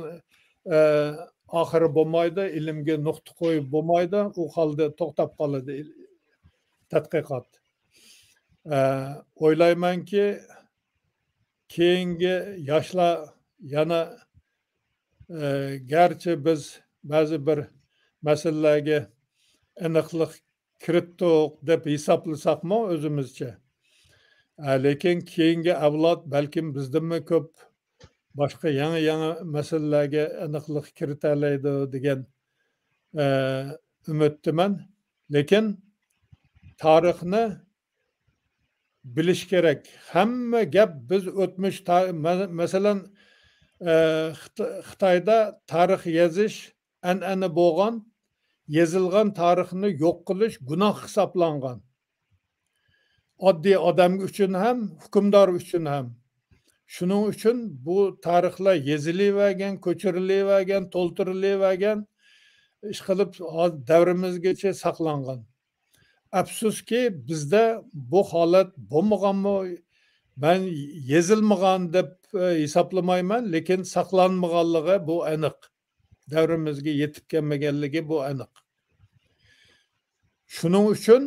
B: oxiri bo'lmaydi, ilmga nuqta qo'yib bo'lmaydi, u holda to'xtab qoladi tadqiqot. O'ylaymanki keyingi yoshlar yana garchi biz ba'zi bir masalalarga aniqlik kiritdik deb hisoblasakmi o'zimizcha, lekin keyingi avlod balkim bizdanmi ko'p boshqa yangi masalalarga aniqlik kiritalaydi degan umiddaman. Lekin tarixni bilish kerak. Hamma gap biz o'tmish, masalan Xitoyda tarix yozish an'ana bo'lgan, yozilgan tarixni yo'q qilish gunoh hisoblangan. Oddiy odam uchun ham, hukmdor uchun ham. Shuning uchun bu tarixlar yozilavergan, ko'chirilavergan, to'ltirilavergan, ish qilib davrimizgacha saqlangan. Afsuski bizda bu holat bo'lmaganmi? Ben yozilmagan deb hisoblamayman, lekin saqlanmaganligi bu aniq. Davrimizga yetib kelmaganligi bu aniq. Shuning uchun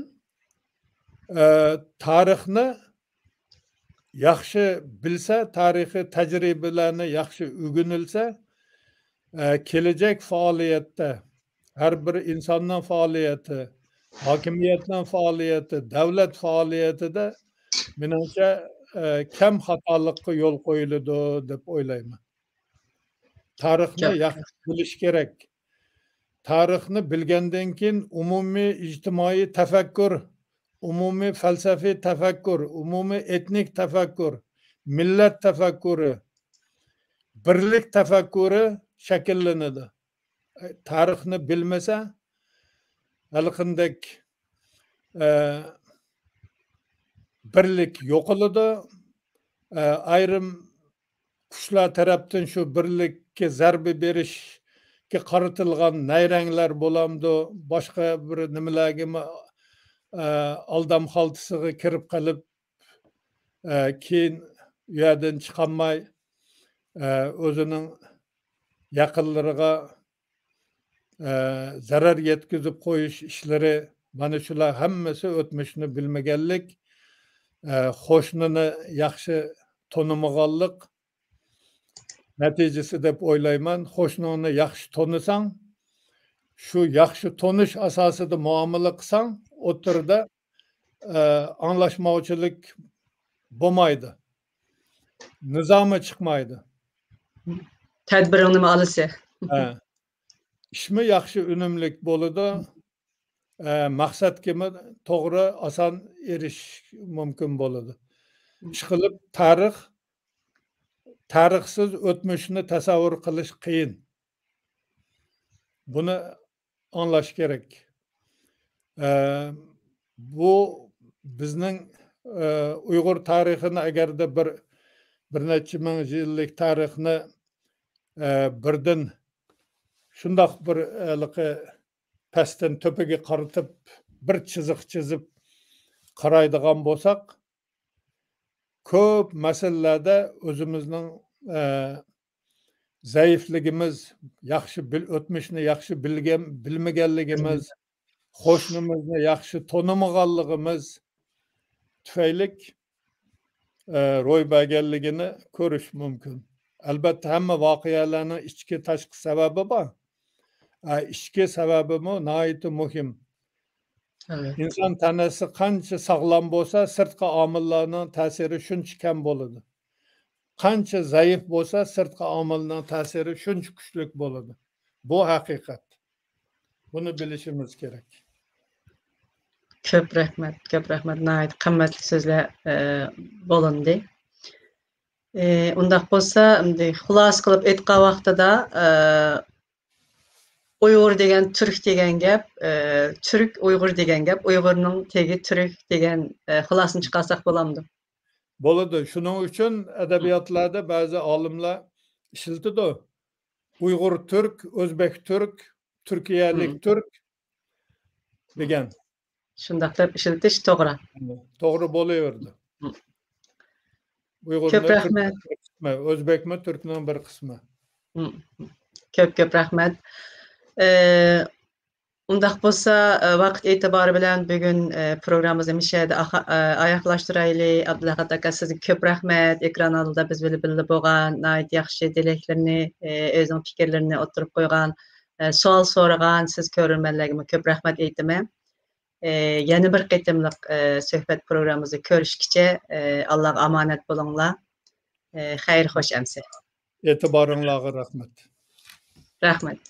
B: tarixni yaxshi bilsa, tarixiy tajribalarni yaxshi o'rganilsa, kelajak faoliyatda her bir insonning faoliyati, hokimiyatning faoliyati, davlat faoliyatida menimcha kam xatolikqa yo'l qo'yiladi deb o'ylayman. Tarixni
A: Çok.
B: yaxshi bilish kerak. Tarixni bilgandan keyin umumiy ijtimoiy tafakkur, umumiy falsafiy tafakkur, umumiy etnik tafakkur, millat tafakkuri, birlik tafakkuri shakllanadi. Tarixni bilmasa, halqindek birlik yo'qoladi. Ayrim kuchlar tarafdan shu birlikka zarba berishga qaratilgan nayranglar bo'lamdi. Boshqa bir nimalarga aldam xaltasiga kirib qolib, keyin u yerdan chiqolmay o'zining yaqinlariga zarar yetkazib qo'yish ishlari, mana shular hammasi o'tmishni bilmaganlik, qo'shnini yaxshi tonimaganlik natijasi deb o'ylayman. Qo'shnini yaxshi tonisang, shu yaxshi tonish asosida muomala qilsang, o'tirda anglashmovchilik bo'lmaydi. Nizomi chiqmaydi.
A: Tedbirini mi alısı?
B: İşmi yaxshi unumlik bo'ladi. Maqsadga to'g'ri oson erishish mumkin bo'ladi. Ishqilib tarixsiz o'tmishni tasavvur qilish qiyin. Buni anglash kerak. Bu bizning Uyg'ur tarixini agarda bir necha ming yillik tarixni birdan shundoq bir pastdan to'piga qaratib bir chiziq chizib qaraydigan bo'lsak, ko'p masalalarda o'zimizning zaifligimiz, o'tmishni yaxshi bilmaganligimiz, qo'shnimizni yaxshi tonimaganligimiz tufayli ro'y berganligini ko'rish mumkin. Albatta hamma voqealarning ichki tashqi sababi bor. İchki sababi nihoyatda muhim.
A: Evet.
B: İnson tanasi qancha sog'lom bo'lsa, sirtqi omillarning ta'siri shuncha kam bo'ladi. Qancha zaif bo'lsa, sirtqi omilning ta'siri shuncha kuchli bo'ladi. Bu haqiqat. Buni bilishimiz kerak.
A: Köp rahmet, nəhayət qimmatli sözlər bo'lindi. Undaq bo'lsa, xulos qilib aytgan vaqtida Uyghur degan Türk degan gap, Türk Uyghur degan gap, Uyg'urning tegi Türk degan xulosani chiqarsak bo'lamdi.
B: Bo'ladi. Shuning uchun adabiyotlarda ba'zi olimlar ishlatadi. Uyg'ur Türk, O'zbek Türk, Turkiyalik Türk degan.
A: Shundaq deb ishiltish to'g'ri.
B: To'g'ri bo'laverdi.
A: Ko'p rahmat.
B: O'zbekmi, Turkning bir qismi.
A: Ko'p rahmat. Undaq bo'lsa, vaqt e'tibori bilan bugun programmamizni mishada oyoqlashtiraylik. Abdulahad aka, sizga ko'p rahmat. Ekran oldida biz bilan birga bo'lgan, nihoyat yaxshi dilaklarni, o'zining fikrlarini o'tirib qo'ygan, savol so'ragan siz ko'rganlarga ko'p rahmat aytaman. Yana bir qitimliq suhbat programmamizni ko'rishgacha Allohga omonat bo'linglar. Xayr, xo'sh amsi.
B: E'tiboringizga rahmat.
A: Rahmat.